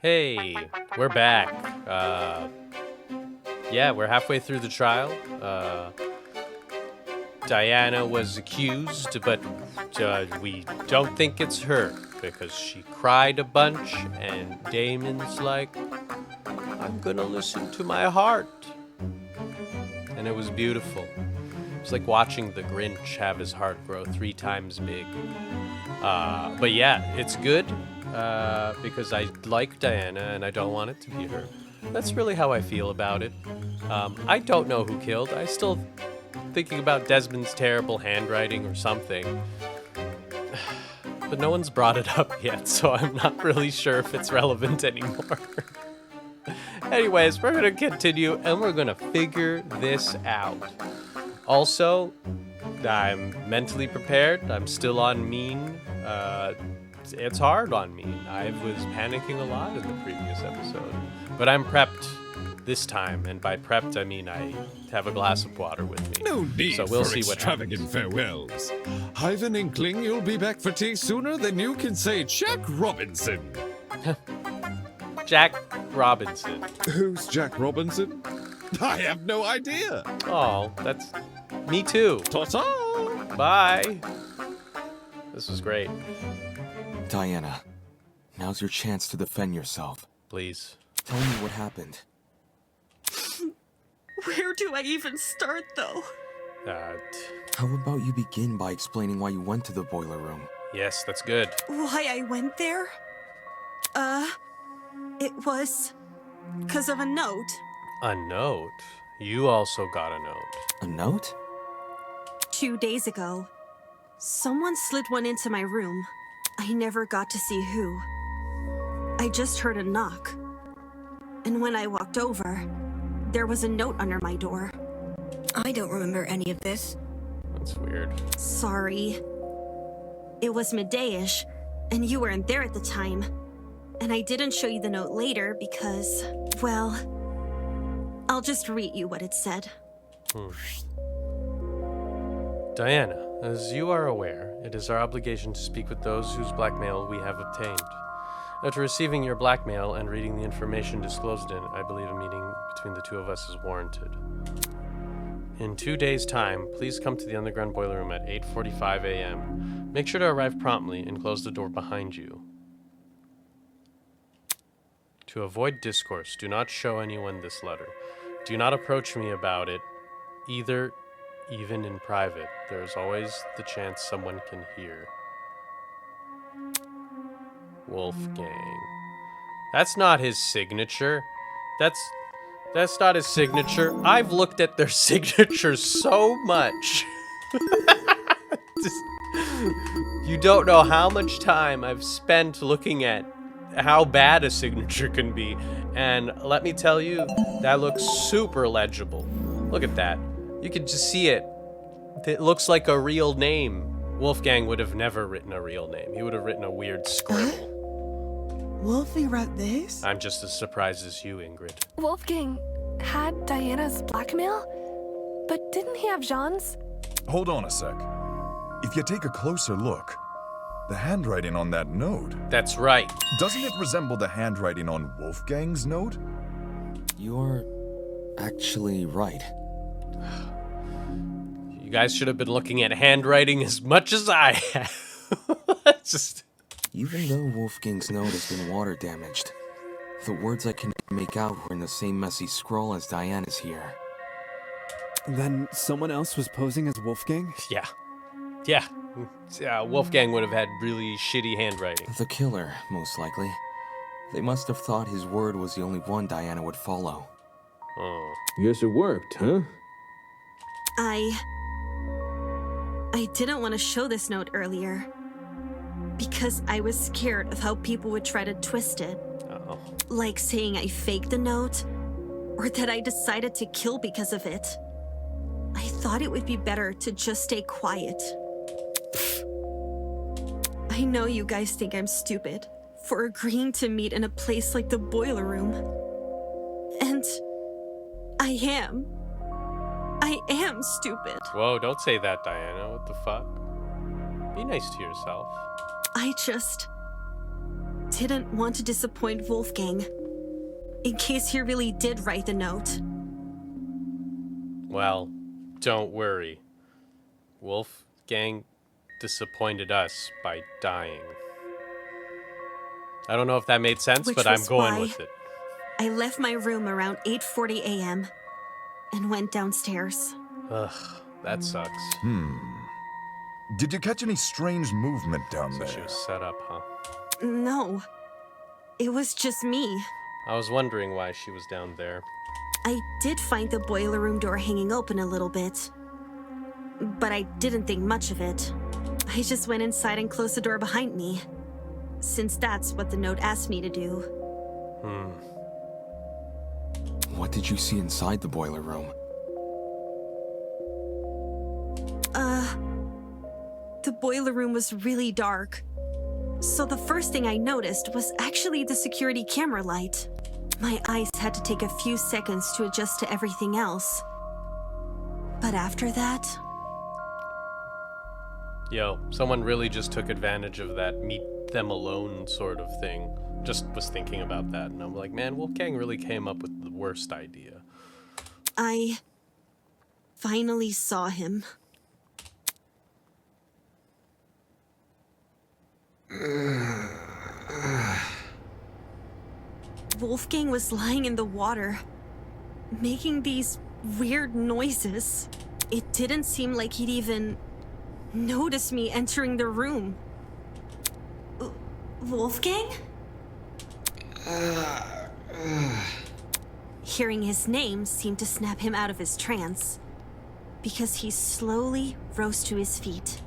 Hey, we're back. Yeah, we're halfway through the trial. Diana was accused, but we don't think it's her because she cried a bunch, and Damon's like, I'm gonna listen to my heart. And it was beautiful. It's like watching the Grinch have his heart grow 3 times big. But yeah, it's good because I like Diana and I don't want it to be her. That's really how I feel about it. I don't know who killed. I still thinking about Desmond's terrible handwriting or something. But no one's brought it up yet, so I'm not really sure if it's relevant anymore. Anyways, we're gonna continue and we're gonna figure this out. Also, I'm mentally prepared. I'm still on mean. It's hard on me. I was panicking a lot in the previous episode. But I'm prepped this time, and by prepped I mean I have a glass of water with me. No need so we'll for see what extravagant happens. farewells. I've an inkling you'll be back for tea sooner than you can say Jack Robinson. Jack Robinson. Who's Jack Robinson? I have no idea. Oh, that's me too. Ta-ta! Bye. This was great. Diana, now's your chance to defend yourself. Please. Tell me what happened. Where do I even start, though? How about you begin by explaining why you went to the boiler room? Yes, that's good. Why I went there? It was 'cause of a note. A note? You also got a note. A note? 2 days ago, someone slid one into my room. I never got to see who. I just heard a knock. And when I walked over, there was a note under my door. I don't remember any of this. That's weird. Sorry. It was midday-ish, and you weren't there at the time. And I didn't show you the note later because, well, I'll just read you what it said. Diana, as you are aware, it is our obligation to speak with those whose blackmail we have obtained. After receiving your blackmail and reading the information disclosed in it, I believe a meeting between the two of us is warranted. In 2 days' time, please come to the underground boiler room at 8:45 a.m. Make sure to arrive promptly and close the door behind you. To avoid discourse, do not show anyone this letter. Do not approach me about it, either, even in private. There is always the chance someone can hear. Wolfgang. That's not his signature. That's not his signature. I've looked at their signatures so much. You don't know how much time I've spent looking at how bad a signature can be. And let me tell you, that looks super legible. Look at that. You can just see it. It looks like a real name. Wolfgang would have never written a real name. He would have written a weird scribble. Wolfie wrote this? I'm just as surprised as you, Ingrid. Wolfgang had Diana's blackmail? But didn't he have Jean's? Hold on a sec. If you take a closer look, the handwriting on that note... That's right. Doesn't it resemble the handwriting on Wolfgang's note? You're actually right. You guys should have been looking at handwriting as much as I have. Just... Even though Wolfgang's note has been water damaged, the words I can make out were in the same messy scroll as Diana's here. Then someone else was posing as Wolfgang? Yeah, Wolfgang would have had really shitty handwriting. The killer, most likely. They must have thought his word was the only one Diana would follow. Oh. Guess it worked, huh? I didn't want to show this note earlier because I was scared of how people would try to twist it. Uh-oh. Like saying I faked the note or that I decided to kill because of it. I thought it would be better to just stay quiet. I know you guys think I'm stupid for agreeing to meet in a place like the boiler room. And I am. I am stupid. Whoa, don't say that, Diana. What the fuck? Be nice to yourself. didn't want to disappoint Wolfgang, in case he really did write the note. Well, don't worry. Wolfgang disappointed us by dying. I don't know if that made sense, Which but I'm was going why with it. I left my room around 8:40 a.m. and went downstairs. Ugh, that sucks. Did you catch any strange movement down So there? she was set up, huh? No, it was just me. I was wondering why she was down there. I did find the boiler room door hanging open a little bit, but I didn't think much of it. I just went inside and closed the door behind me, since that's what the note asked me to do. What did you see inside the boiler room? The boiler room was really dark. So the first thing I noticed was actually the security camera light. My eyes had to take a few seconds to adjust to everything else. But after that, Yo, someone really just took advantage of that meet them alone sort of thing. Just was thinking about that, and I'm like, man, Wolfgang really came up with the worst idea. I finally saw him. Wolfgang was lying in the water, making these weird noises. It didn't seem like he'd even noticed me entering the room. Wolfgang? Hearing his name seemed to snap him out of his trance, because he slowly rose to his feet.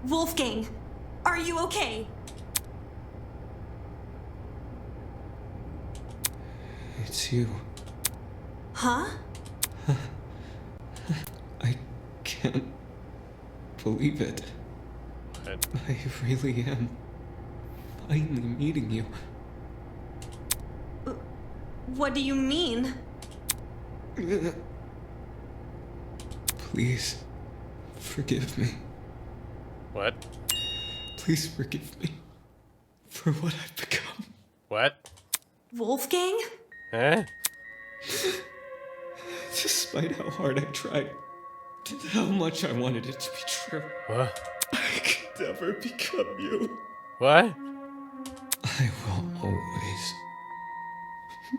Wolfgang, are you okay? It's you. Huh? I can't believe it. But I really am finally meeting you. What do you mean? Please, forgive me. what? Please forgive me for what I've become. What? Wolfgang? Eh? Despite how hard I tried, and how much I wanted it to be true, What? I could never become you. What? I will always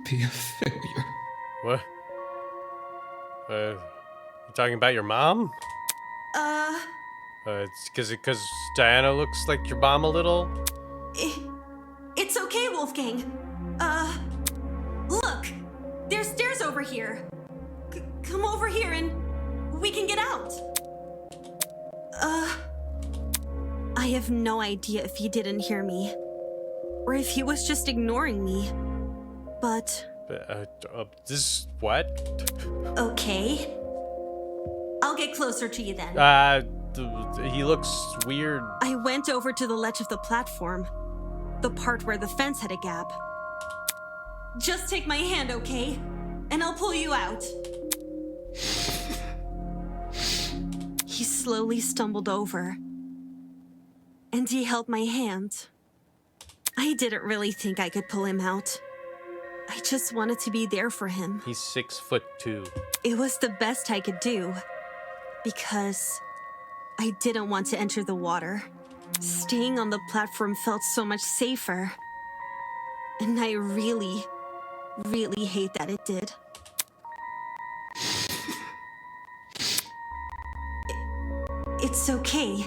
be a failure. What? You talking about your mom? It's because Diana looks like your mom a little? It's okay, Wolfgang. Look! There's stairs over here. Come over here and we can get out. I have no idea if he didn't hear me, or if he was just ignoring me. But, This, what? okay. I'll get closer to you then. He looks weird. I went over to the ledge of the platform, the part where the fence had a gap. Just take my hand, okay? And I'll pull you out. He slowly stumbled over, and he held my hand. I didn't really think I could pull him out. I just wanted to be there for him. He's 6'2". It was the best I could do, because I didn't want to enter the water. Staying on the platform felt so much safer. And I really, really hate that it did. It's okay,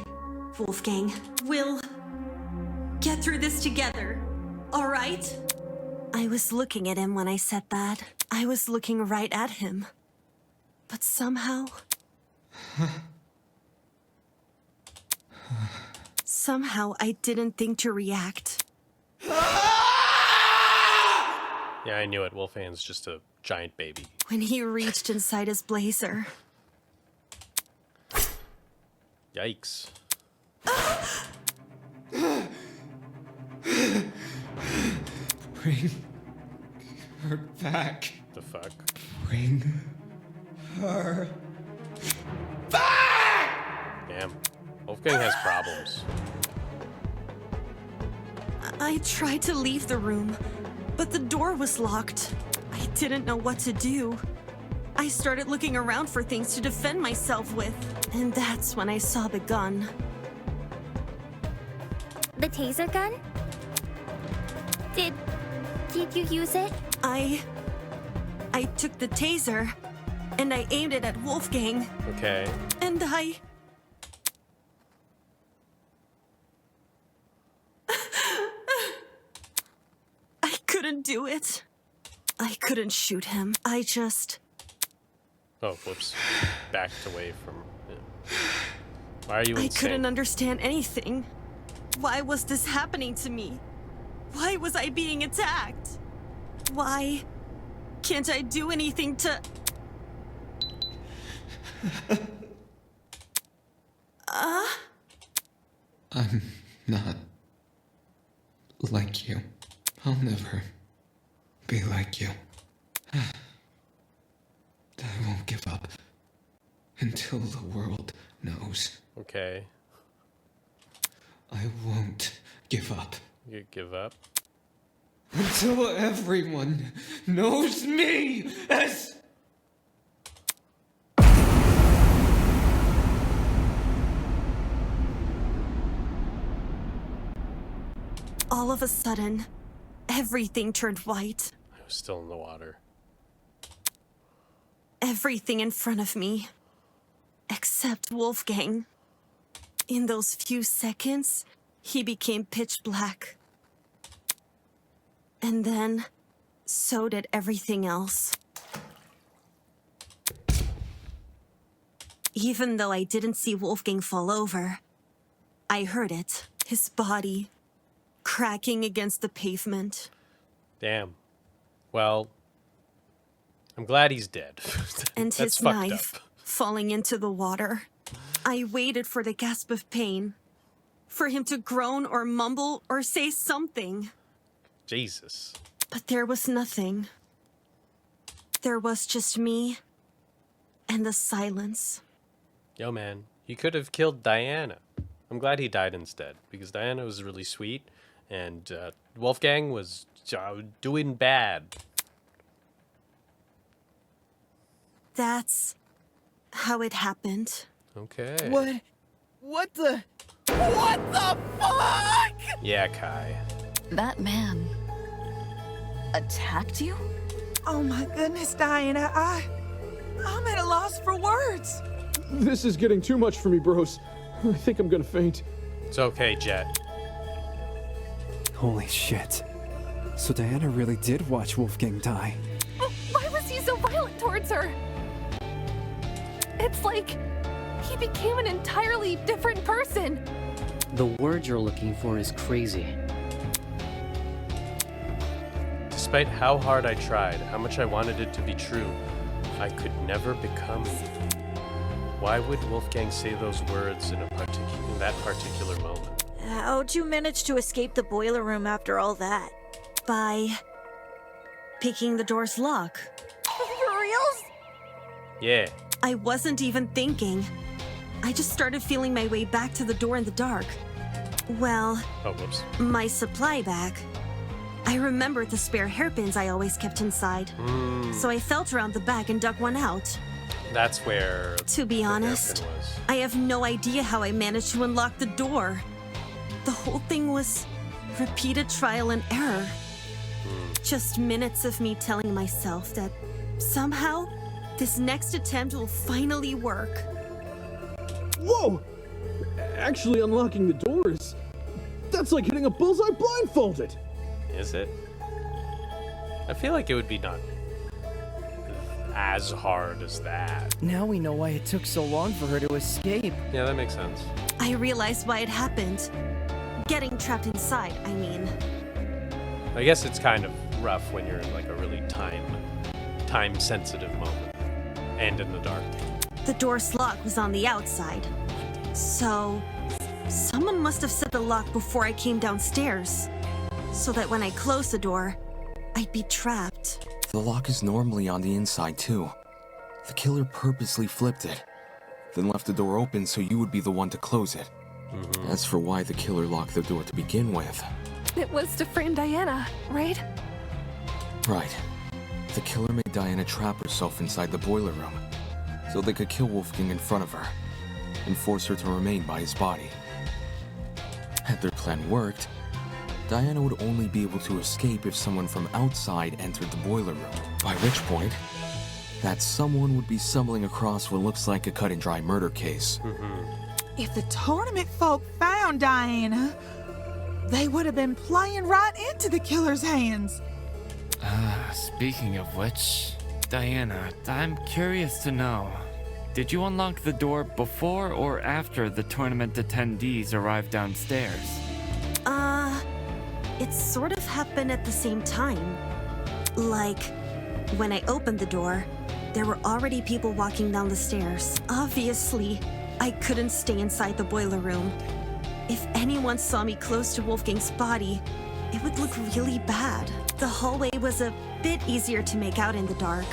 Wolfgang. We'll get through this together, all right? I was looking at him when I said that. I was looking right at him. But somehow... somehow I didn't think to react. Yeah, I knew it. Wolfgang's just a giant baby. When he reached inside his blazer. Yikes. Bring her back. The fuck? Bring her. Damn. Wolfgang has problems. I tried to leave the room, but the door was locked. I didn't know what to do. I started looking around for things to defend myself with, and that's when I saw the gun. The taser gun? Did you use it? I took the taser, and I aimed it at Wolfgang, Okay. and I couldn't do it. I couldn't shoot him. I just... Oh, whoops. Backed away from it. Why are you I insane? couldn't understand anything. Why was this happening to me? Why was I being attacked? Why can't I do anything to... I'm not like you. I'll never be like you. I won't give up until the world knows. Okay. I won't give up You give up? until everyone knows me as... All of a sudden, everything turned white. I was still in the water. Everything in front of me. Except Wolfgang. In those few seconds, he became pitch black. And then, so did everything else. Even though I didn't see Wolfgang fall over, I heard it. His body cracking against the pavement. Damn. Well, I'm glad he's dead. And That's his fucked knife up. falling into the water. I waited for the gasp of pain. For him to groan or mumble or say something. Jesus. But there was nothing. There was just me and the silence. Yo, man, he could have killed Diana. I'm glad he died instead, because Diana was really sweet, and Wolfgang was doing bad. That's how it happened. Okay. What the fuck? Yeah, Kai. That man attacked you? Oh my goodness, Diana, I'm at a loss for words. This is getting too much for me, bros. I think I'm gonna faint. It's okay, Jet. Holy shit. So Diana really did watch Wolfgang die. Why was he so violent towards her? It's like he became an entirely different person. The word you're looking for is crazy. Despite how hard I tried, how much I wanted it to be true, I could never become you. Why would Wolfgang say those words in that particular moment? How'd you manage to escape the boiler room after all that? By picking the door's lock. For reals? Yeah. I wasn't even thinking. I just started feeling my way back to the door in the dark. Well, Oh, whoops. my supply bag. I remembered the spare hairpins I always kept inside. So I felt around the bag and dug one out. That's where To be the honest, hairpin was. I have no idea how I managed to unlock the door. The whole thing was repeated trial and error. Just minutes of me telling myself that somehow this next attempt will finally work. Whoa! Actually unlocking the doors. That's like hitting a bullseye blindfolded. Is it? I feel like it would be not as hard as that. Now we know why it took so long for her to escape. Yeah, that makes sense. I realized why it happened. Getting trapped inside, I mean. I guess it's kind of rough when you're in like a really time-sensitive moment. And in the dark. The door's lock was on the outside. So, someone must have set the lock before I came downstairs. So that when I closed the door, I'd be trapped. The lock is normally on the inside, too. The killer purposely flipped it, then left the door open so you would be the one to close it. As for why the killer locked the door to begin with, It was to frame Diana, right? Right. The killer made Diana trap herself inside the boiler room, so they could kill Wolfgang in front of her, and force her to remain by his body. Had their plan worked, Diana would only be able to escape if someone from outside entered the boiler room, by which point, that someone would be stumbling across what looks like a cut-and-dry murder case. If the tournament folk found Diana, they would have been playing right into the killer's hands. Speaking of which, Diana, I'm curious to know, did you unlock the door before or after the tournament attendees arrived downstairs? It sort of happened at the same time. Like, when I opened the door, there were already people walking down the stairs. Obviously, I couldn't stay inside the boiler room. If anyone saw me close to Wolfgang's body, it would look really bad. The hallway was a bit easier to make out in the dark.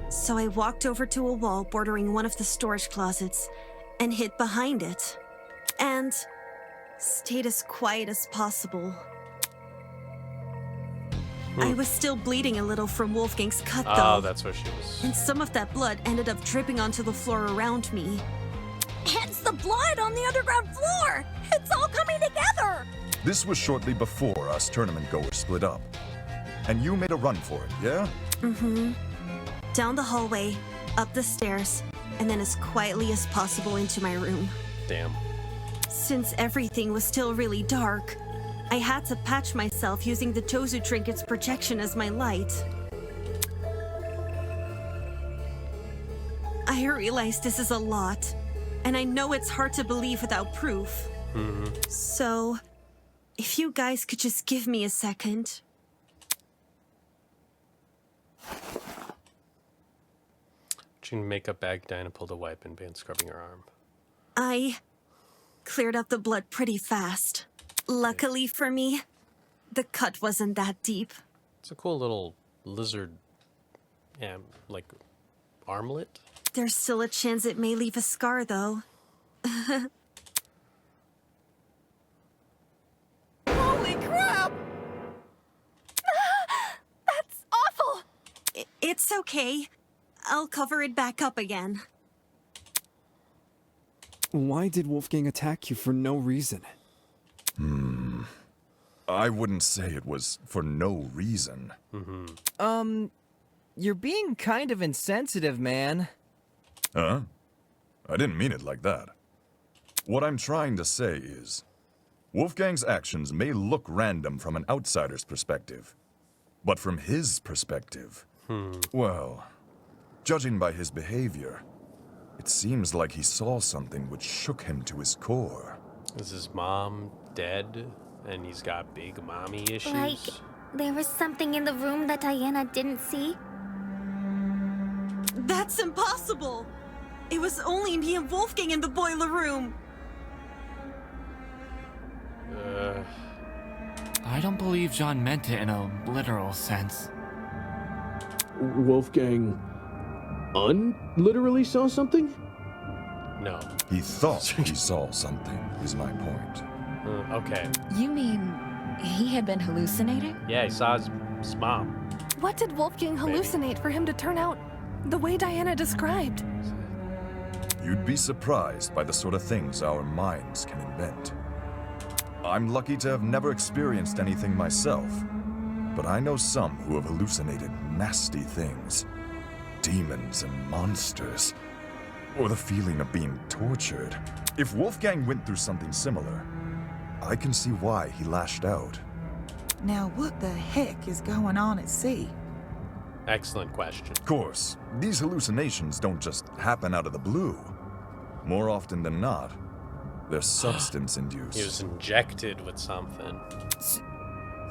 So I walked over to a wall bordering one of the storage closets and hid behind it. And stayed as quiet as possible. I was still bleeding a little from Wolfgang's cut, though. Oh, that's what she was. And some of that blood ended up dripping onto the floor around me. Hence the blood on the underground floor! It's all coming together! This was shortly before us tournament goers split up. And you made a run for it, yeah? Mm-hmm. Down the hallway, up the stairs, and then as quietly as possible into my room. Damn. Since everything was still really dark, I had to patch myself using the Tozu trinket's projection as my light. I realize this is a lot, and I know it's hard to believe without proof. So, if you guys could just give me a second. Reaching makeup bag, Diana pulled a wipe and began scrubbing her arm. I cleared up the blood pretty fast. Luckily for me, the cut wasn't that deep. It's a cool little lizard, like armlet. There's still a chance it may leave a scar, though. Holy crap! That's awful! It's okay. I'll cover it back up again. Why did Wolfgang attack you for no reason? I wouldn't say it was for no reason. You're being kind of insensitive, man. Huh? I didn't mean it like that. What I'm trying to say is, Wolfgang's actions may look random from an outsider's perspective, but from his perspective, well, judging by his behavior, it seems like he saw something which shook him to his core. Is his mom dead and he's got big mommy issues? Like, there was something in the room that Diana didn't see? That's impossible! It was only me and Wolfgang in the boiler room! I don't believe Jean meant it in a literal sense. Wolfgang literally saw something? No. He thought he saw something, is my point. Okay. You mean he had been hallucinating? Yeah, he saw his mom. What did Wolfgang hallucinate for him to turn out the way Diana described? You'd be surprised by the sort of things our minds can invent. I'm lucky to have never experienced anything myself, but I know some who have hallucinated nasty things. Demons and monsters, or the feeling of being tortured. If Wolfgang went through something similar, I can see why he lashed out. Now what the heck is going on at sea? Excellent question. Of course, these hallucinations don't just happen out of the blue. More often than not, they're substance-induced. He was injected with something.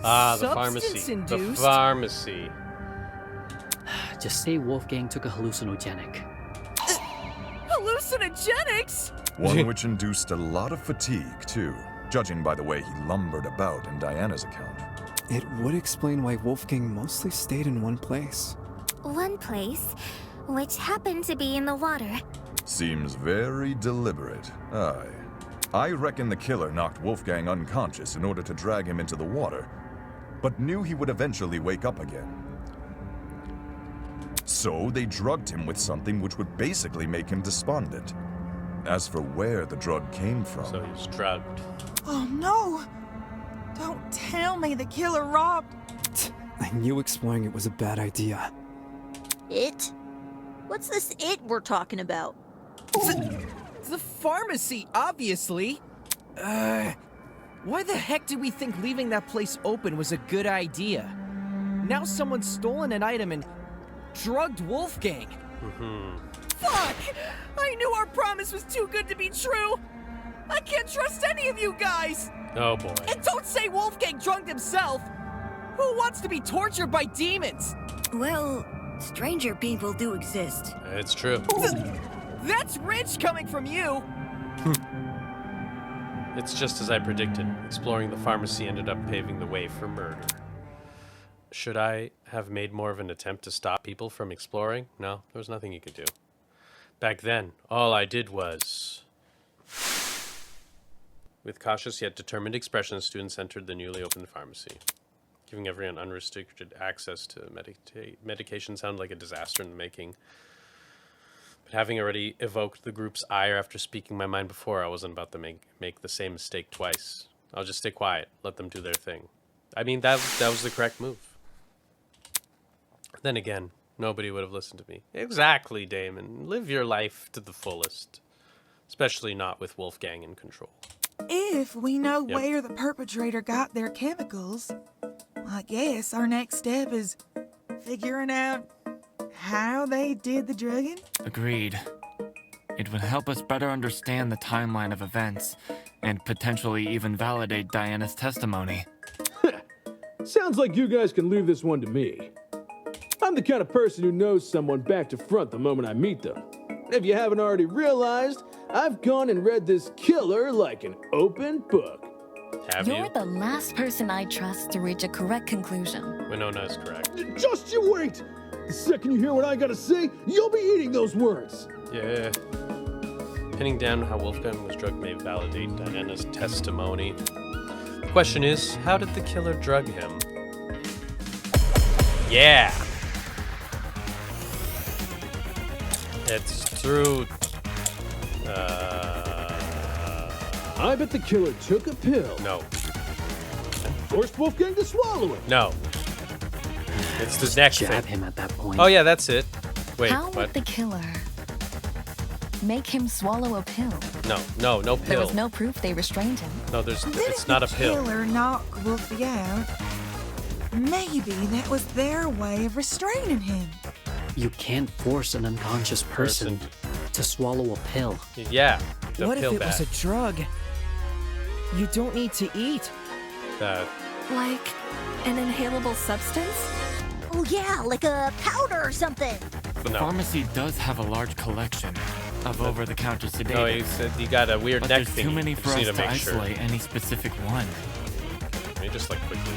The pharmacy. Substance-induced? The pharmacy. Just say Wolfgang took a hallucinogenic. Hallucinogenics? One which induced a lot of fatigue, too, judging by the way he lumbered about in Diana's account. It would explain why Wolfgang mostly stayed in one place. One place, which happened to be in the water. Seems very deliberate. Aye. I reckon the killer knocked Wolfgang unconscious in order to drag him into the water, but knew he would eventually wake up again. So they drugged him with something which would basically make him despondent. As for where the drug came from... So he's drugged. Oh no! Don't tell me the killer robbed... I knew exploring it was a bad idea. It? What's this it we're talking about? The pharmacy, obviously. Why the heck did we think leaving that place open was a good idea? Now someone's stolen an item and drugged Wolfgang. Fuck! I knew our promise was too good to be true! I can't trust any of you guys! Oh boy. And don't say Wolfgang drugged himself! Who wants to be tortured by demons? Well, stranger people do exist. It's true. That's rich coming from you! It's just as I predicted. Exploring the pharmacy ended up paving the way for murder. Should I have made more of an attempt to stop people from exploring? No, there was nothing you could do. Back then, all I did was... With cautious yet determined expression, the students entered the newly opened pharmacy. Giving everyone unrestricted access to medication sounded like a disaster in the making. But having already evoked the group's ire after speaking my mind before, I wasn't about to make the same mistake twice. I'll just stay quiet, let them do their thing. I mean, that was the correct move. Then again, nobody would have listened to me. Exactly, Damon. Live your life to the fullest. Especially not with Wolfgang in control. If we know where the perpetrator got their chemicals, I guess our next step is figuring out how they did the drugging. Agreed. It would help us better understand the timeline of events, and potentially even validate Diana's testimony. Sounds like you guys can leave this one to me. I'm the kind of person who knows someone back to front the moment I meet them. If you haven't already realized, I've gone and read this killer like an open book. Have You're you? the last person I trust to reach a correct conclusion. Winona is correct. Just you wait! The second you hear what I gotta say, you'll be eating those words! Yeah. Pinning down how Wolfgang was drugged may validate Diana's testimony. The question is, how did the killer drug him? Yeah! It's through... I bet the killer took a pill. No. Forced Wolfgang to swallow it. No. It's the neck Jab thing. him at that point. Oh yeah, that's it. Wait, How what? would the killer make him swallow a pill? No pill. There was no proof they restrained him. No, it's not a pill. Killer knocked Wolfie out. Maybe that was their way of restraining him. You can't force an unconscious person to swallow a pill. Yeah, the What if pill it was bag. a drug? You don't need to eat. Like an inhalable substance? Oh yeah, like a powder or something. The pharmacy does have a large collection of over-the-counter sedatives. No, he said you got a weird but neck there's thing. too many for us Just need to to make sure. isolate any specific one. Let me just like quickly.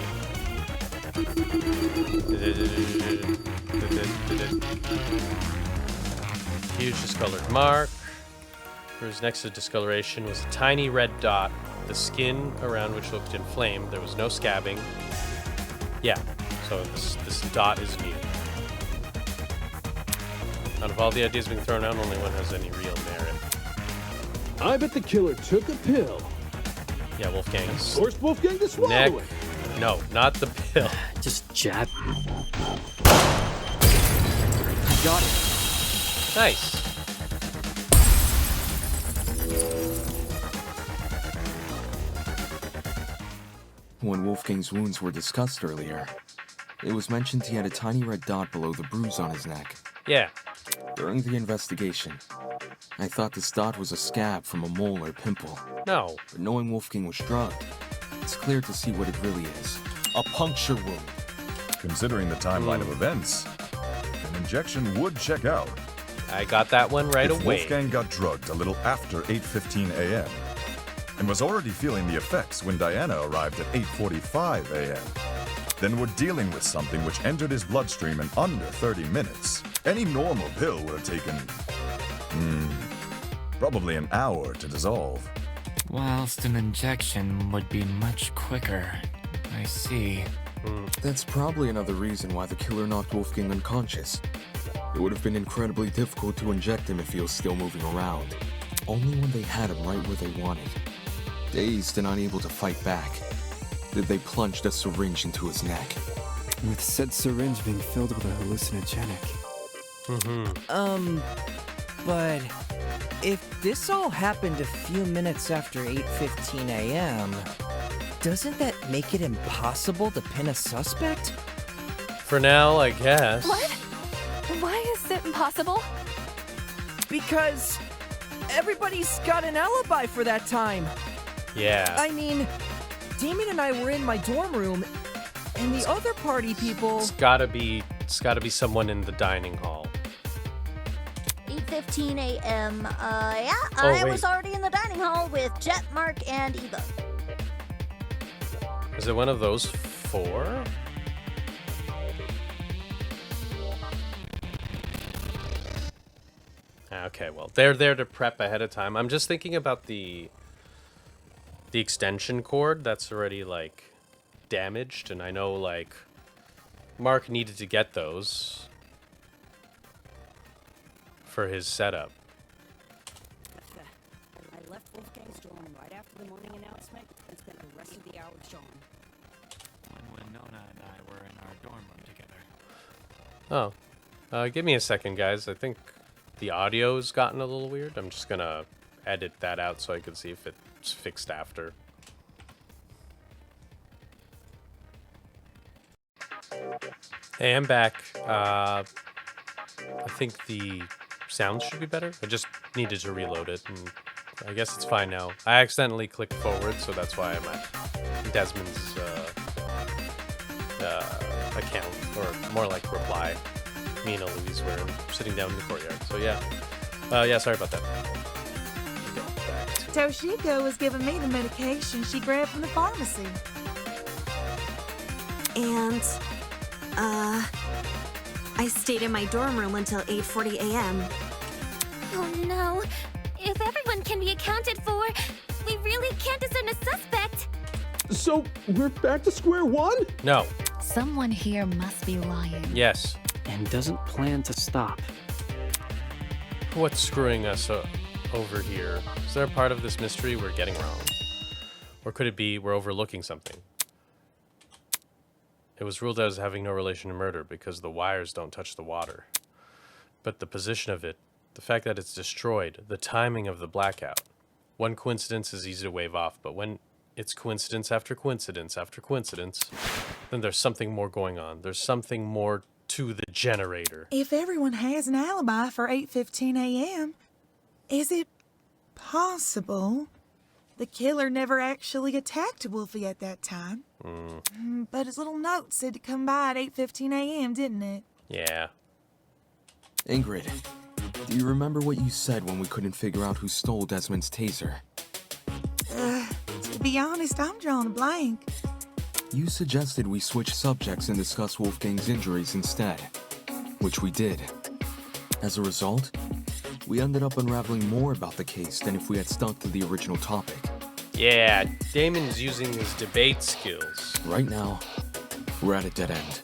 Huge discolored mark. Whereas next to discoloration was a tiny red dot. The skin around which looked inflamed. There was no scabbing. Yeah, so this dot is new. Out of all the ideas being thrown out, only one has any real merit. I bet the killer took a pill. Yeah, Wolfgang's Forced Wolfgang to swallow neck. it. No, not the pill. Just jab. I got it. Nice. When Wolfgang's wounds were discussed earlier, it was mentioned he had a tiny red dot below the bruise on his neck. Yeah. During the investigation, I thought this dot was a scab from a mole or pimple. No. But knowing Wolfgang was drugged, it's clear to see what it really is. A puncture wound. Considering the timeline of events, an injection would check out. I got that one right If away. Wolfgang got drugged a little after 8:15 a.m. and was already feeling the effects when Diana arrived at 8:45 a.m., then we're dealing with something which entered his bloodstream in under 30 minutes. Any normal pill would have taken, probably an hour to dissolve. Whilst an injection would be much quicker. I see. That's probably another reason why the killer knocked Wolfgang unconscious. It would have been incredibly difficult to inject him if he was still moving around. Only when they had him right where they wanted. Dazed and unable to fight back, did they plunge the syringe into his neck. With said syringe being filled with a hallucinogenic. But if this all happened a few minutes after 8:15 a.m., doesn't that make it impossible to pin a suspect? For now, I guess. What? Why is it impossible? Because everybody's got an alibi for that time. Yeah. I mean, Damon and I were in my dorm room, and the other party people... It's gotta be someone in the dining hall. 8:15 a.m. Yeah, Oh, I wait. was already in the dining hall with Jet, Mark, and Eva. Is it one of those four? Okay, well, they're there to prep ahead of time. I'm just thinking about the extension cord that's already, like, damaged, and I know, like, Mark needed to get those for his setup. I left Wolfgang's dorm right after the morning announcement and spent the rest of the hour with Sean. When Winona and I were in our dorm room together. Oh. Give me a second, guys. I think the audio's gotten a little weird. I'm just gonna edit that out so I can see if it's fixed after. Hey, I'm back. I think the sound should be better. I just needed to reload it, and I guess it's fine now. I accidentally clicked forward, so that's why I'm at Desmond's account, or more like reply. Me and Eloise were sitting down in the courtyard, so yeah. Yeah, sorry about that. Toshiko was giving me the medication she grabbed from the pharmacy. And, I stayed in my dorm room until 8:40 a.m. Oh no. If everyone can be accounted for, we really can't discern a suspect. So, we're back to square one? No. Someone here must be lying. Yes. And doesn't plan to stop. What's screwing us over here? Is there a part of this mystery we're getting wrong? Or could it be we're overlooking something? It was ruled out as having no relation to murder because the wires don't touch the water. But the position of it, the fact that it's destroyed, the timing of the blackout. One coincidence is easy to wave off, but when it's coincidence after coincidence after coincidence, then there's something more going on. There's something more to the generator. If everyone has an alibi for 8:15 a.m., is it possible the killer never actually attacked Wolfie at that time? But his little note said to come by at 8:15 a.m., didn't it? Yeah. Ingrid, do you remember what you said when we couldn't figure out who stole Desmond's taser? To be honest, I'm drawing a blank. You suggested we switch subjects and discuss Wolfgang's injuries instead, which we did. As a result, we ended up unraveling more about the case than if we had stuck to the original topic. Yeah, Damon's using his debate skills. Right now, we're at a dead end.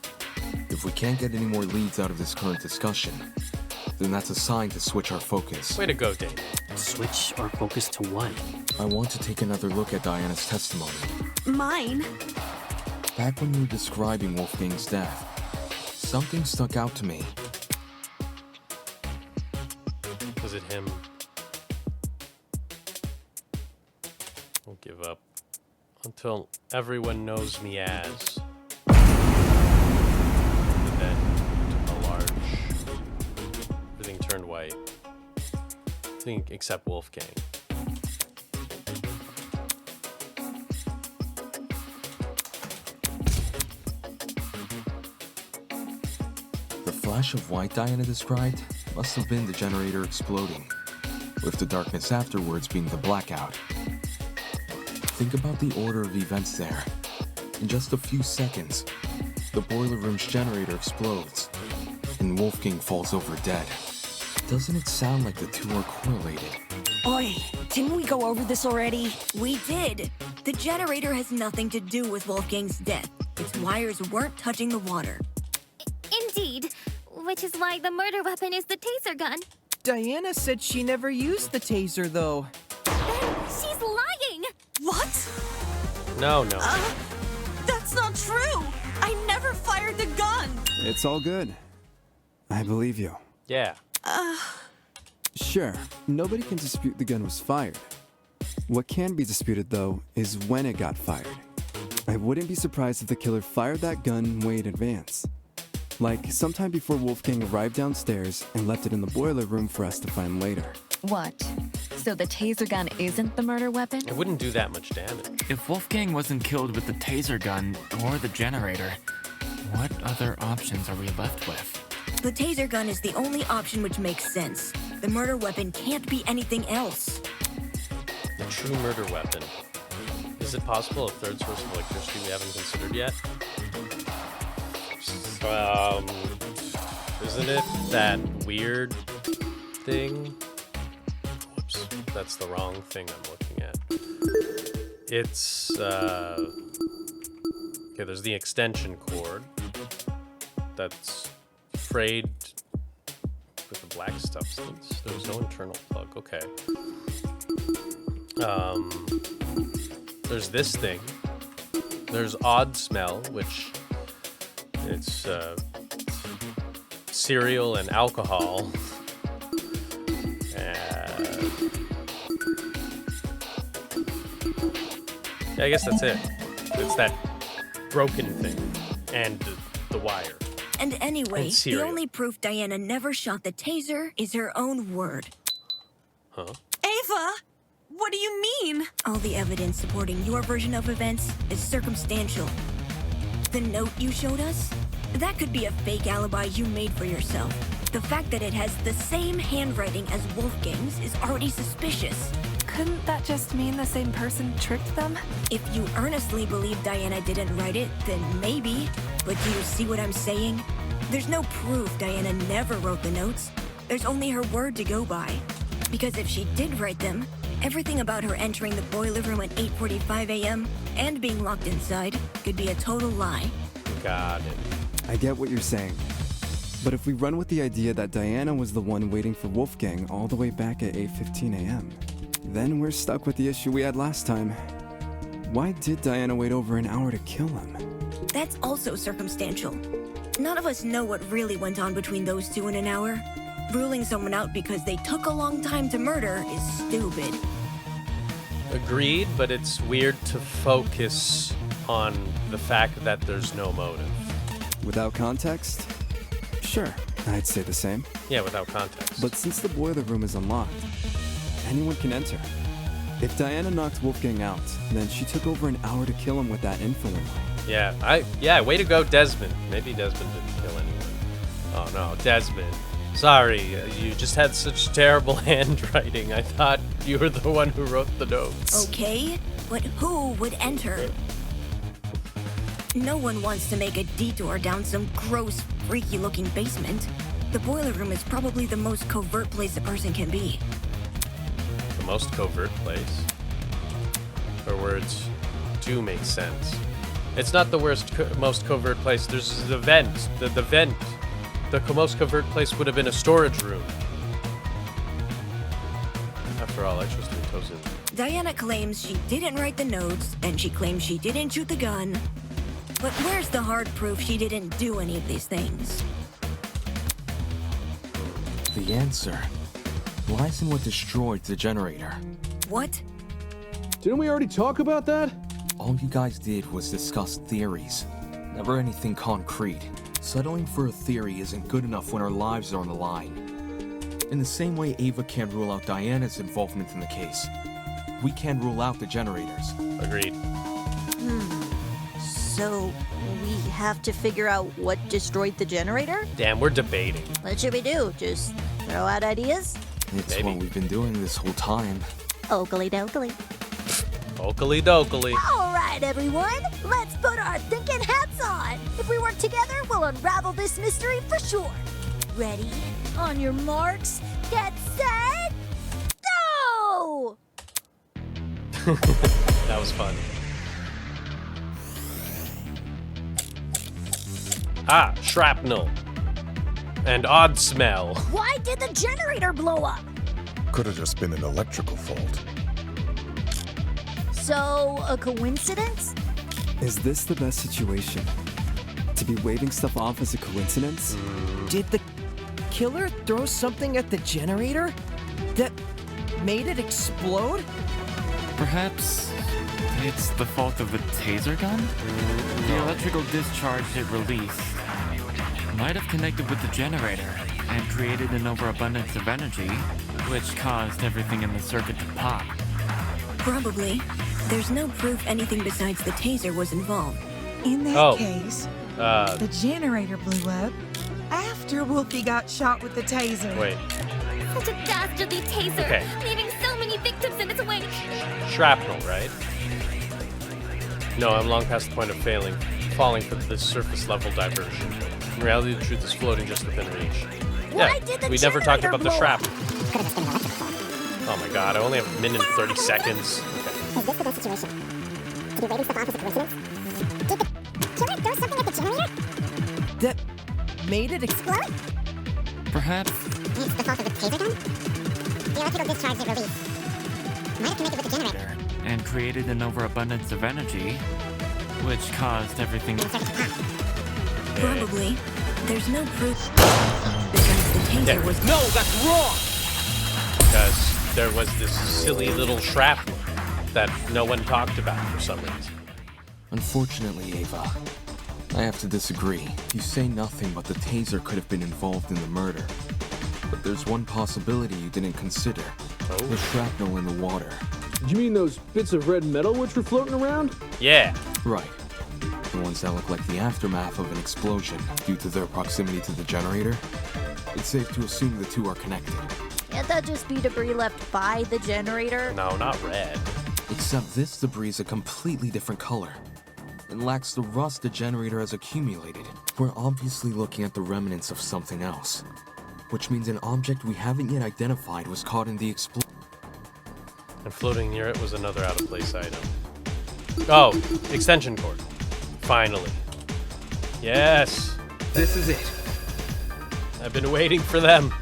If we can't get any more leads out of this current discussion, then that's a sign to switch our focus. Way to go, Damon. Switch our focus to what? I want to take another look at Diana's testimony. Mine? Back when you were describing Wolfgang's death, something stuck out to me. Was it him? Won't give up until everyone knows me as. And then a large. Everything turned white. I think except Wolfgang. The flash of white Diana described must have been the generator exploding, with the darkness afterwards being the blackout. Think about the order of events there. In just a few seconds, the boiler room's generator explodes, and Wolfgang falls over dead. Doesn't it sound like the two are correlated? Oi, didn't we go over this already? We did. The generator has nothing to do with Wolfgang's death. Its wires weren't touching the water. Indeed. Which is why the murder weapon is the taser gun. Diana said she never used the taser, though. She's lying! What? No. That's not true! I never fired the gun! It's all good. I believe you. Yeah. Sure, nobody can dispute the gun was fired. What can be disputed, though, is when it got fired. I wouldn't be surprised if the killer fired that gun way in advance. Like, sometime before Wolfgang arrived downstairs and left it in the boiler room for us to find later. What? So the taser gun isn't the murder weapon? It wouldn't do that much damage. If Wolfgang wasn't killed with the taser gun or the generator, what other options are we left with? The taser gun is the only option which makes sense. The murder weapon can't be anything else. The true murder weapon. Is it possible a third source of electricity we haven't considered yet? Isn't it that weird thing? Whoops, that's the wrong thing I'm looking at. It's, okay, there's the extension cord that's frayed with a black substance. There's no internal plug, okay. There's this thing. There's odd smell, which it's cereal and alcohol. Yeah, I guess that's it. It's that broken thing and the wire. And anyway, And the cereal. only proof Diana never shot the taser is her own word. Huh? Ava! What do you mean? All the evidence supporting your version of events is circumstantial. The note you showed us? That could be a fake alibi you made for yourself. The fact that it has the same handwriting as Wolfgang's is already suspicious. Couldn't that just mean the same person tricked them? If you earnestly believe Diana didn't write it, then maybe. But do you see what I'm saying? There's no proof Diana never wrote the notes. There's only her word to go by. Because if she did write them, everything about her entering the boiler room at 8:45 a.m. and being locked inside could be a total lie. Got it. I get what you're saying. But if we run with the idea that Diana was the one waiting for Wolfgang all the way back at 8:15 a.m., then we're stuck with the issue we had last time. Why did Diana wait over an hour to kill him? That's also circumstantial. None of us know what really went on between those two in an hour. Ruling someone out because they took a long time to murder is stupid. Agreed, but it's weird to focus on the fact that there's no motive. Without context? Sure, I'd say the same. Yeah, without context. But since the boiler room is unlocked, anyone can enter. If Diana knocked Wolfgang out, then she took over an hour to kill him with that info in mind. Yeah, way to go, Desmond. Maybe Desmond didn't kill anyone. Oh no, Desmond. Sorry, you just had such terrible handwriting. I thought you were the one who wrote the notes. Okay, but who would enter? No one wants to make a detour down some gross, freaky-looking basement. The boiler room is probably the most covert place a person can be. The most covert place? Her words do make sense. It's not the most covert place. There's the vent. The vent. The most covert place would have been a storage room. After all, I trust the Tozen. Diana claims she didn't write the notes, and she claims she didn't shoot the gun. But where's the hard proof she didn't do any of these things? The answer lies in what destroyed the generator. What? Didn't we already talk about that? All you guys did was discuss theories, never anything concrete. Settling for a theory isn't good enough when our lives are on the line. In the same way Ava can't rule out Diana's involvement in the case, we can't rule out the generators. Agreed. So, we have to figure out what destroyed the generator? Damn, we're debating. What should we do? Just throw out ideas? It's what we've been doing this whole time. Oakley dokley. Oakley dokley. All right, everyone. Let's put our thinking hats on. If we work together, we'll unravel this mystery for sure. Ready? On your marks, get set, go! That was fun. Ah, shrapnel. And odd smell. Why did the generator blow up? Could have just been an electrical fault. So, a coincidence? Is this the best situation? To be waving stuff off as a coincidence? Did the killer throw something at the generator that made it explode? Perhaps it's the fault of the taser gun? The electrical discharge it released might have connected with the generator and created an overabundance of energy, which caused everything in the circuit to pop. Probably. There's no proof anything besides the taser was involved. In that case, the generator blew up after Wolfie got shot with the taser. Wait. Such a dastardly taser, Okay. leaving so many victims in its wake. Shrapnel, right? No, I'm long past the point of falling for this surface level diversion. In reality, the truth is floating just within reach. Why did the we never talked generator about the blow shrapnel. Oh my god, I only have a minute and 30 seconds. Is this the best situation? To be waving stuff off as a coincidence? Did the killer throw something at the generator? That made it explode? Perhaps It's the fault of the taser gun? The electrical discharge it released might have connected with the generator. and created an overabundance of energy, which caused everything. Probably. There's no proof besides the taser was. No, that's wrong! Because there was this silly little shrapnel that no one talked about for some reason. Unfortunately, Ava, I have to disagree. You say nothing but the taser could have been involved in the murder. But there's one possibility you didn't consider. The shrapnel in the water. Did you mean those bits of red metal which were floating around? Yeah. Right. The ones that look like the aftermath of an explosion due to their proximity to the generator. It's safe to assume the two are connected. Can't that just be debris left by the generator? No, not red. Except this debris is a completely different color. It lacks the rust the generator has accumulated. We're obviously looking at the remnants of something else. Which means an object we haven't yet identified was caught in the explosion. And floating near it was another out-of-place item. Oh, extension cord. Finally. Yes. This is it. I've been waiting for them.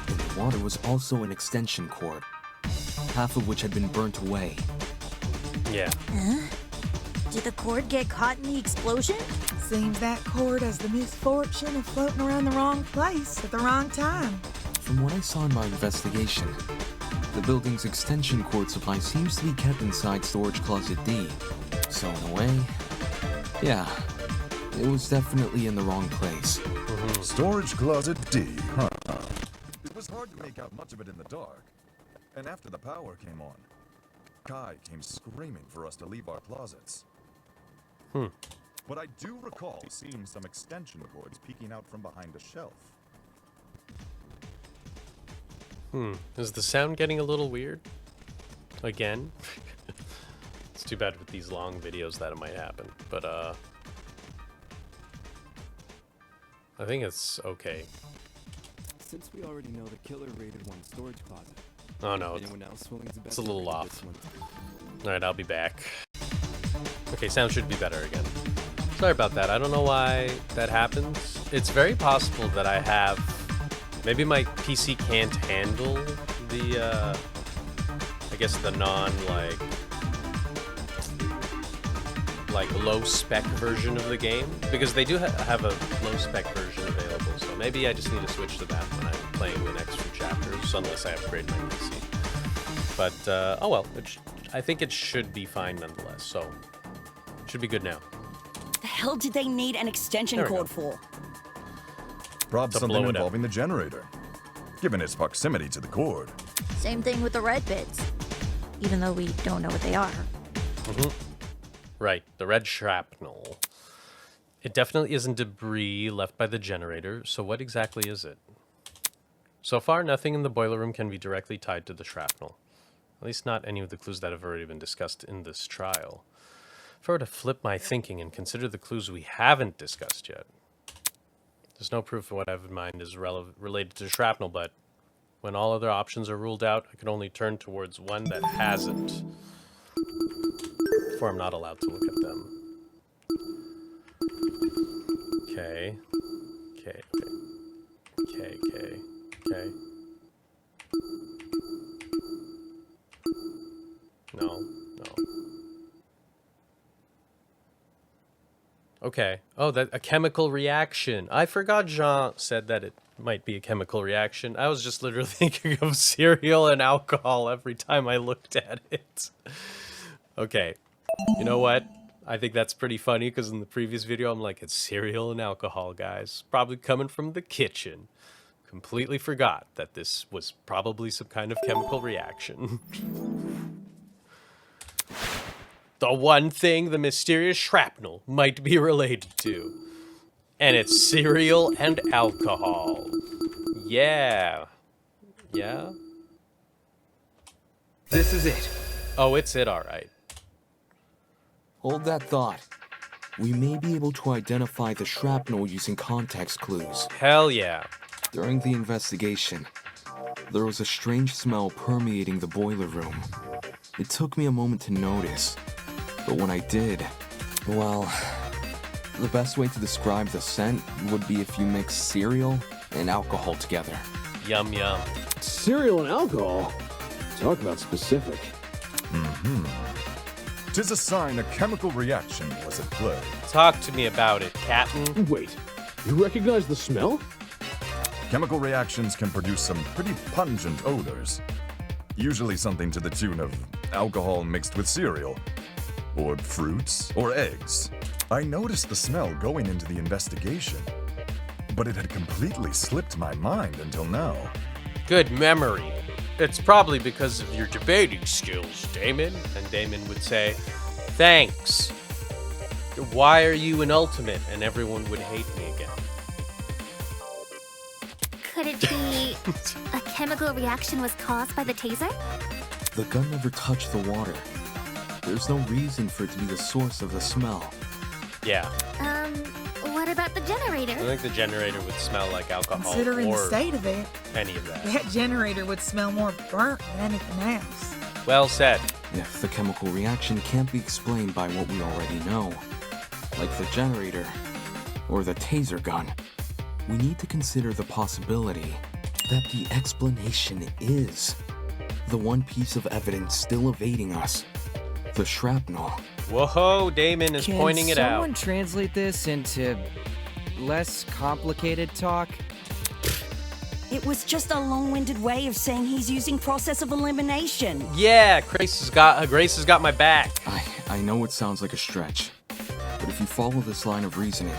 In the water was also an extension cord, half of which had been burnt away. Yeah. Huh? Did the cord get caught in the explosion? Seems that cord has the misfortune of floating around the wrong place at the wrong time. From what I saw in my investigation, the building's extension cord supply seems to be kept inside Storage Closet D. So in a way, yeah, it was definitely in the wrong place. Storage Closet D, huh? It was hard to make out much of it in the dark. And after the power came on, Kai came screaming for us to leave our closets. But I do recall seeing some extension cords peeking out from behind a shelf. Is the sound getting a little weird? Again? It's too bad with these long videos that it might happen. But, I think it's okay. Since we already know the killer raided one storage closet. Oh no, anyone else willing to bet it's a little they raided off. this one? Alright, I'll be back. Okay, sound should be better again. Sorry about that. I don't know why that happens. It's very possible that I have... Maybe my PC can't handle the, I guess the like low-spec version of the game. Because they do have a low-spec version available, so maybe I just need to switch to that when I'm playing the next few chapters, unless I upgrade my PC. But, oh well, I think it should be fine nonetheless, so it should be good now. The hell did they need an extension There we cord go. for? Probably To something blow it up. involving the generator, given its proximity to the cord. Same thing with the red bits. Even though we don't know what they are. Right, the red shrapnel. It definitely isn't debris left by the generator, so what exactly is it? So far, nothing in the boiler room can be directly tied to the shrapnel. At least not any of the clues that have already been discussed in this trial. If I were to flip my thinking and consider the clues we haven't discussed yet, there's no proof of what I have in mind is related to shrapnel, but when all other options are ruled out, I can only turn towards one that hasn't. Therefore, I'm not allowed to look at them. Okay. Okay, okay. Okay, okay, okay. No, no. Okay. Oh, that a chemical reaction. I forgot Jean said that it might be a chemical reaction. I was just literally thinking of cereal and alcohol every time I looked at it. Okay. You know what? I think that's pretty funny because in the previous video I'm like, it's cereal and alcohol, guys. Probably coming from the kitchen. Completely forgot that this was probably some kind of chemical reaction. The one thing the mysterious shrapnel might be related to. And it's cereal and alcohol. Yeah. Yeah? This is it. Oh, it's it, alright. Hold that thought. We may be able to identify the shrapnel using context clues. Hell yeah. During the investigation, there was a strange smell permeating the boiler room. It took me a moment to notice, but when I did, well, the best way to describe the scent would be if you mix cereal and alcohol together. Yum yum. Cereal and alcohol? Talk about specific. Mm-hmm. 'Tis a sign a chemical reaction was at play. Talk to me about it, Captain. Wait, you recognize the smell? Chemical reactions can produce some pretty pungent odors. Usually something to the tune of alcohol mixed with cereal, or fruits, or eggs. I noticed the smell going into the investigation, but it had completely slipped my mind until now. Good memory. It's probably because of your debating skills, Damon. And Damon would say, thanks. Why are you an ultimate? And everyone would hate me again. Could it be a chemical reaction was caused by the taser? The gun never touched the water. There's no reason for it to be the source of the smell. Yeah. What about the generator? I think the generator would smell like alcohol. Considering or the state of it, any of that. that generator would smell more burnt than anything else. Well said. If the chemical reaction can't be explained by what we already know, like the generator or the taser gun, we need to consider the possibility that the explanation is the one piece of evidence still evading us, the shrapnel. Whoa, Damon is pointing it out. Can someone translate this into less complicated talk? It was just a long-winded way of saying he's using process of elimination. Yeah, Grace has got my back. I know it sounds like a stretch, but if you follow this line of reasoning,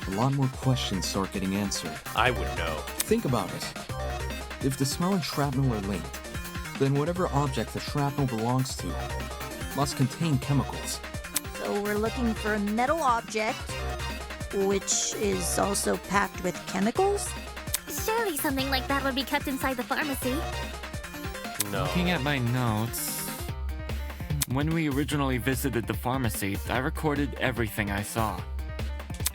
a lot more questions start getting answered. I would know. Think about it. If the smell and shrapnel are linked, then whatever object the shrapnel belongs to must contain chemicals. So we're looking for a metal object, which is also packed with chemicals? Surely something like that would be kept inside the pharmacy. No. Looking at my notes, when we originally visited the pharmacy, I recorded everything I saw.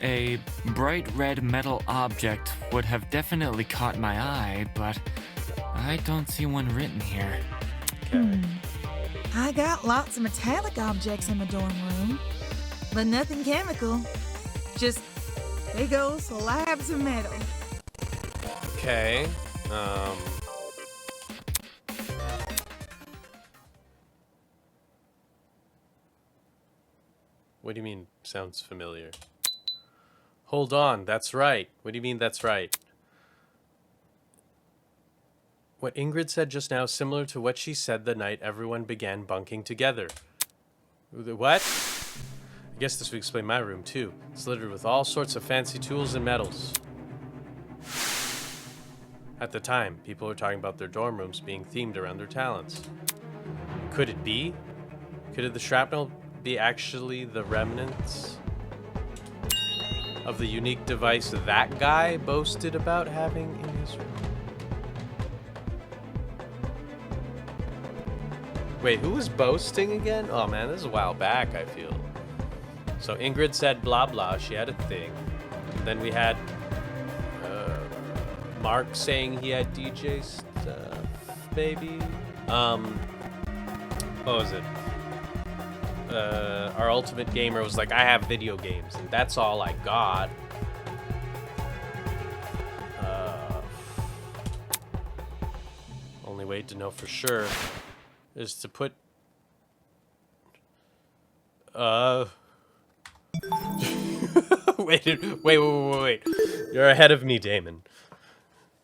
A bright red metal object would have definitely caught my eye, but I don't see one written here. Okay. I got lots of metallic objects in my dorm room, but nothing chemical. Just big old slabs of metal. Okay. What do you mean, sounds familiar? Hold on, that's right. What do you mean that's right? What Ingrid said just now is similar to what she said the night everyone began bunking together. What? I guess this would explain my room too. It's littered with all sorts of fancy tools and metals. At the time, people were talking about their dorm rooms being themed around their talents. Could it be? Could the shrapnel be actually the remnants of the unique device that guy boasted about having in his room? Wait, who was boasting again? Oh man, this is a while back, I feel. So Ingrid said blah blah, she had a thing. And then we had Mark saying he had DJ stuff, maybe? What was it? our ultimate gamer was like, I have video games, and that's all I got. Only way to know for sure is to put wait. You're ahead of me, Damon.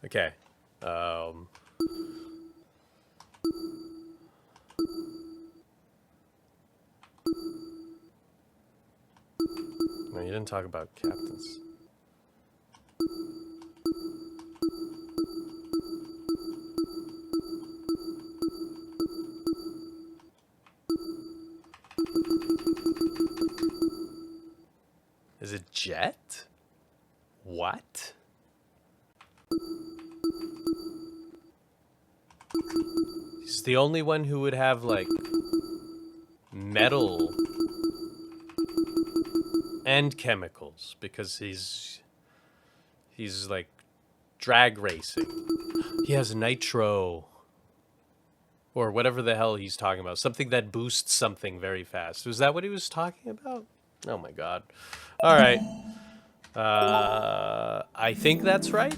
Okay. No, you didn't talk about captains. Is it Jet? What? He's the only one who would have, like, metal and chemicals, because he's like drag racing. He has nitro or whatever the hell he's talking about. Something that boosts something very fast. Was that what he was talking about? Oh my god. All right. I think that's right.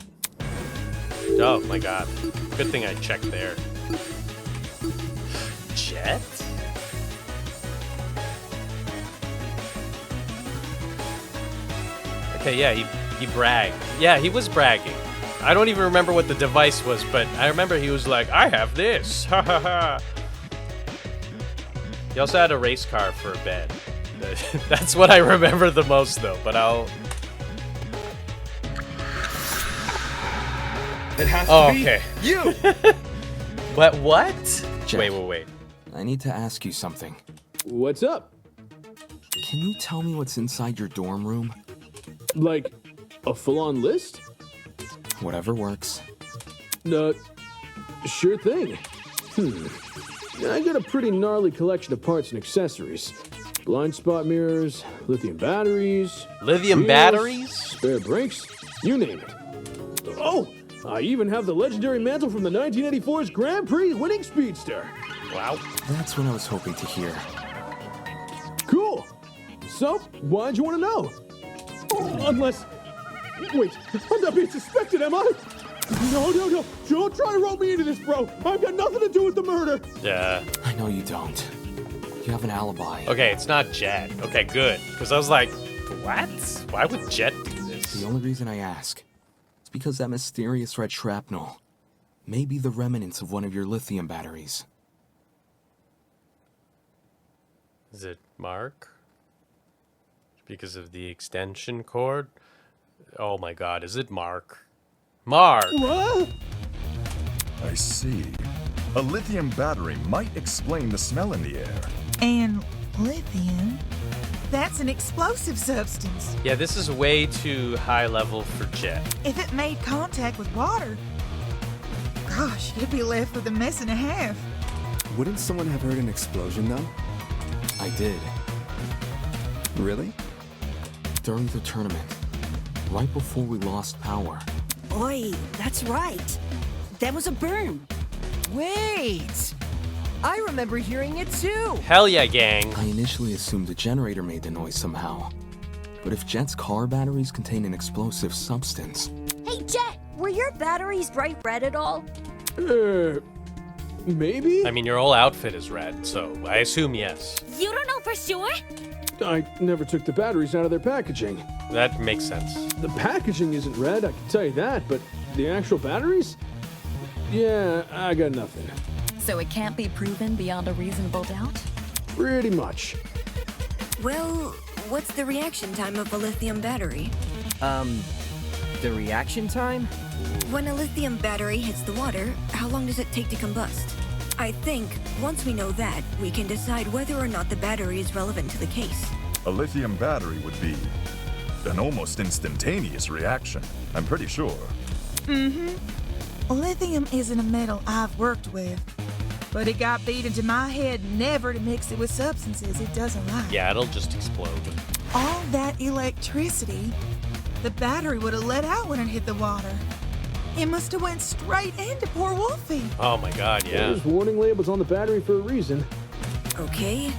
Oh my god. Good thing I checked there. Jet? Okay, yeah, he bragged. Yeah, he was bragging. I don't even remember what the device was, but I remember he was like, I have this. Ha ha ha. He also had a race car for a bed. That's what I remember the most, though, but I'll... It has to be okay. you! But what? Jack, Wait. I need to ask you something. What's up? Can you tell me what's inside your dorm room? Like, a full-on list? Whatever works. Sure thing. I got a pretty gnarly collection of parts and accessories. Blind spot mirrors, lithium batteries. Lithium batteries? Spare brakes, you name it. Oh, I even have the legendary mantle from the 1984's Grand Prix winning Speedster. Wow. That's what I was hoping to hear. Cool. So, why'd you want to know? Unless... Wait, I'm not being suspected, am I? No. Don't try to rope me into this, bro. I've got nothing to do with the murder. Yeah. I know you don't. You have an alibi. Okay, it's not Jet. Okay, good. Because I was like, what? Why would Jet do this? The only reason I ask is because that mysterious red shrapnel may be the remnants of one of your lithium batteries. Is it Mark? Because of the extension cord? Oh my god, is it Mark? Mark! What? I see. A lithium battery might explain the smell in the air. And lithium? That's an explosive substance. Yeah, this is way too high level for Jet. If it made contact with water, gosh, you'd be left with a mess and a half. Wouldn't someone have heard an explosion, though? I did. Really? During the tournament, right before we lost power. Oi, that's right. There was a burn. Wait! I remember hearing it too! Hell yeah, gang. I initially assumed the generator made the noise somehow. But if Jet's car batteries contain an explosive substance... Hey, Jet, were your batteries bright red at all? Maybe? I mean, your whole outfit is red, so I assume yes. You don't know for sure? I never took the batteries out of their packaging. That makes sense. The packaging isn't red, I can tell you that, but the actual batteries? Yeah, I got nothing. So it can't be proven beyond a reasonable doubt? Pretty much. Well, what's the reaction time of a lithium battery? The reaction time? When a lithium battery hits the water, how long does it take to combust? I think, once we know that, we can decide whether or not the battery is relevant to the case. A lithium battery would be an almost instantaneous reaction, I'm pretty sure. Lithium isn't a metal I've worked with, but it got beat into my head never to mix it with substances it doesn't like. Yeah, it'll just explode. All that electricity, the battery would have let out when it hit the water. It must have went straight into poor Wolfie. Oh my god, yeah. There's warning labels on the battery for a reason. Okay.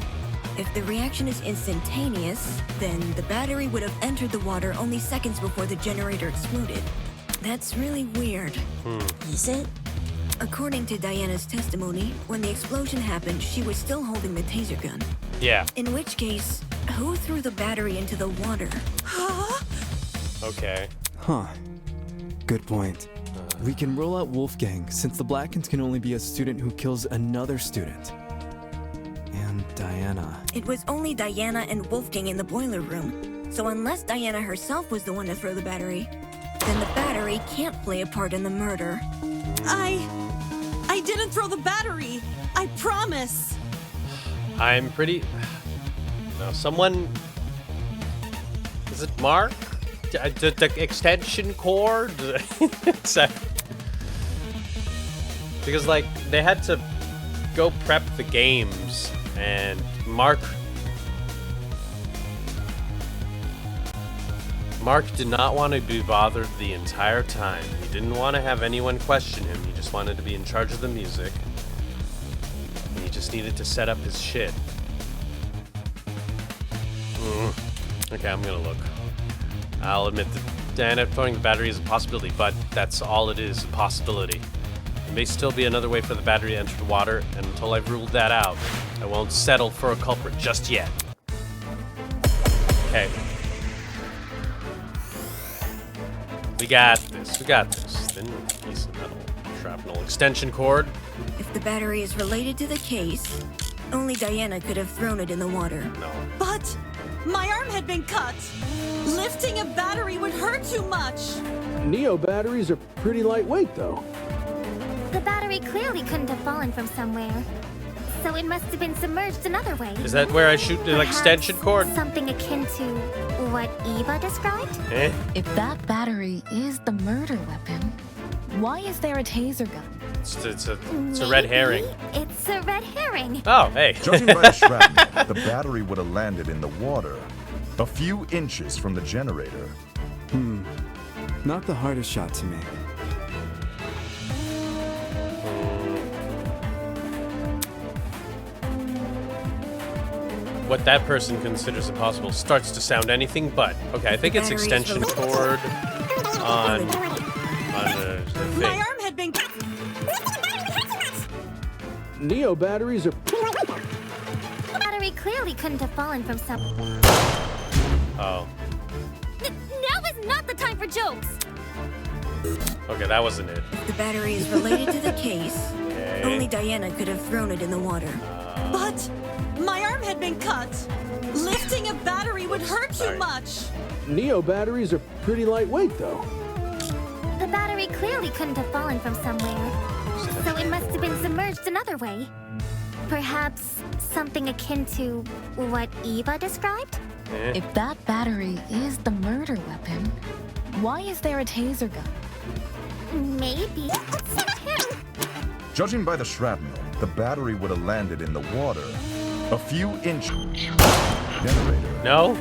If the reaction is instantaneous, then the battery would have entered the water only seconds before the generator exploded. That's really weird. Is it? According to Diana's testimony, when the explosion happened, she was still holding the taser gun. Yeah. In which case, who threw the battery into the water? Okay. Huh. Good point. We can rule out Wolfgang, since the Blackens can only be a student who kills another student. And Diana. It was only Diana and Wolfgang in the boiler room. So unless Diana herself was the one to throw the battery, then the battery can't play a part in the murder. I didn't throw the battery. I promise. I'm pretty... No, someone... Is it Mark? The extension cord? Because, like, they had to go prep the games, and Mark did not want to be bothered the entire time. He didn't want to have anyone question him. He just wanted to be in charge of the music. And he just needed to set up his shit. Okay, I'm gonna look. I'll admit that Diana throwing the battery is a possibility, but that's all it is, a possibility. There may still be another way for the battery to enter the water, and until I've ruled that out, I won't settle for a culprit just yet. Okay. We got this. Thin piece of metal. Shrapnel extension cord. If the battery is related to the case, only Diana could have thrown it in the water. No. But my arm had been cut. Lifting a battery would hurt too much. Neo batteries are pretty lightweight, though. The battery clearly couldn't have fallen from somewhere. So it must have been submerged another way. Is that where I shoot the Perhaps extension cord? Something akin to what Eva described? If that battery is the murder weapon, why is there a taser gun? It's a red herring. It's a red herring. Oh, hey. Judging by the shrapnel, the battery would have landed in the water, a few inches from the generator. Not the hardest shot to make. What that person considers impossible starts to sound anything but. Okay, I think it's extension cord on the thing. My arm had been. Neo batteries are. The battery clearly couldn't have fallen from somewhere. Oh. Now is not the time for jokes. Okay, that wasn't it. If the battery is related to the case, only Diana could have thrown it in the water. But my arm had been cut. Lifting a battery would hurt too much. Neo batteries are pretty lightweight, though. The battery clearly couldn't have fallen from somewhere. So it must have been submerged another way. Perhaps something akin to what Eva described? If that battery is the murder weapon, why is there a taser gun? Maybe it's him. Judging by the shrapnel, the battery would have landed in the water, a few inches. Generator. No?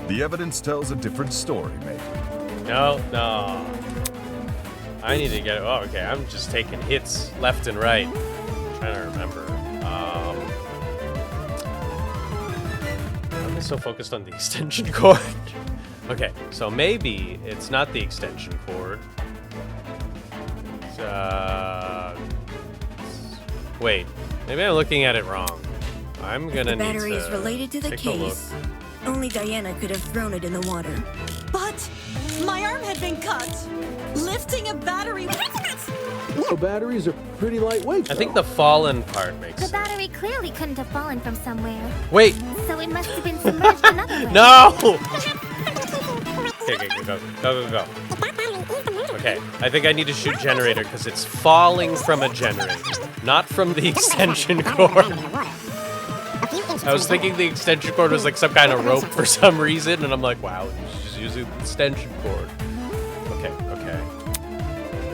The evidence tells a different story, mate. No. I need to get it. Oh, okay. I'm just taking hits left and right. I'm trying to remember. I'm so focused on the extension cord. Okay, so maybe it's not the extension cord. Wait, maybe I'm looking at it wrong. I'm gonna If the battery need is related to the take a look. case, only Diana could have thrown it in the water. But my arm had been cut. Lifting a battery. Neo batteries are pretty lightweight, I think the fallen part makes The sense. battery clearly couldn't have fallen from somewhere. Wait. So it must have been submerged another way. No! Okay, go. Okay, I think I need to shoot generator because it's falling from a generator, not from the extension cord. I was thinking the extension cord was like some kind of rope for some reason, and I'm like, wow, he's just using the extension cord. Okay.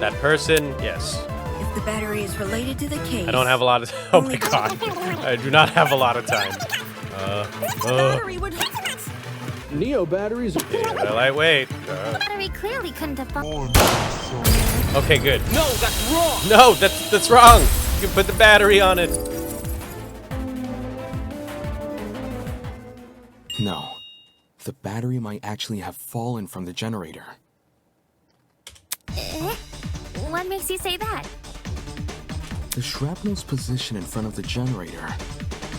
That person, yes. If the battery is related to the case, I don't have a lot of. Oh my god, I do not have a lot of time. Battery would. Neo batteries are. Yeah, they're lightweight. The battery clearly couldn't have fallen. Okay, good. No, that's wrong. No, that's wrong. You can put the battery on it. No. The battery might actually have fallen from the generator. What makes you say that? The shrapnel's position in front of the generator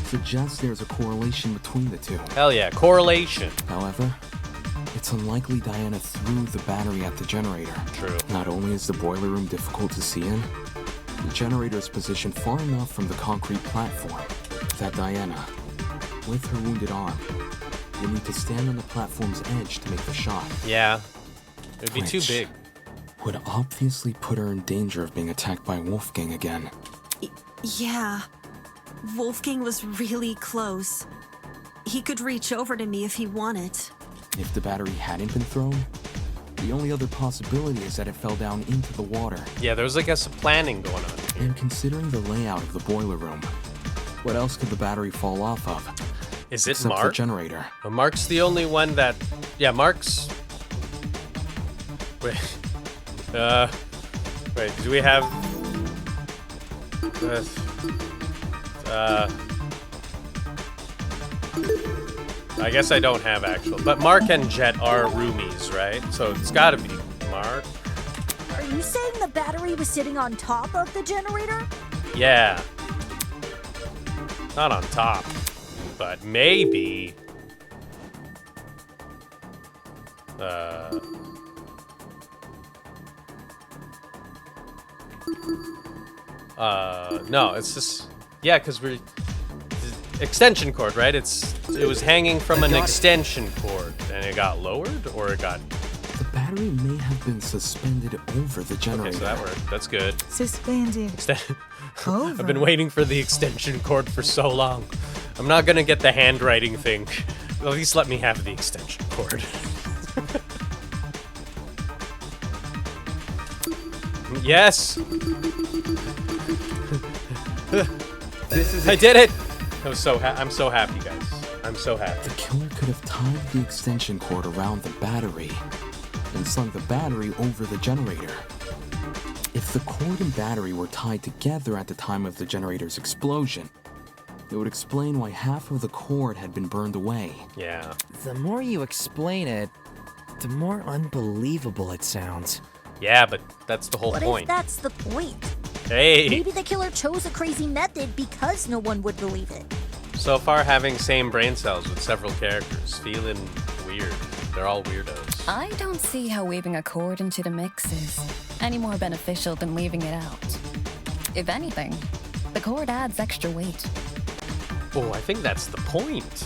suggests there's a correlation between the two. Hell yeah, correlation. However, it's unlikely Diana threw the battery at the generator. True. Not only is the boiler room difficult to see in, the generator is positioned far enough from the concrete platform that Diana, with her wounded arm, would need to stand on the platform's edge to make the shot. Yeah, it'd be too Which big. Would obviously put her in danger of being attacked by Wolfgang again. Yeah. Wolfgang was really close. He could reach over to me if he wanted. If the battery hadn't been thrown, the only other possibility is that it fell down into the water. Yeah, there was like some planning going on here. And considering the layout of the boiler room, what else could the battery fall off of? Is it Except Mark? the generator. Well, Mark's the only one that... Yeah, Mark's... Wait. Wait, do we have... I guess I don't have actual... But Mark and Jet are roomies, right? So it's gotta be Mark. Are you saying the battery was sitting on top of the generator? Yeah. Not on top. But maybe... No, it's just... Yeah, because we're... Extension cord, right? It was hanging from an extension cord, and it got lowered, or it got... The battery may have been suspended over the generator. Okay, so that worked. That's good. Suspended. Over. I've been waiting for the extension cord for so long. I'm not gonna get the handwriting thing. At least let me have the extension cord. Yes! I did it! I'm so happy, guys. I'm so happy. The killer could have tied the extension cord around the battery and slung the battery over the generator. If the cord and battery were tied together at the time of the generator's explosion, it would explain why half of the cord had been burned away. Yeah. The more you explain it, the more unbelievable it sounds. Yeah, but that's the whole What point. if that's the point? Hey! Maybe the killer chose a crazy method because no one would believe it. So far, having same brain cells with several characters, feeling weird. They're all weirdos. I don't see how weaving a cord into the mix is any more beneficial than leaving it out. If anything, the cord adds extra weight. Oh, I think that's the point.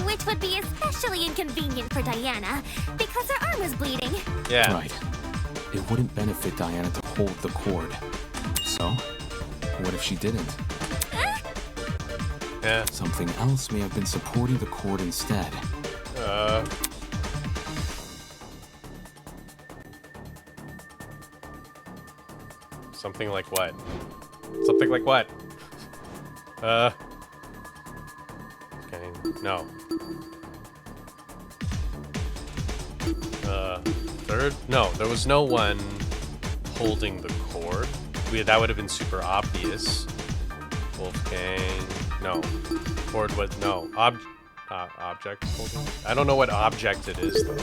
Which would be especially inconvenient for Diana, because her arm is bleeding. Yeah. Right. It wouldn't benefit Diana to hold the cord. So, what if she didn't? Yeah. Something else may have been supporting the cord instead. Something like what? Something like what? Okay, no. Third? No, there was no one holding the cord. That would have been super obvious. Wolfgang. No. Cord was... No. Object holding? I don't know what object it is, though.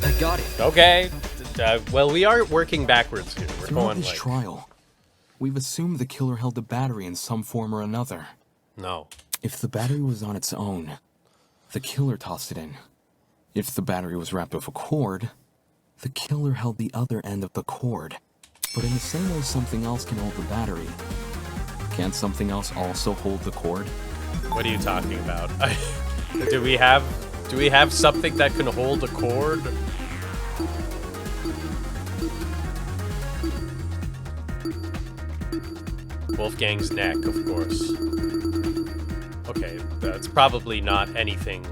I got it. Okay. Well, we are working backwards here. We're Throughout going this like... trial, we've assumed the killer held the battery in some form or another. No. If the battery was on its own, the killer tossed it in. If the battery was wrapped with a cord, the killer held the other end of the cord. But in the same way something else can hold the battery, can't something else also hold the cord? What are you talking about? Do we have something that can hold a cord? Wolfgang's neck, of course. Okay, that's probably not anything.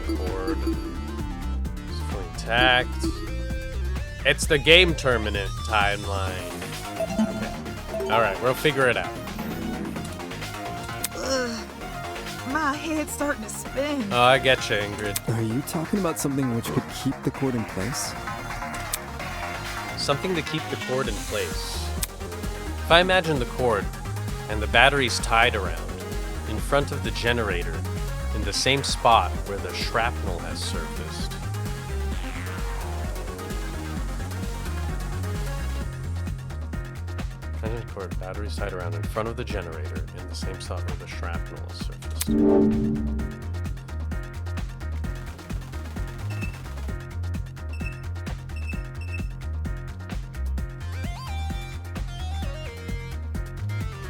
Cord. It's fully intact. It's the game terminate timeline. Okay. Alright, we'll figure it out. Ugh. My head's starting to spin. Oh, I get you, Ingrid. Are you talking about something which could keep the cord in place? Something to keep the cord in place. If I imagine the cord and the batteries tied around in front of the generator in the same spot where the shrapnel has surfaced. Imagine the cord, batteries tied around in front of the generator in the same spot where the shrapnel has surfaced.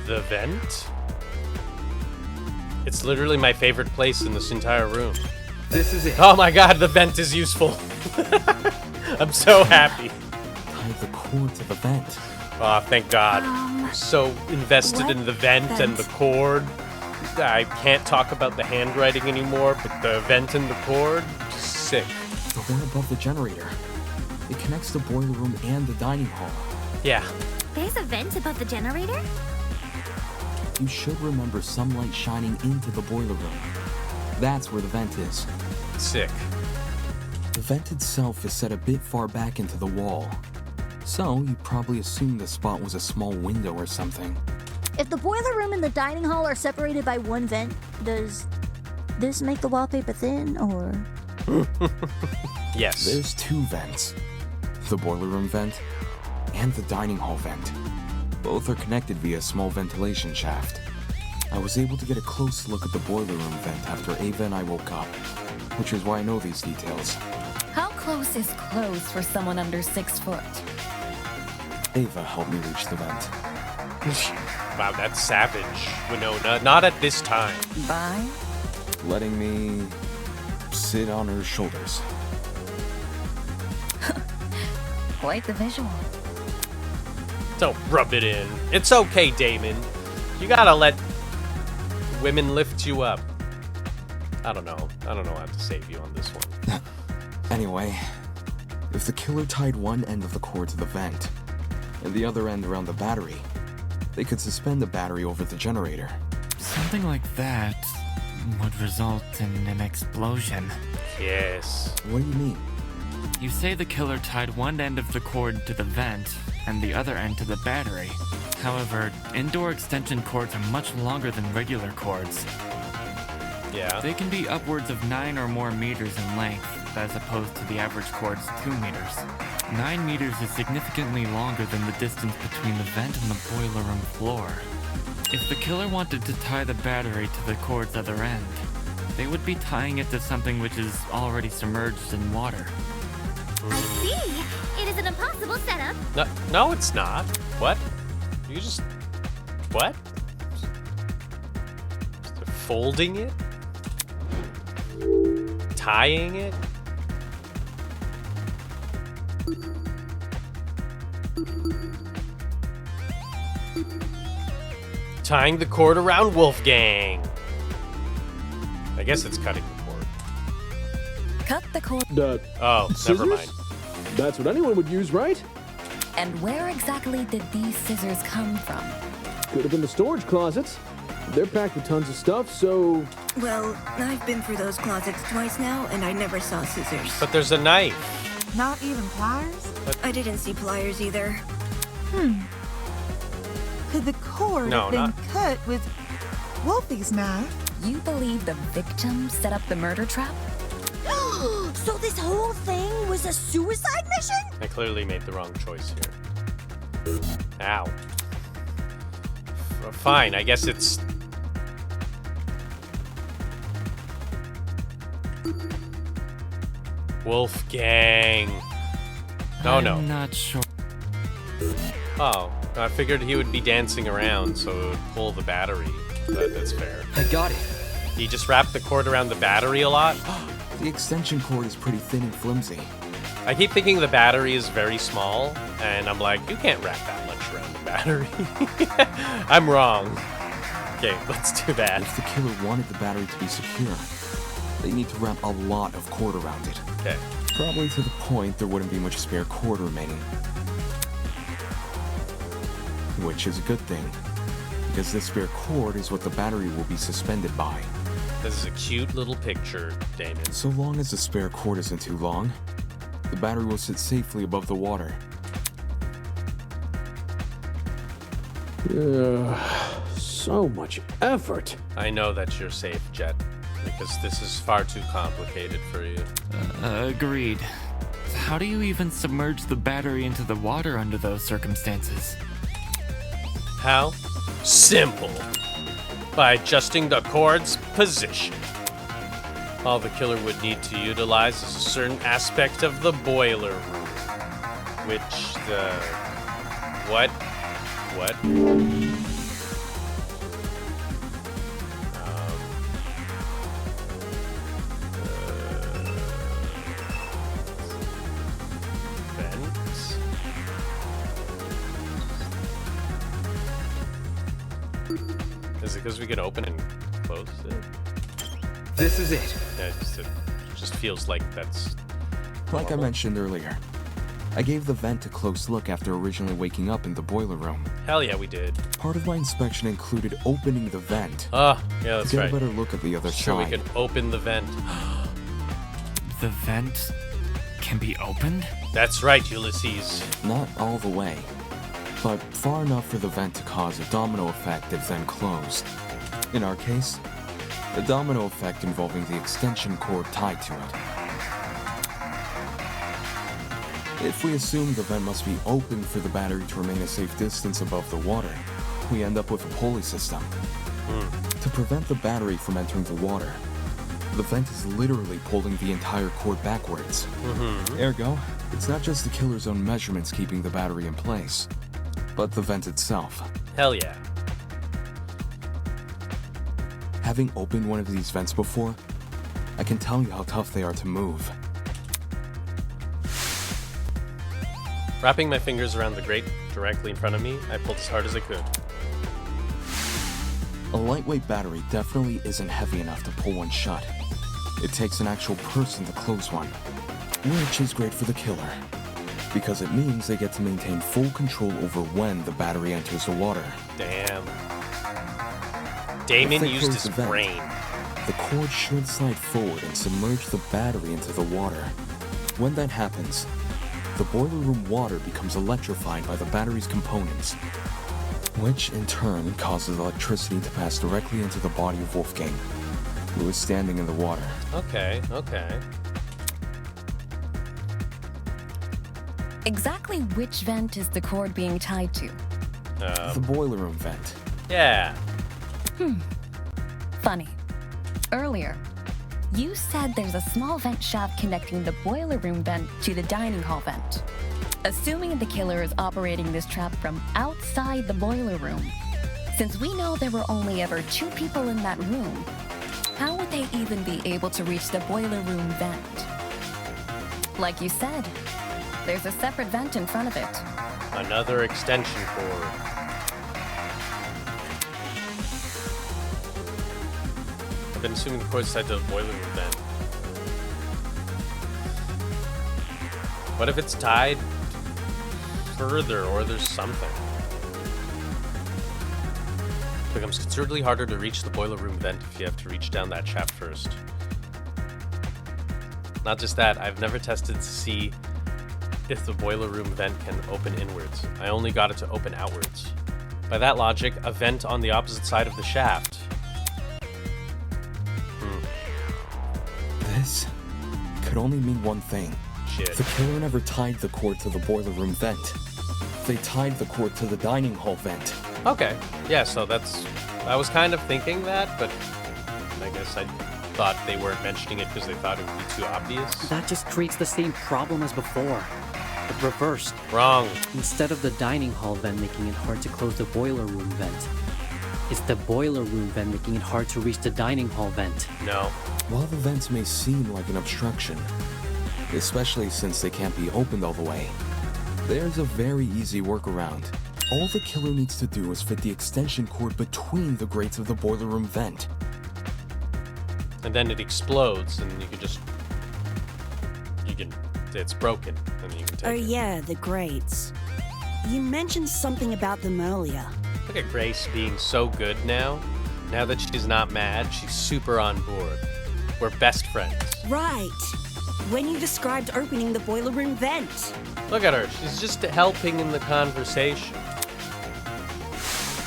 The vent? It's literally my favorite place in this entire room. This is it. Oh my god, the vent is useful. I'm so happy. Tie the cord to the vent. Oh, thank god. So invested in the vent and the cord. I can't talk about the handwriting anymore, but the vent and the cord, sick. The one above the generator. It connects the boiler room and the dining hall. Yeah. There's a vent above the generator? You should remember some light shining into the boiler room. That's where the vent is. Sick. The vent itself is set a bit far back into the wall. So, you probably assumed the spot was a small window or something. If the boiler room and the dining hall are separated by one vent, does this make the wallpaper thin, or...? Yes. There's two vents. The boiler room vent and the dining hall vent. Both are connected via a small ventilation shaft. I was able to get a close look at the boiler room vent after Ava and I woke up, which is why I know these details. How close is close for someone under 6 foot? Ava helped me reach the vent. Wow, that's savage, Winona. Not at this time. By? Letting me sit on her shoulders. Quite the visual. Don't rub it in. It's okay, Damon. You gotta let women lift you up. I don't know how to save you on this one. Anyway, if the killer tied one end of the cord to the vent and the other end around the battery, they could suspend the battery over the generator. Something like that would result in an explosion. Yes. What do you mean? You say the killer tied one end of the cord to the vent and the other end to the battery. However, indoor extension cords are much longer than regular cords. Yeah. They can be upwards of 9 or more meters in length, as opposed to the average cord's 2 meters. 9 meters is significantly longer than the distance between the vent and the boiler room floor. If the killer wanted to tie the battery to the cord's other end, they would be tying it to something which is already submerged in water. I see. It is an impossible setup. No, it's not. What? You just... What? Just folding it? Tying it? Tying the cord around Wolfgang. I guess it's cutting the cord. Cut the cord. Oh, scissors? never mind. That's what anyone would use, right? And where exactly did these scissors come from? Could have been the storage closets. They're packed with tons of stuff, so... Well, I've been through those closets twice now, and I never saw scissors. But there's a knife. Not even pliers? I didn't see pliers either. Could the cord No, have been not- cut with Wolfie's knife? You believe the victim set up the murder trap? So this whole thing was a suicide mission? I clearly made the wrong choice here. Ow. Fine, I guess it's... Wolfgang. I'm No. not sure. Oh, I figured he would be dancing around, so it would pull the battery. But that's fair. I got it. He just wrapped the cord around the battery a lot? The extension cord is pretty thin and flimsy. I keep thinking the battery is very small, and I'm like, you can't wrap that much around the battery. I'm wrong. Okay, let's do that. If the killer wanted the battery to be secure, they need to wrap a lot of cord around it. Okay. Probably to the point there wouldn't be much spare cord remaining. Which is a good thing, because this spare cord is what the battery will be suspended by. This is a cute little picture, Damon. So long as the spare cord isn't too long, the battery will sit safely above the water. So much effort. I know that you're safe, Jet, because this is far too complicated for you. Agreed. How do you even submerge the battery into the water under those circumstances? How? Simple. By adjusting the cord's position. All the killer would need to utilize is a certain aspect of the boiler room. Which the... What? Vents? Is it because we can open and close it? This is it. Yeah, it just feels like that's... Like I mentioned earlier, I gave the vent a close look after originally waking up in the boiler room. Hell yeah, we did. Part of my inspection included opening the vent. Yeah, that's to get right. a better look at the other So we side. can open the vent. The vent can be opened? That's right, Ulysses. Not all the way, but far enough for the vent to cause a domino effect if then closed. In our case, a domino effect involving the extension cord tied to it. If we assume the vent must be open for the battery to remain a safe distance above the water, we end up with a pulley system. To prevent the battery from entering the water, the vent is literally pulling the entire cord backwards. Ergo, it's not just the killer's own measurements keeping the battery in place, but the vent itself. Hell yeah. Having opened one of these vents before, I can tell you how tough they are to move. Wrapping my fingers around the grate directly in front of me, I pulled as hard as I could. A lightweight battery definitely isn't heavy enough to pull one shut. It takes an actual person to close one, which is great for the killer, because it means they get to maintain full control over when the battery enters the water. Damn. If Damon they used close his the vent, brain. The cord should slide forward and submerge the battery into the water. When that happens, the boiler room water becomes electrified by the battery's components, which in turn causes electricity to pass directly into the body of Wolfgang, who is standing in the water. Okay. Exactly which vent is the cord being tied to? The boiler room vent. Yeah. Funny. Earlier, you said there's a small vent shaft connecting the boiler room vent to the dining hall vent. Assuming the killer is operating this trap from outside the boiler room, since we know there were only ever 2 people in that room, how would they even be able to reach the boiler room vent? Like you said, there's a separate vent in front of it. Another extension cord. I've been assuming the cord's tied to the boiler room vent. What if it's tied further, or there's something? It becomes considerably harder to reach the boiler room vent if you have to reach down that shaft first. Not just that, I've never tested to see if the boiler room vent can open inwards. I only got it to open outwards. By that logic, a vent on the opposite side of the shaft. This could only mean one thing. Shit. The killer never tied the cord to the boiler room vent. They tied the cord to the dining hall vent. Okay. Yeah, so I was kind of thinking that, but I guess I thought they weren't mentioning it because they thought it would be too obvious. That just creates the same problem as before, but reversed. Wrong. Instead of the dining hall vent making it hard to close the boiler room vent, it's the boiler room vent making it hard to reach the dining hall vent. No. While the vents may seem like an obstruction, especially since they can't be opened all the way, there's a very easy workaround. All the killer needs to do is fit the extension cord between the grates of the boiler room vent. And then it explodes, and it's broken, and you can take it. Yeah, the grates. You mentioned something about them earlier. Look at Grace being so good now. Now that she's not mad, she's super on board. We're best friends. Right. When you described opening the boiler room vent. Look at her. She's just helping in the conversation.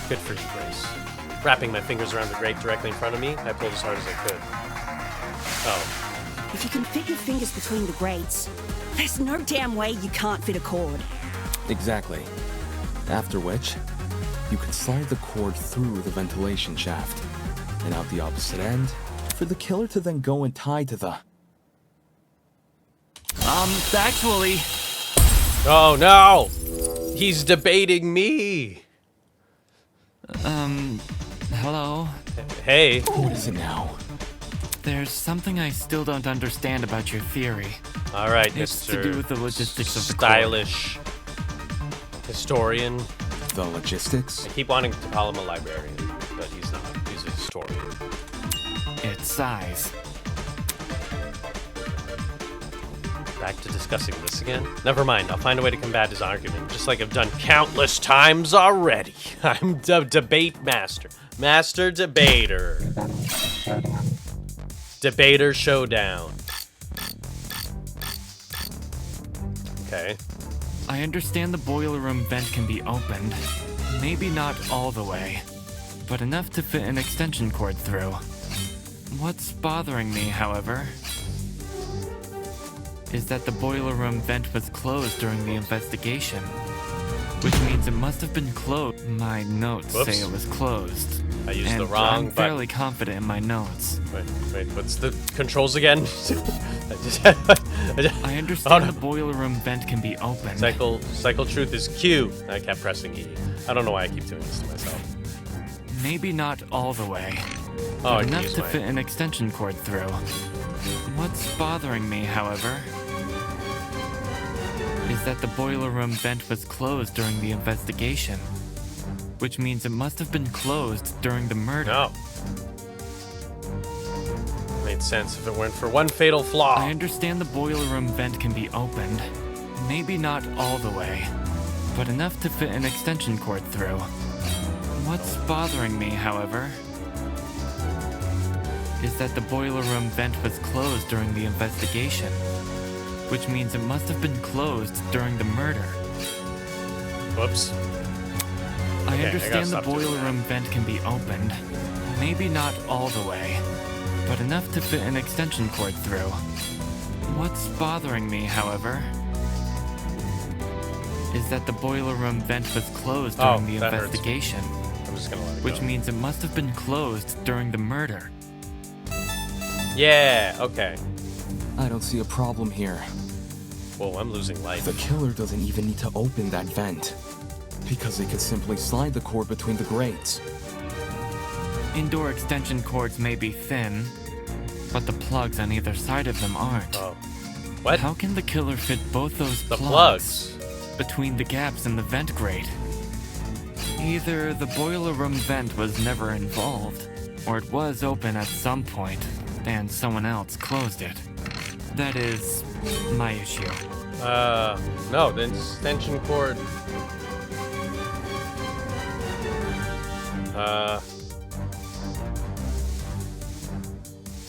Good for you, Grace. Wrapping my fingers around the grate directly in front of me, I pulled as hard as I could. Oh. If you can fit your fingers between the grates, there's no damn way you can't fit a cord. Exactly. After which, you can slide the cord through the ventilation shaft and out the opposite end for the killer to then go and tie to the... Actually... Oh no! He's debating me! Hello? Hey. What is it now? There's something I still don't understand about your theory. Alright, It's Mr. to do with the logistics of the stylish historian. The logistics? I keep wanting to call him a librarian, but he's not. He's a historian. Its size. Back to discussing this again? Never mind, I'll find a way to combat his argument, just like I've done countless times already. I'm the debate master. Master debater. Debater showdown. Okay. I understand the boiler room vent can be opened. Maybe not all the way, but enough to fit an extension cord through. What's bothering me, however, is that the boiler room vent was closed during the investigation, which means it must have been closed. My notes say it was closed. I used and the wrong I'm fairly button. confident in my notes. Wait, what's the controls again? I understand the boiler room vent can be opened. Cycle truth is Q. I kept pressing E. I don't know why I keep doing this to myself. Maybe not all the way, Oh, but I can enough use to my- fit an extension cord through. What's bothering me, however, is that the boiler room vent was closed during the investigation, which means it must have been closed during the murder. No. Made sense if it weren't for one fatal flaw. I understand the boiler room vent can be opened, maybe not all the way, but enough to fit an extension cord through. What's bothering me, however, is that the boiler room vent was closed during the investigation, which means it must have been closed during the murder. Whoops. I Okay, I understand gotta the stop doing boiler that. room vent can be opened, maybe not all the way, but enough to fit an extension cord through. What's bothering me, however, is that the boiler room vent was closed during the that hurts. investigation, I'm just gonna let it which go. means it must have been closed during the murder. Yeah, okay. I don't see a problem here. Whoa, I'm losing life. The killer doesn't even need to open that vent, because they could simply slide the cord between the grates. Indoor extension cords may be thin, but the plugs on either side of them aren't. Oh. What? How can the killer fit both those The plugs between the gaps in the vent grate? Either the boiler room vent was never involved, or it was open at some point, and someone else closed it. That is my issue. No, the extension cord.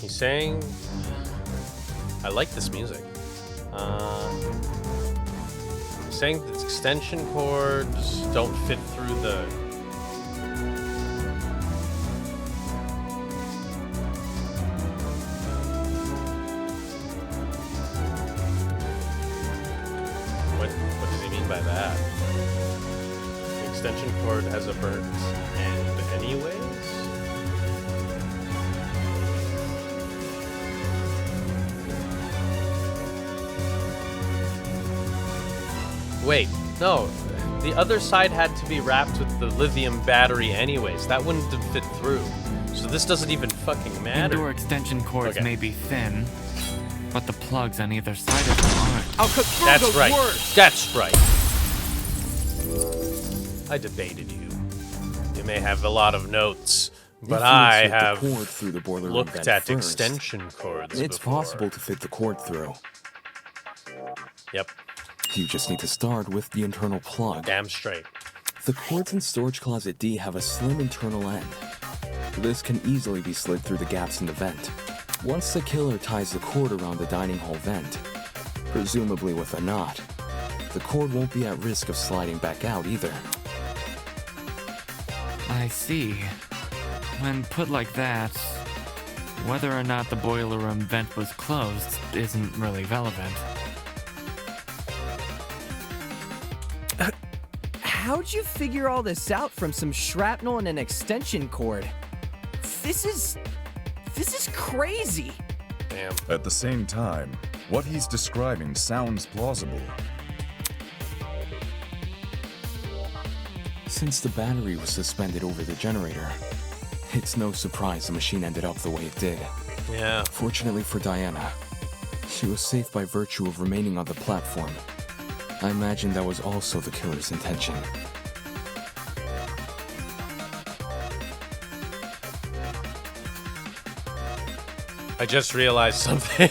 He's saying, I like this music. He's saying that extension cords don't fit through the. What does he mean by that? The extension cord has a burnt end anyways? Wait, no. The other side had to be wrapped with the lithium battery anyways. That wouldn't have fit through. So this doesn't even fucking matter. Indoor extension cords Okay. may be thin, but the plugs on either side of them aren't. I'll cut through That's those right. words. That's right. I debated you. You may have a lot of notes, but If you I insert the have cord through the boiler room looked vent at first, extension cords It's before. possible to fit the cord through. Yep. You just need to start with the internal plug. Damn straight. The cords in storage closet D have a slim internal end. This can easily be slid through the gaps in the vent. Once the killer ties the cord around the dining hall vent, presumably with a knot, the cord won't be at risk of sliding back out either. I I see. When put like that, whether or not the boiler room vent was closed isn't really relevant. How'd you figure all this out from some shrapnel and an extension cord? This is crazy. Damn. At the same time, what he's describing sounds plausible. Since the battery was suspended over the generator, it's no surprise the machine ended up the way it did. Yeah. Fortunately for Diana, she was safe by virtue of remaining on the platform. I imagine that was also the killer's intention. I just realized something.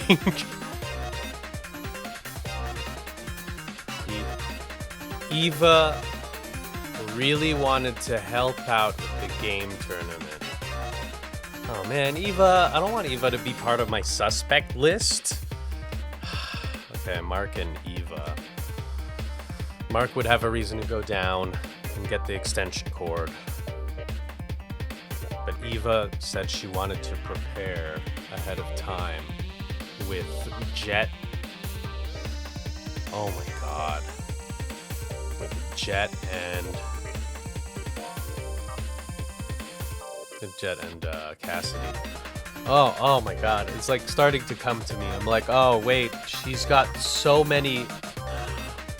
Eva really wanted to help out with the game tournament. Oh man, Eva, I don't want Eva to be part of my suspect list. Okay, Mark and Eva. Mark would have a reason to go down and get the extension cord. But Eva said she wanted to prepare ahead of time with Jet. Oh my god. With Jet and Cassidy. Oh my god. It's like starting to come to me. I'm like, oh wait, she's got so many.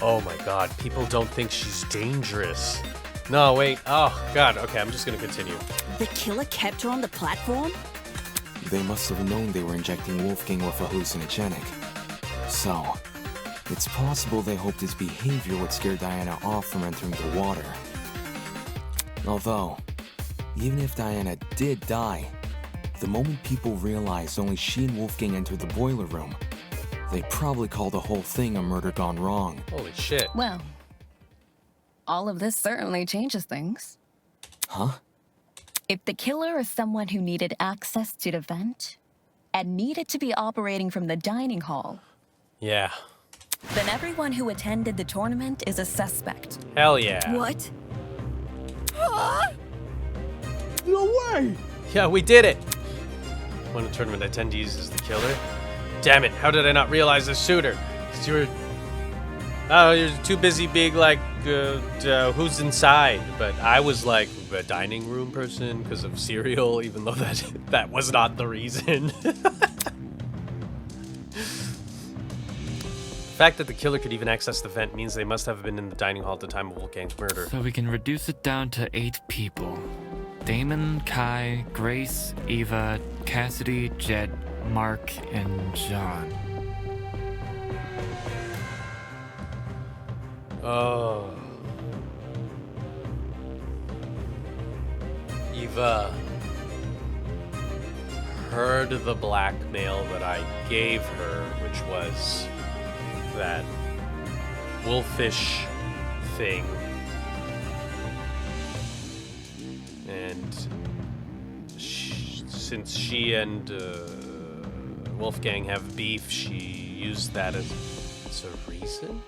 Oh my god, people don't think she's dangerous. No, wait. Oh god, okay, I'm just gonna continue. The killer kept her on the platform? They must have known they were injecting Wolfgang with a hallucinogenic. So, it's possible they hoped his behavior would scare Diana off from entering the water. Although, even if Diana did die, the moment people realized only she and Wolfgang entered the boiler room, they'd probably call the whole thing a murder gone wrong. Holy shit. Well, all of this certainly changes things. Huh? If the killer is someone who needed access to the vent and needed to be operating from the dining hall, Yeah. then everyone who attended the tournament is a suspect. Hell yeah. What? No way! Yeah, we did it! One of the tournament attendees is the killer. Damn it, how did I not realize this sooner? Because you were... Oh, you're too busy being like, who's inside? But I was like a dining room person because of cereal, even though that was not the reason. The fact that the killer could even access the vent means they must have been in the dining hall at the time of Wolfgang's murder. So we can reduce it down to 8 people. Damon, Kai, Grace, Eva, Cassidy, Jed, Mark, and John. Oh. Eva heard the blackmail that I gave her, which was that wolfish thing. And since she and Wolfgang have beef, she used that as a reason?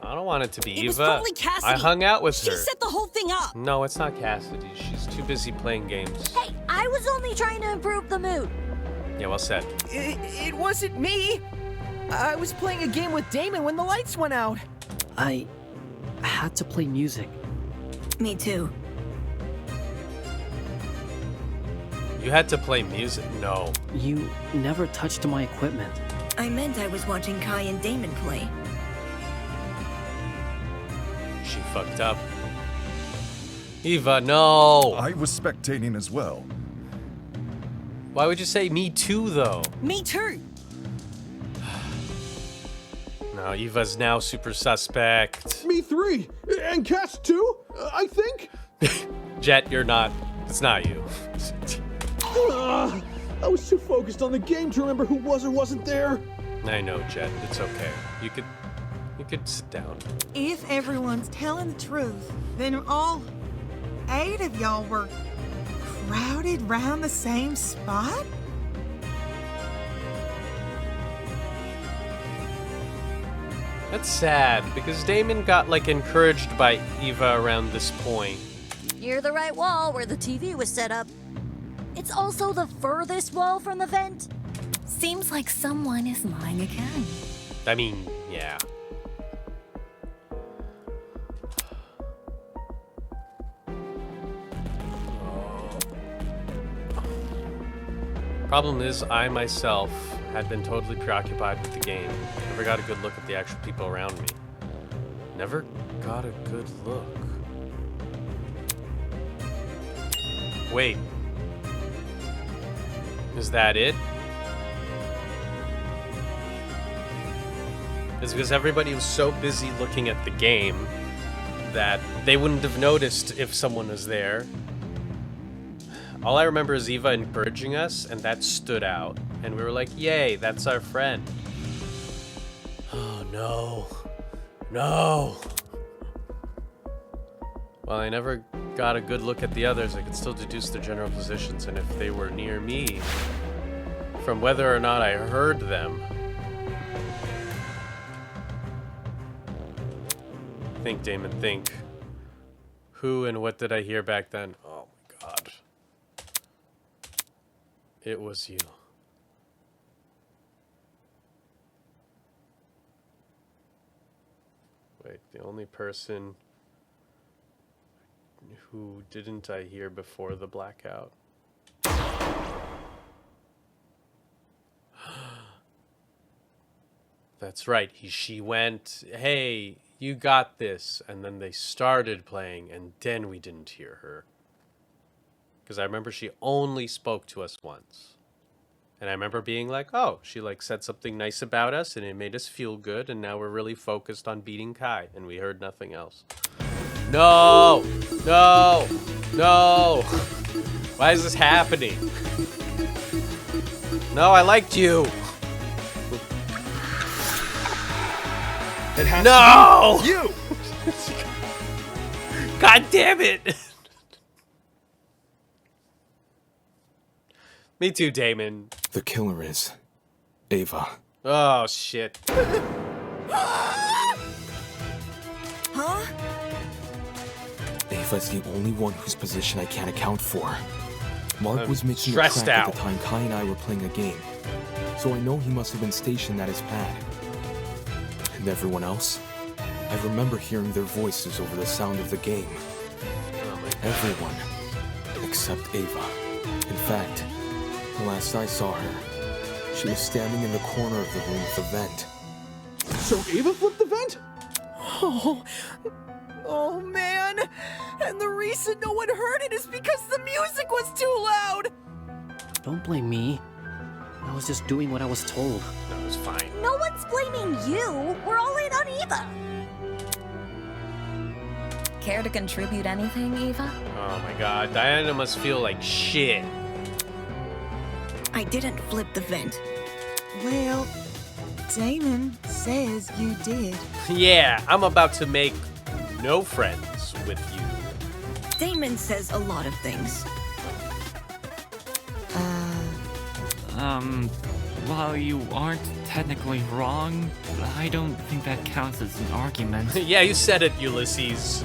I don't want it to be Eva. It was probably Cassidy. I hung out with her. She set the whole thing up. No, it's not Cassidy. She's too busy playing games. Hey, I was only trying to improve the mood. Yeah, well said. It wasn't me. I was playing a game with Damon when the lights went out. I had to play music. Me too. You had to play music? No. You never touched my equipment. I meant I was watching Kai and Damon play. She fucked up. Eva, no! I was spectating as well. Why would you say me too, though? Me too. No, Eva's now super suspect. Me 3! And Cass 2, I think? Jet, you're not. It's not you. I was too focused on the game to remember who was or wasn't there. I know, Jet. It's okay. You could sit down. If everyone's telling the truth, then all 8 of y'all were crowded round the same spot? That's sad, because Damon got, like, encouraged by Eva around this point. near the right wall where the TV was set up. It's also the furthest wall from the vent. Seems like someone is lying again. I mean, yeah. Problem is, I myself had been totally preoccupied with the game. Never got a good look at the actual people around me. Never got a good look. Wait. Is that it? It's because everybody was so busy looking at the game that they wouldn't have noticed if someone was there. All I remember is Eva encouraging us, and that stood out. And we were like, yay, that's our friend. Oh, no. No. Well, I never got a good look at the others. I could still deduce their general positions, and if they were near me, from whether or not I heard them. Think, Damon, think. Who and what did I hear back then? Oh my god. It was you. Wait, the only person who didn't I hear before the blackout? That's right. She went, hey, you got this. And then they started playing, and then we didn't hear her. Because I remember she only spoke to us once. And I remember being like, oh, she like said something nice about us, and it made us feel good, and now we're really focused on beating Kai, and we heard nothing else. No! No! No! Why is this happening? No, I liked you! It has no! to be you! God damn it! Me too, Damon. The killer is Ava. Oh, shit. Huh? Ava's the only one whose position I can't account for. Mark I'm was making a stressed track out. at the time Kai and I were playing a game, so I know he must have been stationed at his pad. And everyone else? I remember hearing their voices over the sound of the game. Oh my God. Everyone except Ava. In fact, the last I saw her, she was standing in the corner of the room with the vent. So Ava flipped the vent? Oh man! And the reason no one heard it is because the music was too loud! Don't blame me. I was just doing what I was told. That was fine. No one's blaming you. We're all in on Eva. Care to contribute anything, Eva? Oh my god, Diana must feel like shit. I didn't flip the vent. Well, Damon says you did. Yeah, I'm about to make no friends with you. Damon says a lot of things. While you aren't technically wrong, I don't think that counts as an argument. Yeah, you said it, Ulysses.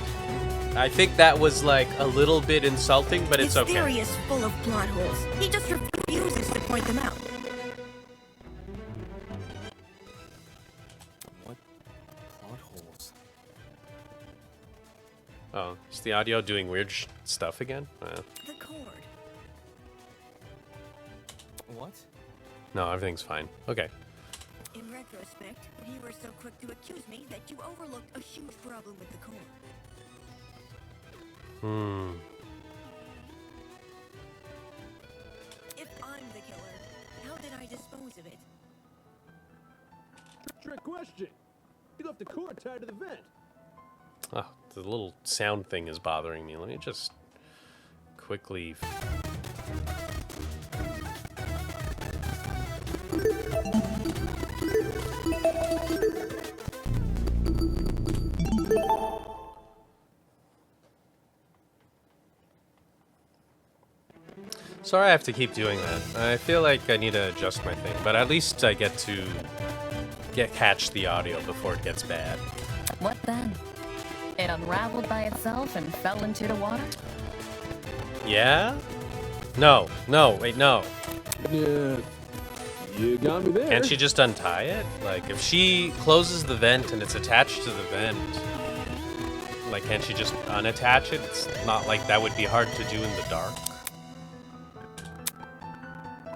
I think that was like a little bit insulting, but it's His okay. theory is full of plot holes. He just refuses to point them out. What plot holes? Oh, is the audio doing weird stuff again? The cord. What? No, everything's fine. Okay. In retrospect, you were so quick to accuse me that you overlooked a huge problem with the cord. If I'm the killer, how did I dispose of it? Trick question. You left the cord tied to the vent. Oh, the little sound thing is bothering me. Let me just quickly... Sorry I have to keep doing that. I feel like I need to adjust my thing, but at least I get to catch the audio before it gets bad. What then? It unraveled by itself and fell into the water? Yeah? No, wait, no. Yeah, you got me there. Can't she just untie it? Like, if she closes the vent and it's attached to the vent, like, can't she just unattach it? It's not like that would be hard to do in the dark.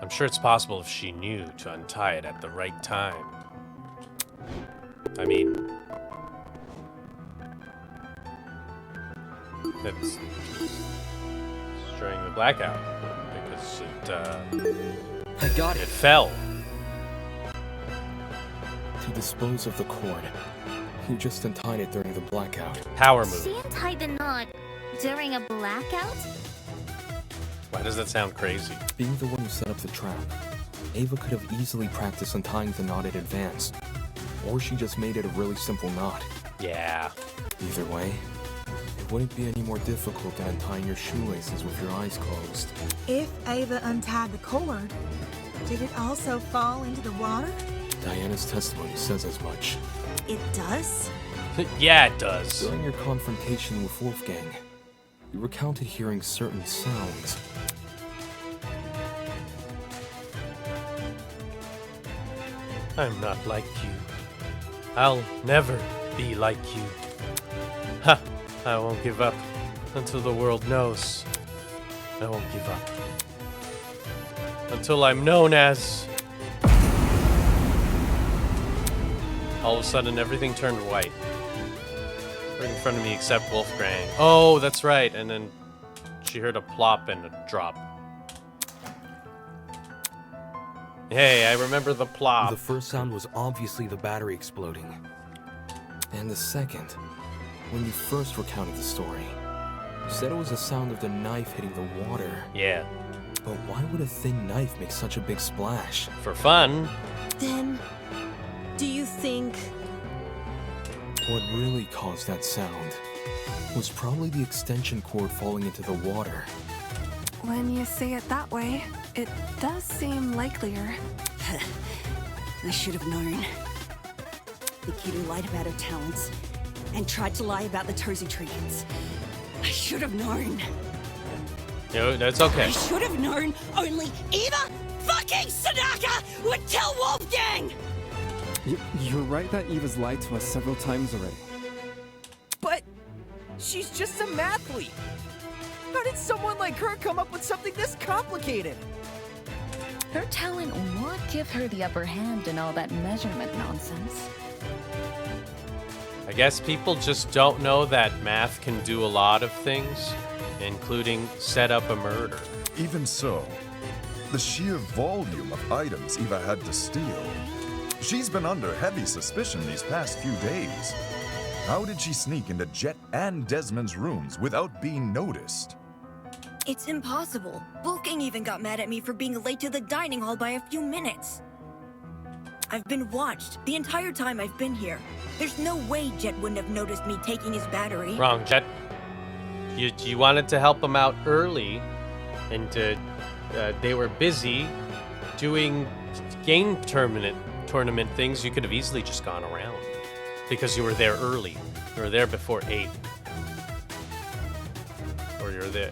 I'm sure it's possible if she knew to untie it at the right time. I mean, it's during the blackout because I got it fell. To dispose of the cord, you just untied it during the blackout. Power move. She untied the knot during a blackout? Why does that sound crazy? Being the one who set up the trap, Ava could have easily practiced untying the knot in advance. Or she just made it a really simple knot. Yeah. Either way, it wouldn't be any more difficult than untying your shoelaces with your eyes closed. If Ava untied the cord, did it also fall into the water? Diana's testimony says as much. It does? Yeah, it does. During your confrontation with Wolfgang, you recounted hearing certain sounds. I'm not like you. I'll never be like you. Ha! I won't give up until the world knows. I won't give up. Until I'm known as... All of a sudden, everything turned white. Right in front of me except Wolfgang. Oh, that's right. And then she heard a plop and a drop. Hey, I remember the plop. The first sound was obviously the battery exploding. And the second, when you first recounted the story, you said it was the sound of the knife hitting the water. Yeah. But why would a thin knife make such a big splash? For fun. Then, do you think... What really caused that sound was probably the extension cord falling into the water. When you say it that way, it does seem likelier. I should have known. The kid who lied about her talents and tried to lie about the Tozy Treants. I should have known. No, that's okay. I should have known only Eva fucking Sadaka would tell Wolfgang! You're right that Eva's lied to us several times already. But she's just a mathlete. How did someone like her come up with something this complicated? Her talent would give her the upper hand in all that measurement nonsense. I guess people just don't know that math can do a lot of things, including set up a murder. Even so, the sheer volume of items Eva had to steal. She's been under heavy suspicion these past few days. How did she sneak into Jet and Desmond's rooms without being noticed? It's impossible. Wolfgang even got mad at me for being late to the dining hall by a few minutes. I've been watched the entire time I've been here. There's no way Jet wouldn't have noticed me taking his battery. Wrong, Jet. You wanted to help him out early, and they were busy doing game tournament things. You could have easily just gone around because you were there early. You were there before 8. Or you're there.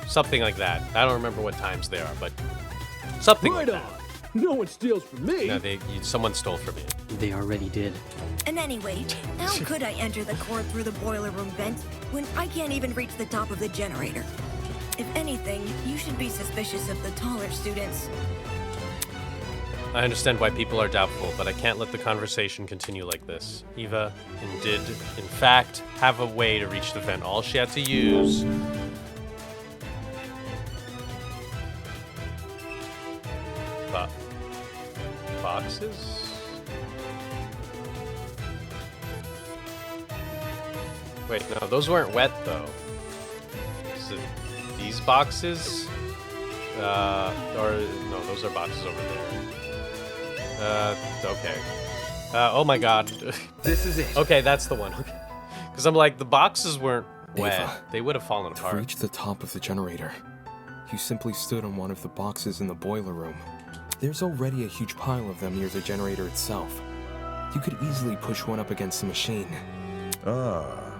Something like that. I don't remember what times they are, but something right like on. that. No one steals from me. No, someone stole from you. They already did. And anyway, how could I enter the core through the boiler room vent when I can't even reach the top of the generator? If anything, you should be suspicious of the taller students. I understand why people are doubtful, but I can't let the conversation continue like this. Eva did, in fact, have a way to reach the vent. All she had to use... boxes? Wait, no, those weren't wet, though. Is it these boxes? Or, no, those are boxes over there. Okay. Oh my god. This is it. Okay, that's the one. Okay. Because I'm like, the boxes weren't wet. Ava, they would have fallen to apart. reach the top of the generator, you simply stood on one of the boxes in the boiler room. There's already a huge pile of them near the generator itself. You could easily push one up against the machine. Ah.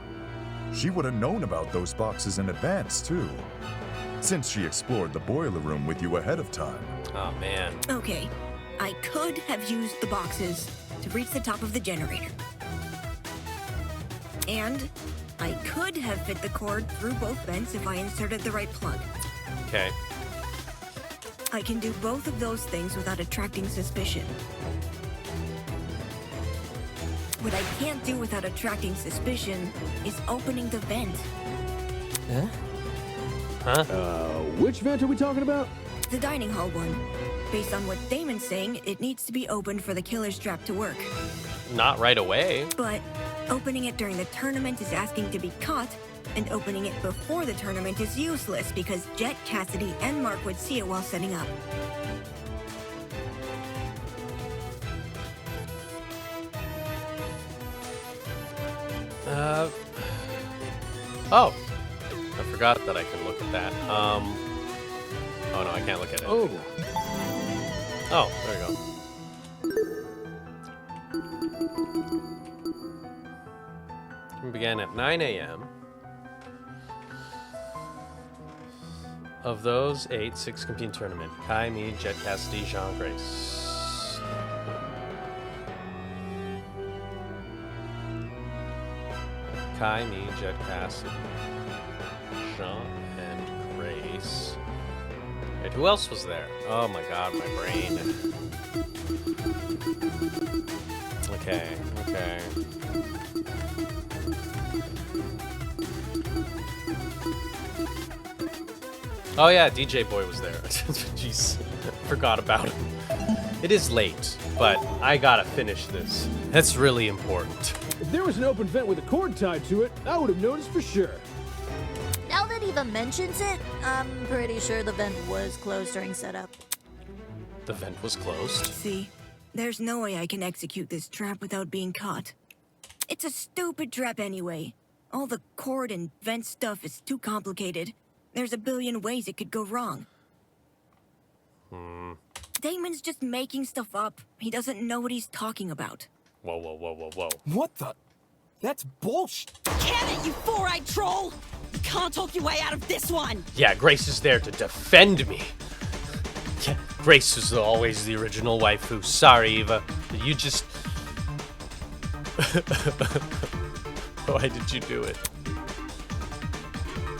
She would have known about those boxes in advance, too. Since she explored the boiler room with you ahead of time. Oh, man. Okay, I could have used the boxes to reach the top of the generator. And I could have fit the cord through both vents if I inserted the right plug. Okay. I can do both of those things without attracting suspicion. What I can't do without attracting suspicion is opening the vent. Huh? Which vent are we talking about? The dining hall one. Based on what Damon's saying, it needs to be opened for the killer's trap to work. Not right away. But opening it during the tournament is asking to be caught, and opening it before the tournament is useless because Jet, Cassidy, and Mark would see it while setting up. Oh. I forgot that I can look at that. Oh no, I can't look at it. Oh. Oh, there we go. We began at 9 a.m. Of those 8, 6 compete in tournament. Kai, me, Jet, Cassidy, Jean, Grace. Kai, me, Jet, Cassidy, Jean, and Grace. Wait, who else was there? Oh my god, my brain. Okay, okay. Oh yeah, DJ Boy was there. Jeez, forgot about him. It is late, but I gotta finish this. That's really important. If there was an open vent with a cord tied to it, I would have noticed for sure. Now that Eva mentions it, I'm pretty sure the vent was closed during setup. The vent was closed. See, there's no way I can execute this trap without being caught. It's a stupid trap anyway. All the cord and vent stuff is too complicated. There's a billion ways it could go wrong. Damon's just making stuff up. He doesn't know what he's talking about. Whoa, whoa, whoa, whoa, whoa. What the? That's bullshit. Can it, you four-eyed troll! You can't talk your way out of this one! Yeah, Grace is there to defend me. Yeah, Grace is always the original waifu. Sorry, Eva. You just... Why did you do it?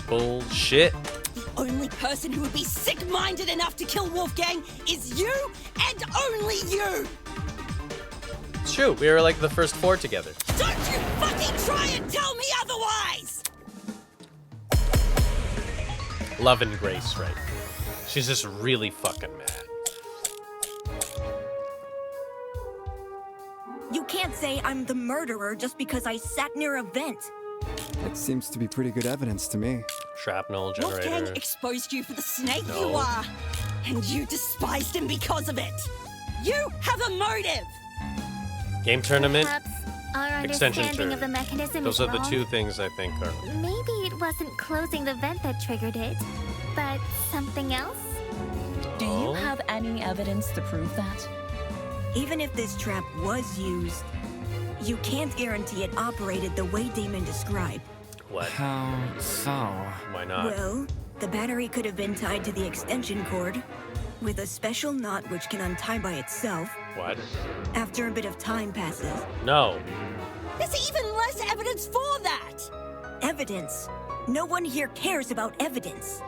Bullshit. The only person who would be sick-minded enough to kill Wolfgang is you, and only you! It's true, we were like the first 4 together. Don't you fucking try and tell me otherwise! Loving Grace, right? She's just really fucking mad. You can't say I'm the murderer just because I sat near a vent. That seems to be pretty good evidence to me. Shrapnel generator. Wolfgang exposed you for the snake No. you are, and you despised him because of it. You have a motive! Game tournament, Perhaps our extension understanding turn. of the mechanism Those is are the wrong. 2 things I think are... Maybe it wasn't closing the vent that triggered it, but something else? Do you have any evidence to prove that? Even if this trap was used, you can't guarantee it operated the way Damon described. What? How so? Why not? Well, the battery could have been tied to the extension cord with a special knot which can untie by itself What? after a bit of time passes. No. There's even less evidence for that! Evidence? No one here cares about evidence.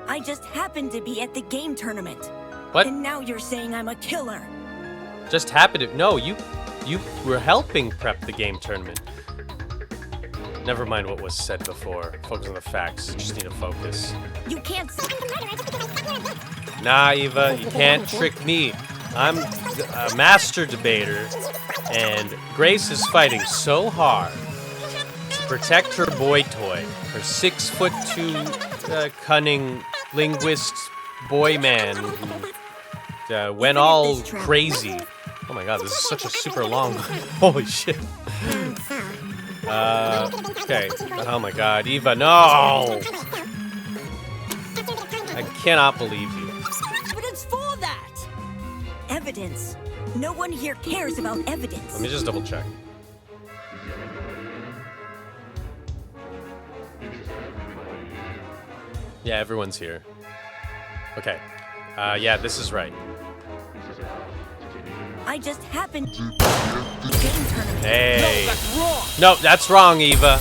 I just happened to be at the game tournament. What? And now you're saying I'm a killer. Just happened to... No, you were helping prep the game tournament. Never mind what was said before. Focus on the facts. You just need to focus. You can't... Nah, Eva, you can't trick me. I'm a master debater, and Grace is fighting so hard to protect her boy toy, her 6'2" cunning linguist boy man who went all crazy. Oh my god, this is such a super long... Holy shit. Okay. Oh my god, Eva, no! I cannot believe you. Evidence for that! Evidence? No one here cares about evidence. Let me just double check. Yeah, everyone's here. Okay. Yeah, this is right. I just happened to game tournament. Hey. No, that's wrong. No, that's wrong, Eva.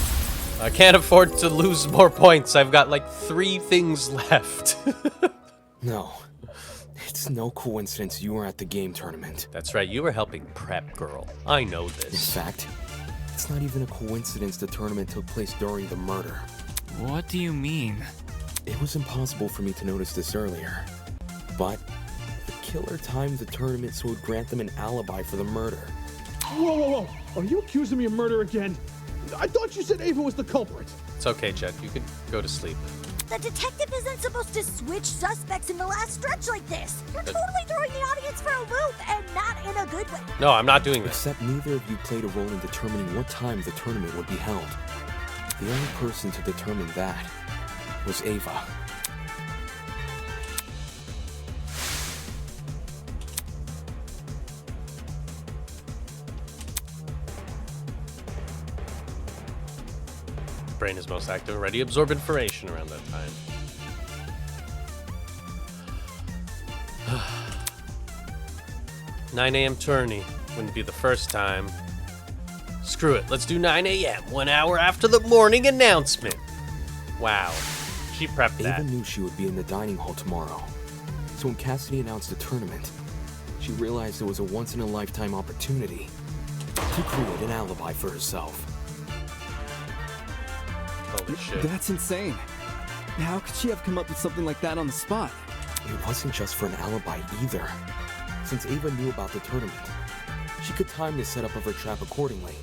I can't afford to lose more points. I've got like 3 things left. No. It's no coincidence you were at the game tournament. That's right, you were helping prep, girl. I know this. In fact, it's not even a coincidence the tournament took place during the murder. What do you mean? It was impossible for me to notice this earlier, but the killer timed the tournament so it would grant them an alibi for the murder. Whoa, whoa, whoa! Are you accusing me of murder again? I thought you said Ava was the culprit. It's okay, Jet. You can go to sleep. The detective isn't supposed to switch suspects in the last stretch like this. You're totally throwing the audience for a loop, and not in a good way. No, I'm not doing this. Except neither of you played a role in determining what time the tournament would be held. The only person to determine that was Ava. Brain is most active, ready to absorb information around that time. 9 a.m. tourney. Wouldn't be the first time. Screw it, let's do 9 a.m., 1 hour after the morning announcement. Wow, she prepped that. Ava knew she would be in the dining hall tomorrow. So when Cassidy announced the tournament, she realized it was a once-in-a-lifetime opportunity to create an alibi for herself. Holy shit. That's insane. How could she have come up with something like that on the spot? It wasn't just for an alibi either. Since Ava knew about the tournament, she could time the setup of her trap accordingly.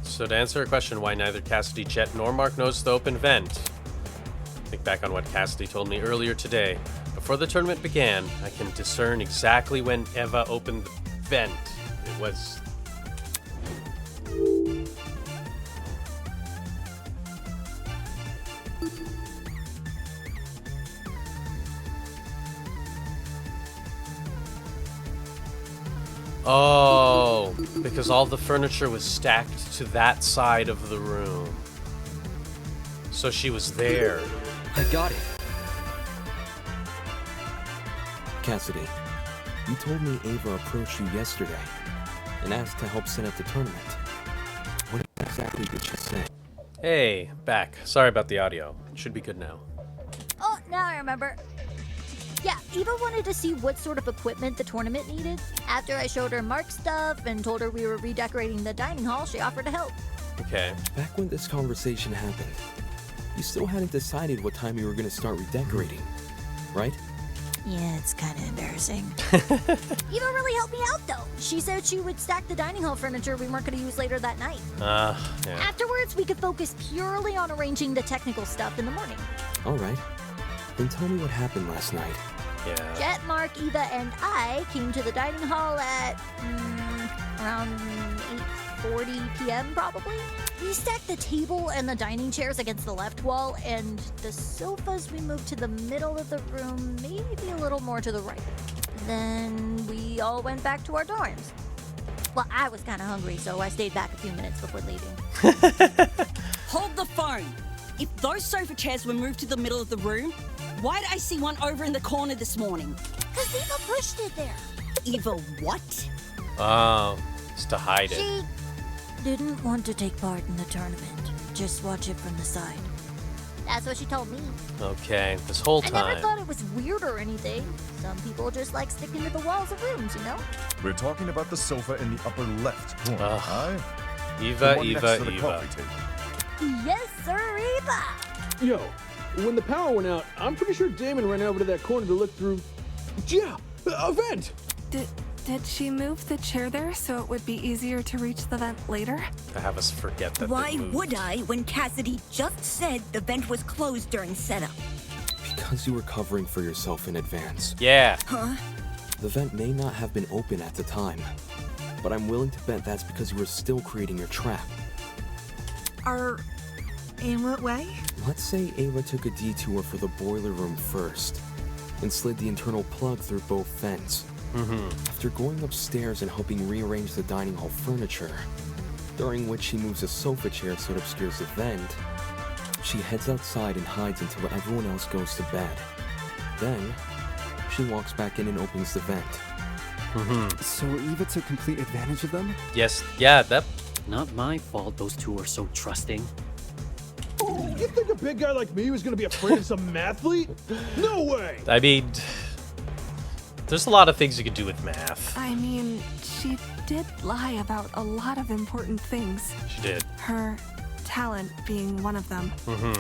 So to answer a question why neither Cassidy, Chet, nor Mark knows the open vent, think back on what Cassidy told me earlier today. Before the tournament began, I can discern exactly when Eva opened the vent. It was... Oh, because all the furniture was stacked to that side of the room. So she was there. I got it. Cassidy, you told me Ava approached you yesterday and asked to help set up the tournament. What exactly did she say? Hey, back. Sorry about the audio. Should be good now. Oh, now I remember. Yeah, Eva wanted to see what sort of equipment the tournament needed. After I showed her Mark's stuff and told her we were redecorating the dining hall, she offered to help. Okay. Back when this conversation happened, you still hadn't decided what time you were going to start redecorating, right? Yeah, it's kind of embarrassing. Eva really helped me out, though. She said she would stack the dining hall furniture we weren't going to use later that night. Yeah. Afterwards, we could focus purely on arranging the technical stuff in the morning. All right. Then tell me what happened last night. Yeah. Jet, Mark, Eva, and I came to the dining hall at around 8:40 p.m. probably. We stacked the table and the dining chairs against the left wall, and the sofas we moved to the middle of the room, maybe a little more to the right. Then we all went back to our dorms. Well, I was kind of hungry, so I stayed back a few minutes before leaving. Hold the phone. If those sofa chairs were moved to the middle of the room, why did I see one over in the corner this morning? Because Eva pushed it there. Eva what? Oh, it's to hide it. She didn't want to take part in the tournament. Just watch it from the side. That's what she told me. Okay, this whole I time. never thought it was weird or anything. Some people just like sticking to the walls of rooms, you know? We're talking about the sofa in the upper left corner, aye? Eva, The one Eva, next to the Eva. coffee table. Yes, sir, Eva! Yo, when the power went out, I'm pretty sure Damon ran over to that corner to look through... Yeah, a vent! Did she move the chair there so it would be easier to reach the vent later? To have us forget that Why they moved. would I when Cassidy just said the vent was closed during setup? Because you were covering for yourself in advance. Yeah. Huh? The vent may not have been open at the time, but I'm willing to bet that's because you were still creating your trap. In what way? Let's say Ava took a detour for the boiler room first, and slid the internal plug through both vents. After going upstairs and helping rearrange the dining hall furniture, during which she moves a sofa chair so it obscures the vent, She heads outside and hides until everyone else goes to bed. Then, she walks back in and opens the vent. So Eva took complete advantage of them? Yes, yeah, that... Not my fault those two are so trusting. You think a big guy like me was gonna be afraid of some mathlete? No way! I mean, there's a lot of things you can do with math. I mean, she did lie about a lot of important things. She did. Her talent being one of them.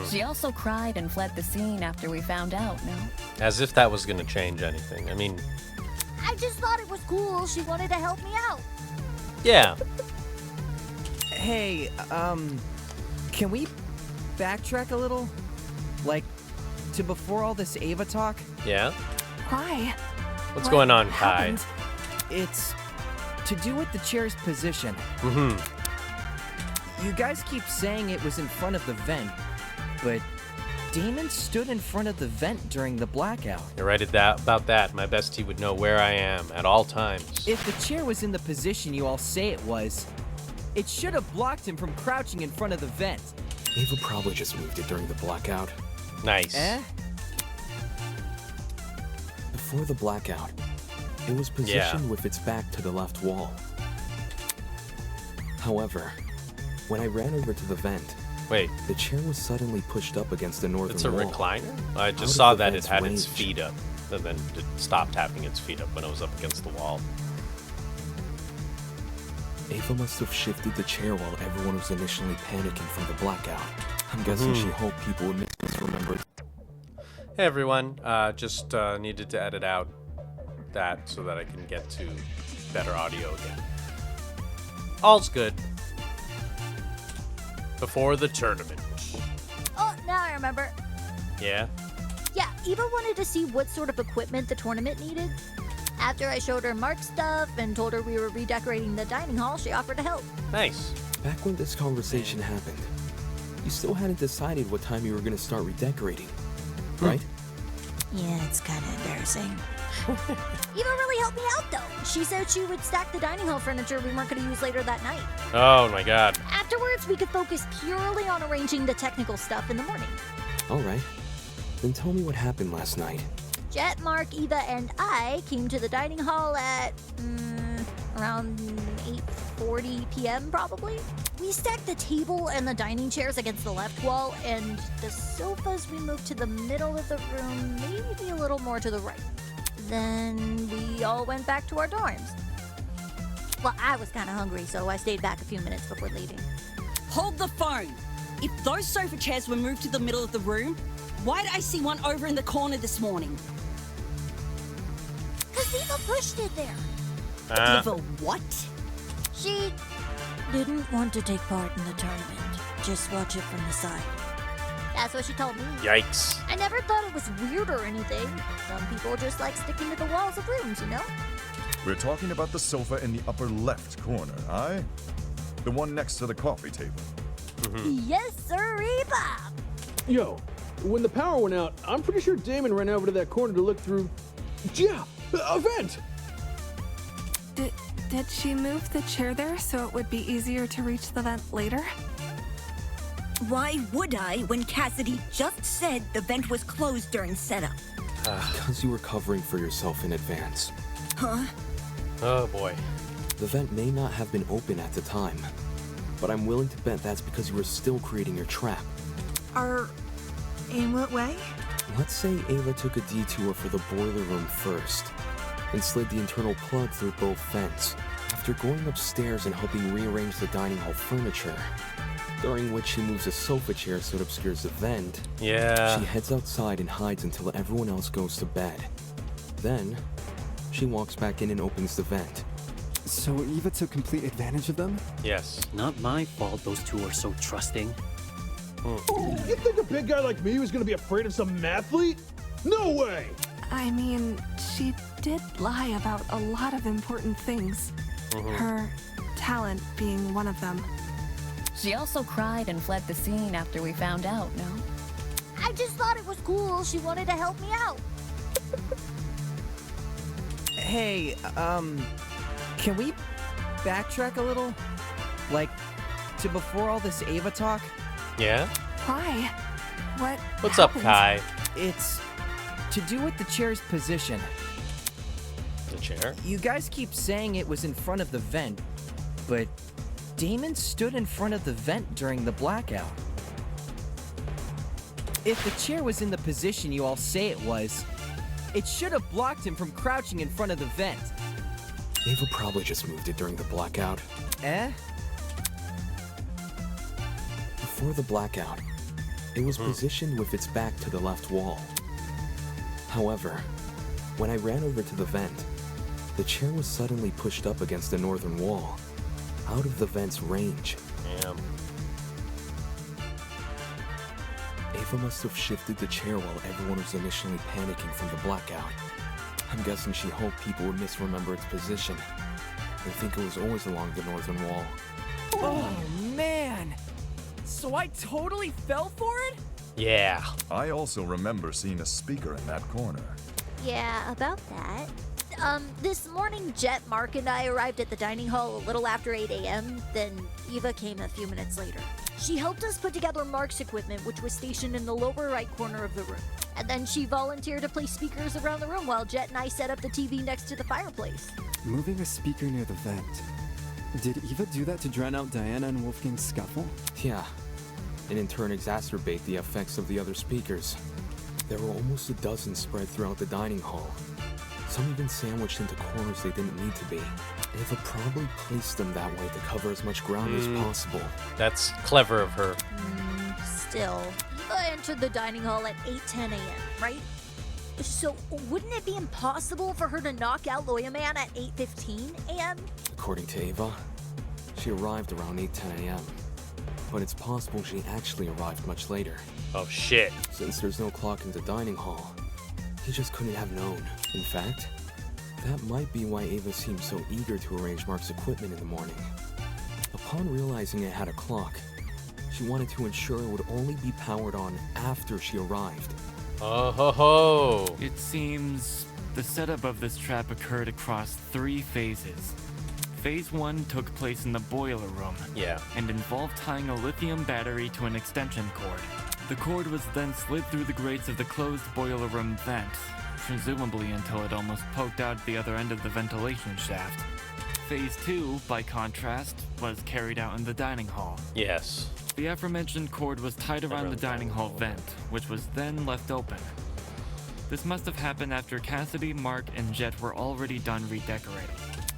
She also cried and fled the scene after we found out, no? As if that was gonna change anything. I mean, I just thought it was cool. She wanted to help me out. yeah. Hey, can we backtrack a little? Like, to before all this Ava talk? Yeah? Why? What's What going on, Kai? happened? It's to do with the chair's position. You guys keep saying it was in front of the vent, but Damon stood in front of the vent during the blackout. You're right about that. My bestie would know where I am at all times. If the chair was in the position you all say it was, it should have blocked him from crouching in front of the vent. Ava probably just moved it during the blackout. Nice. Before the blackout, it was positioned with its back to the left wall. However, when I ran over to the vent, the chair was suddenly pushed up against the northern It's a wall. recliner? I Out just of saw the that it vent's had its range. feet up, and then it stopped having its feet up when it was up against the wall. Ava must have shifted the chair while everyone was initially panicking from the blackout. I'm guessing she hoped people would misremember. Hey everyone, just needed to edit out that so that I can get to better audio again. All's good. Before the tournament. Oh, now I remember. Yeah? Yeah, Eva wanted to see what sort of equipment the tournament needed. After I showed her Mark's stuff and told her we were redecorating the dining hall, she offered to help. Nice. Back when this conversation happened, you still hadn't decided what time you were going to start redecorating, right? Yeah, it's kind of embarrassing. Eva really helped me out, though. She said she would stack the dining hall furniture we weren't going to use later that night. Oh my god. Afterwards, we could focus purely on arranging the technical stuff in the morning. All right. Then tell me what happened last night. Jet, Mark, Eva, and I came to the dining hall at around 8:40 p.m. probably. We stacked the table and the dining chairs against the left wall, and the sofas we moved to the middle of the room, maybe a little more to the right. Then we all went back to our dorms. Well, I was kind of hungry, so I stayed back a few minutes before leaving. Hold the phone! If those sofa chairs were moved to the middle of the room, why did I see one over in the corner this morning? Because Eva pushed it there. Eva what? She didn't want to take part in the tournament. Just watch it from the side. That's what she told me. Yikes. I never thought it was weird or anything. Some people just like sticking to the walls of rooms, you know? We're talking about the sofa in the upper left corner, aye? The one next to the coffee table. Yes, sir, Eva. Yo, when the power went out, I'm pretty sure Damon ran over to that corner to look through. Yeah, a vent! Did she move the chair there so it would be easier to reach the vent later? Why would I when Cassidy just said the vent was closed during setup? Because you were covering for yourself in advance. Huh? Oh boy. The vent may not have been open at the time, but I'm willing to bet that's because you were still creating your trap. In what way? Let's say Ava took a detour for the boiler room first, and slid the internal plug through both vents, after going upstairs and helping rearrange the dining hall furniture, during which she moves a sofa chair so it obscures the vent. Yeah. She heads outside and hides until everyone else goes to bed. Then, she walks back in and opens the vent. So Eva took complete advantage of them? Yes. Not my fault those two are so trusting. You think a big guy like me was gonna be afraid of some mathlete? No way! I mean, she did lie about a lot of important things. Her talent being one of them. She also cried and fled the scene after we found out, no? I just thought it was cool. She wanted to help me out. Hey, can we backtrack a little? Like, to before all this Ava talk? Yeah? Why? What's up, Kai? It's to do with the chair's position. The chair? You guys keep saying it was in front of the vent, but Damon stood in front of the vent during the blackout. If the chair was in the position you all say it was, it should have blocked him from crouching in front of the vent. Ava probably just moved it during the blackout. Eh? Before the blackout, it was positioned with its back to the left wall. However, when I ran over to the vent, the chair was suddenly pushed up against the northern wall, out of the vent's range. Damn. Ava must have shifted the chair while everyone was initially panicking from the blackout. I'm guessing she hoped people would misremember its position and think it was always along the northern wall. Oh, man! So I totally fell for it? Yeah. I also remember seeing a speaker in that corner. Yeah, about that. This morning, Jet, Mark, and I arrived at the dining hall a little after 8 a.m., then Eva came a few minutes later. She helped us put together Mark's equipment, which was stationed in the lower right corner of the room. And then she volunteered to place speakers around the room while Jet and I set up the TV next to the fireplace. Moving a speaker near the vent. Did Eva do that to drown out Diana and Wolfgang's scuffle? Yeah, and in turn exacerbate the effects of the other speakers. There were almost a dozen spread throughout the dining hall. Some even sandwiched into corners they didn't need to be. Eva probably placed them that way to cover as much ground as possible. That's clever of her. Still, Eva entered the dining hall at 8:10 a.m., right? So wouldn't it be impossible for her to knock out Lawyer Man at 8:15 a.m.? According to Ava, she arrived around 8:10 a.m. But it's possible she actually arrived much later. Oh shit. Since there's no clock in the dining hall, he just couldn't have known. In fact, that might be why Ava seemed so eager to arrange Mark's equipment in the morning. Upon realizing it had a clock, she wanted to ensure it would only be powered on after she arrived. Oh ho ho! It seems the setup of this trap occurred across 3 phases. Phase 1 took place in the boiler room. Yeah. And involved tying a lithium battery to an extension cord. The cord was then slid through the grates of the closed boiler room vent, presumably until it almost poked out the other end of the ventilation shaft. Phase 2, by contrast, was carried out in the dining hall. Yes. The aforementioned cord was tied around the dining hall vent, which was then left open. This must have happened after Cassidy, Mark, and Jet were already done redecorating.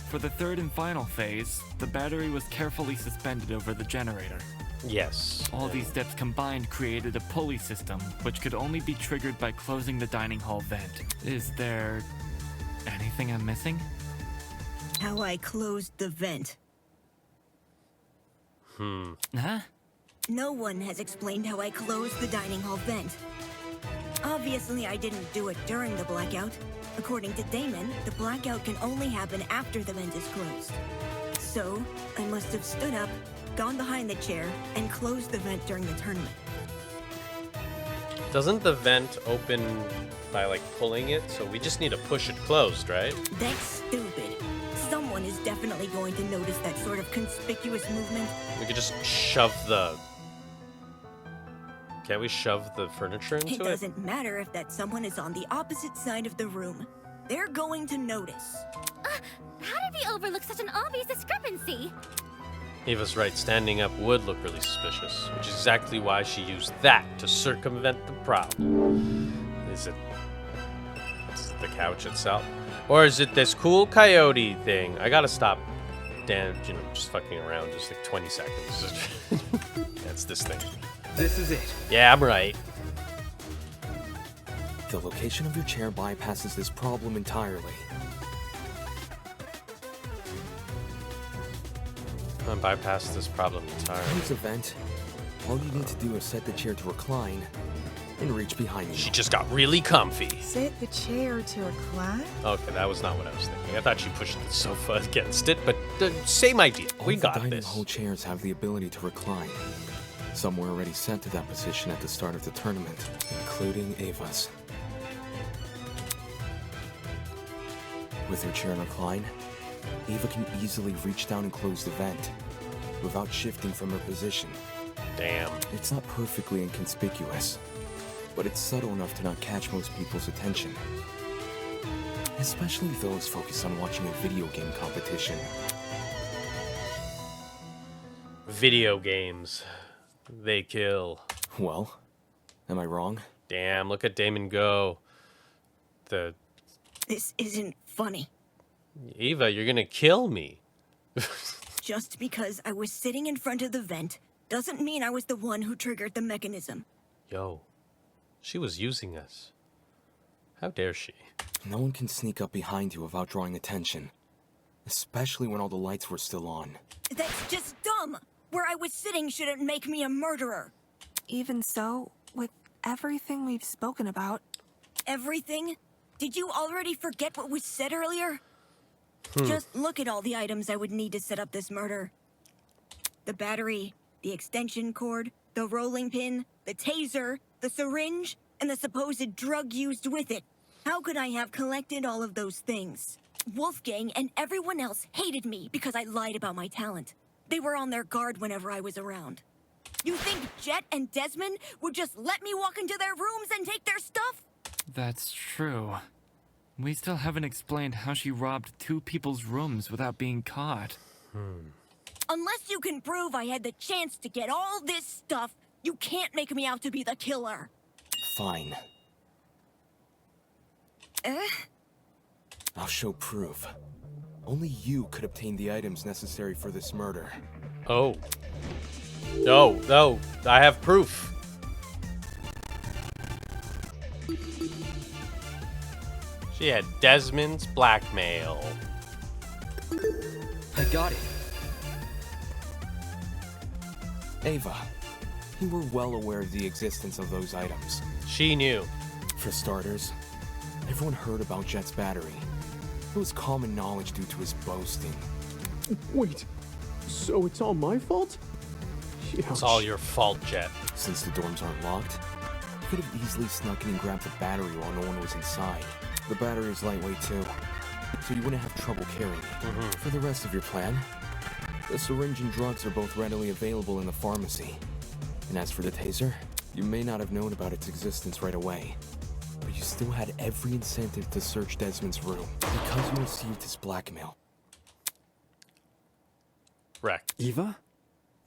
For the third and final phase, the battery was carefully suspended over the generator. Yes. All these steps combined created a pulley system, which could only be triggered by closing the dining hall vent. Is there anything I'm missing? How I closed the vent. Huh? No one has explained how I closed the dining hall vent. Obviously, I didn't do it during the blackout. According to Damon, the blackout can only happen after the vent is closed. So, I must have stood up, gone behind the chair, and closed the vent during the tournament. Doesn't the vent open by like pulling it? So we just need to push it closed, right? That's stupid. Someone is definitely going to notice that sort of conspicuous movement. We could just shove the... Can't we shove the furniture into It doesn't matter if that someone is on the opposite side of the room. They're going to notice. How did we overlook such an obvious discrepancy? Eva's right, standing up would look really suspicious, which is exactly why she used that to circumvent the problem. Is it the couch itself? Or is it this cool coyote thing? I gotta stop, just fucking around just like 20 seconds. That's this thing. This is it. Yeah, I'm right. The location of your chair bypasses this problem entirely. I'm bypass this problem entirely. Here's a vent. All you need to do is set the chair to recline and reach behind you. She just got really comfy. Set the chair to recline? Okay, that was not what I was thinking. I thought she pushed the sofa against it, but same idea. We got All the this. dining hall chairs have the ability to recline. Some were already set to that position at the start of the tournament, including Ava's. With her chair in recline, Ava can easily reach down and close the vent without shifting from her position. Damn. It's not perfectly inconspicuous, but it's subtle enough to not catch most people's attention. Especially those focused on watching a video game competition. Video games. They kill. Well, am I wrong? Damn, look at Damon go. This isn't funny. Eva, you're gonna kill me. Just because I was sitting in front of the vent doesn't mean I was the one who triggered the mechanism. Yo, she was using us. How dare she? No one can sneak up behind you without drawing attention. Especially when all the lights were still on. That's just dumb! Where I was sitting shouldn't make me a murderer. Even so, with everything we've spoken about... Everything? Did you already forget what was said earlier? Hmm. Just look at all the items I would need to set up this murder. The battery, the extension cord, the rolling pin, the taser, the syringe, and the supposed drug used with it. How could I have collected all of those things? Wolfgang and everyone else hated me because I lied about my talent. They were on their guard whenever I was around. You think Jet and Desmond would just let me walk into their rooms and take their stuff? That's true. We still haven't explained how she robbed 2 people's rooms without being caught. Unless you can prove I had the chance to get all this stuff, you can't make me out to be the killer. Fine. I'll show proof. Only you could obtain the items necessary for this murder. Oh. No, I have proof. She had Desmond's blackmail. I got it. Ava, you were well aware of the existence of those items. She knew. For starters, everyone heard about Jet's battery. It was common knowledge due to his boasting. Wait, so it's all my fault? It's all your fault, Jet. Since the dorms aren't locked, you could have easily snuck in and grabbed the battery while no one was inside. The battery is lightweight too, so you wouldn't have trouble carrying it. For the rest of your plan, the syringe and drugs are both readily available in the pharmacy. And as for the taser, you may not have known about its existence right away, but you still had every incentive to search Desmond's room because you received his blackmail. Wrecked. Eva?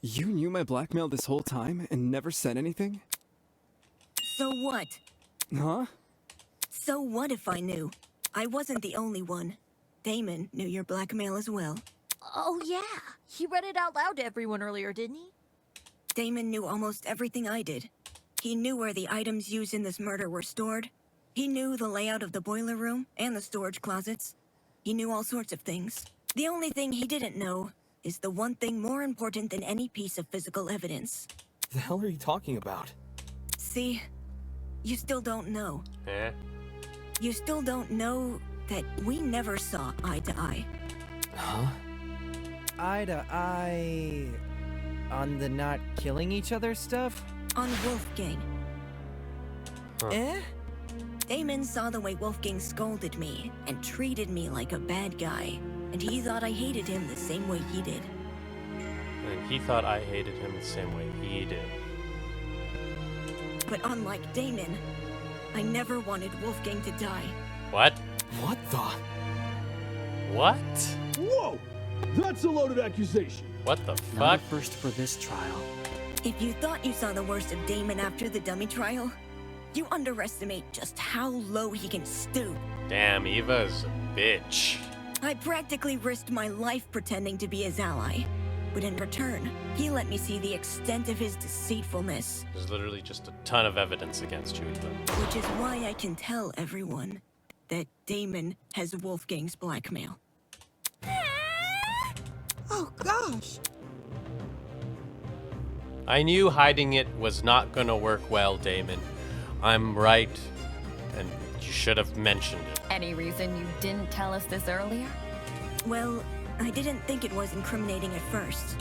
You knew my blackmail this whole time and never said anything? So what? Huh? So what if I knew? I wasn't the only one. Damon knew your blackmail as well. Oh yeah, he read it out loud to everyone earlier, didn't he? Damon knew almost everything I did. He knew where the items used in this murder were stored. He knew the layout of the boiler room and the storage closets. He knew all sorts of things. The only thing he didn't know is the one thing more important than any piece of physical evidence. The hell are you talking about? See, you still don't know. Eh? You still don't know that we never saw eye to eye. Huh? Eye to eye... on the not killing each other stuff? On Wolfgang. Damon saw the way Wolfgang scolded me and treated me like a bad guy, and he thought I hated him the same way he did. And he thought I hated him the same way he did. But unlike Damon, I never wanted Wolfgang to die. What? What the? What? Whoa! That's a loaded accusation. What the Not fuck? a first for this trial. If you thought you saw the worst of Damon after the dummy trial, you underestimate just how low he can stoop. Damn, Eva's a bitch. I practically risked my life pretending to be his ally. But in return, he let me see the extent of his deceitfulness. There's literally just a ton of evidence against you, Eva. Which is why I can tell everyone that Damon has Wolfgang's blackmail. Oh, gosh. I knew hiding it was not gonna work well, Damon. I'm right, and you should have mentioned it. Any reason you didn't tell us this earlier? Well, I didn't think it was incriminating at first.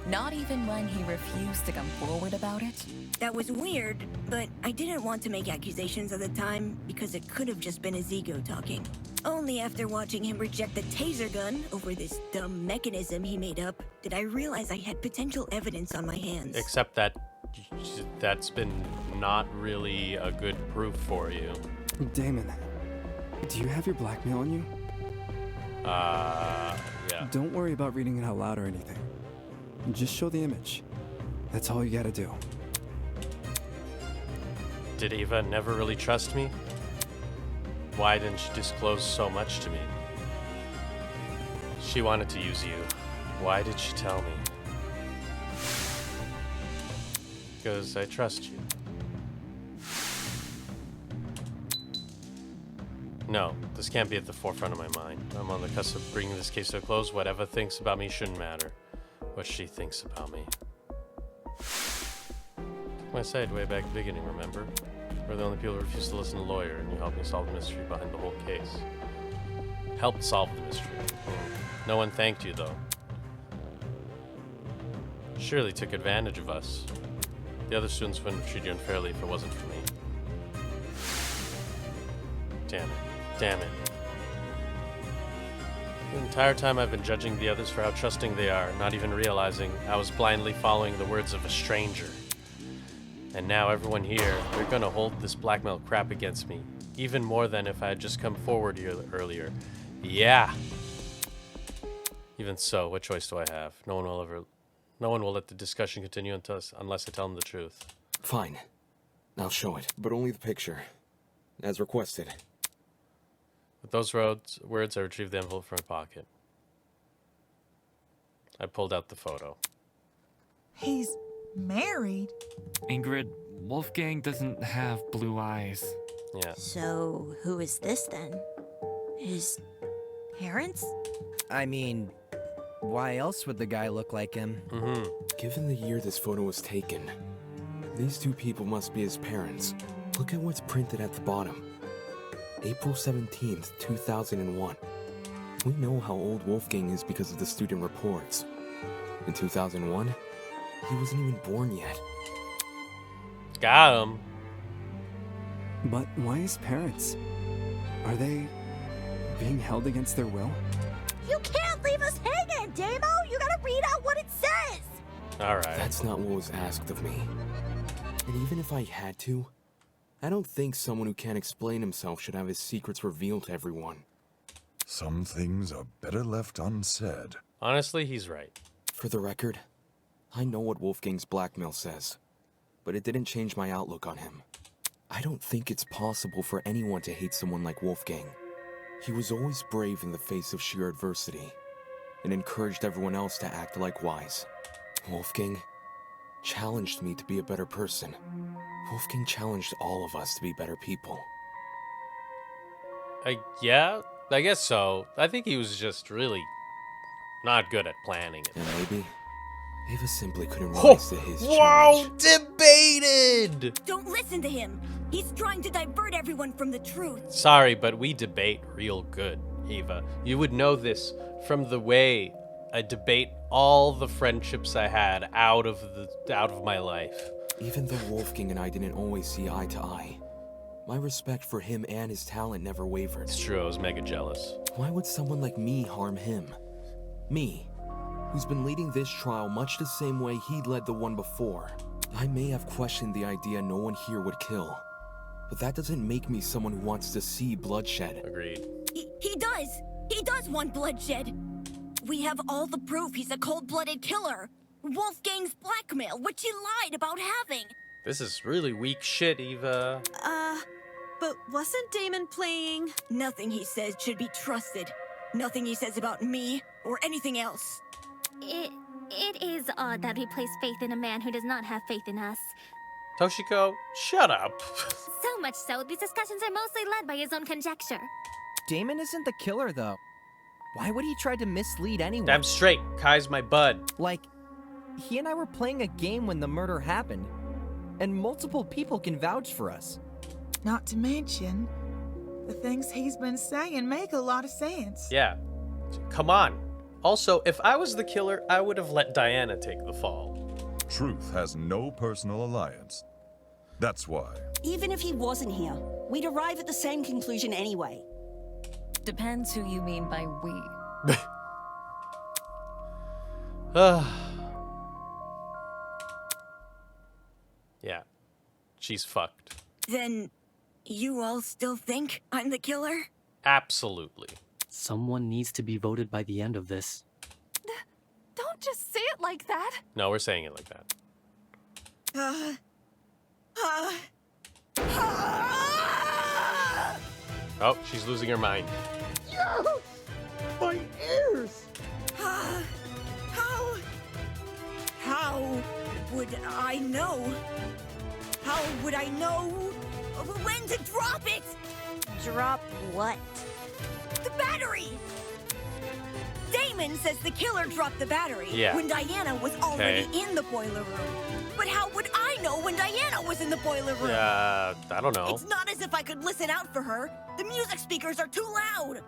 Not even when he refused to come forward about it? That was weird, but I didn't want to make accusations at the time because it could have just been his ego talking. Only after watching him reject the taser gun over this dumb mechanism he made up did I realize I had potential evidence on my hands. Except that that's been not really a good proof for you. Damon, do you have your blackmail on you? Yeah. Don't worry about reading it out loud or anything. Just show the image. That's all you gotta do. Did Eva never really trust me? Why didn't she disclose so much to me? She wanted to use you. Why did she tell me? Because I trust you. No, this can't be at the forefront of my mind. I'm on the cusp of bringing this case to a close. Whatever thinks about me shouldn't matter. What she thinks about me. Took my side way back at the beginning, remember? We're the only people who refused to listen to a lawyer, and you helped me solve the mystery behind the whole case. Helped solve the mystery. No one thanked you, though. Surely took advantage of us. The other students wouldn't have treated you unfairly if it wasn't for me. Damn it. Damn it. The entire time I've been judging the others for how trusting they are, not even realizing I was blindly following the words of a stranger. And now everyone here, they're gonna hold this blackmail crap against me. Even more than if I had just come forward here earlier. Yeah! Even so, what choice do I have? No one will let the discussion continue unless I tell them the truth. Fine. I'll show it, but only the picture. As requested. With those words, I retrieved the envelope from my pocket. I pulled out the photo. He's married? Ingrid, Wolfgang doesn't have blue eyes. Yeah. So, who is this then? His parents? I mean, why else would the guy look like him? Given the year this photo was taken, these two people must be his parents. Look at what's printed at the bottom. April 17th, 2001. We know how old Wolfgang is because of the student reports. In 2001, he wasn't even born yet. Got him. But why his parents? Are they being held against their will? You can't leave us hanging, Damo! You gotta read out what it says! Alright. That's not what was asked of me. And even if I had to, I don't think someone who can't explain himself should have his secrets revealed to everyone. Some things are better left unsaid. Honestly, he's right. For the record, I know what Wolfgang's blackmail says, but it didn't change my outlook on him. I don't think it's possible for anyone to hate someone like Wolfgang. He was always brave in the face of sheer adversity, and encouraged everyone else to act likewise. Wolfgang challenged me to be a better person. Wolfgang challenged all of us to be better people. Yeah, I guess so. I think he was just really not good at planning it. And maybe Ava simply couldn't rise to his challenge. Debated! Don't listen to him! He's trying to divert everyone from the truth. Sorry, but we debate real good, Eva. You would know this from the way I debate all the friendships I had out of my life. Even though Wolfgang and I didn't always see eye to eye, my respect for him and his talent never wavered. It's true, I was mega jealous. Why would someone like me harm him? Me, who's been leading this trial much the same way he'd led the one before. I may have questioned the idea no one here would kill, but that doesn't make me someone who wants to see bloodshed. Agreed. He does! He does want bloodshed! We have all the proof he's a cold-blooded killer! Wolfgang's blackmail, which he lied about having! This is really weak shit, Eva. But wasn't Damon playing? Nothing he says should be trusted. Nothing he says about me, or anything else. It is odd that we place faith in a man who does not have faith in us. Toshiko, shut up. So much so, these discussions are mostly led by his own conjecture. Damon isn't the killer, though. Why would he try to mislead anyone? Damn straight, Kai's my bud. Like, he and I were playing a game when the murder happened, and multiple people can vouch for us. Not to mention, the things he's been saying make a lot of sense. Yeah, come on. Also, if I was the killer, I would have let Diana take the fall. Truth has no personal alliance. That's why. Even if he wasn't here, we'd arrive at the same conclusion anyway. Depends who you mean by we. Yeah. She's fucked. Then you all still think I'm the killer? Absolutely. Someone needs to be voted by the end of this. Don't just say it like that. No, we're saying it like that. Oh, she's losing her mind. Yo! My ears! How would I know? How would I know when to drop it? Drop what? The battery! Damon says the killer dropped the battery when Diana was already in the boiler room. But how would I know when Diana was in the boiler room? I don't know. It's not as if I could listen out for her. The music speakers are too loud.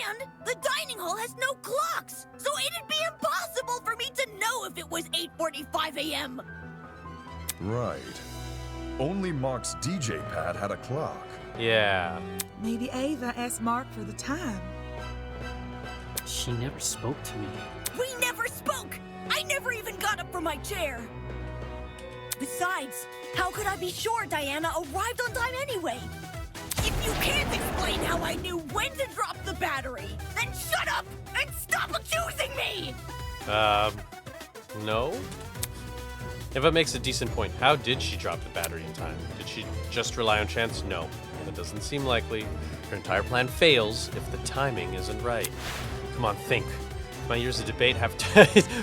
And the dining hall has no clocks. So it'd be impossible for me to know if it was 8:45 a.m. Right. Only Mark's DJ pad had a clock. Yeah. Maybe Ava asked Mark for the time. She never spoke to me. We never spoke! I never even got up from my chair. Besides, how could I be sure Diana arrived on time anyway? If you can't explain how I knew when to drop the battery, then shut up and stop accusing me! No? Eva makes a decent point. How did she drop the battery in time? Did she just rely on chance? No. That doesn't seem likely. Her entire plan fails if the timing isn't right. Come on, think. My years of debate have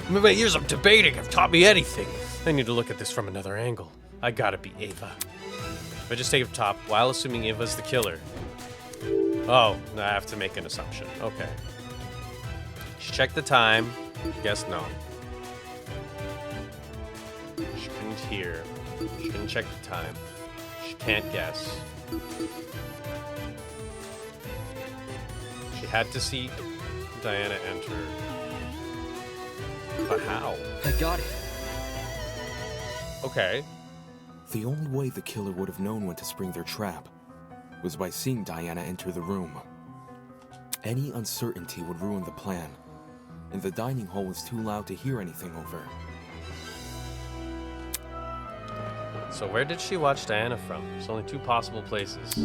my years of debating have taught me anything. I need to look at this from another angle. I gotta be Ava. If I just take it top while assuming Ava's the killer. Oh, I have to make an assumption. Okay. She checked the time. She guessed no. She couldn't hear. She couldn't check the time. She can't guess. She had to see Diana enter. But how? I got it. Okay. The only way the killer would have known when to spring their trap was by seeing Diana enter the room. Any uncertainty would ruin the plan, and the dining hall was too loud to hear anything over. So where did she watch Diana from? There's only two possible places.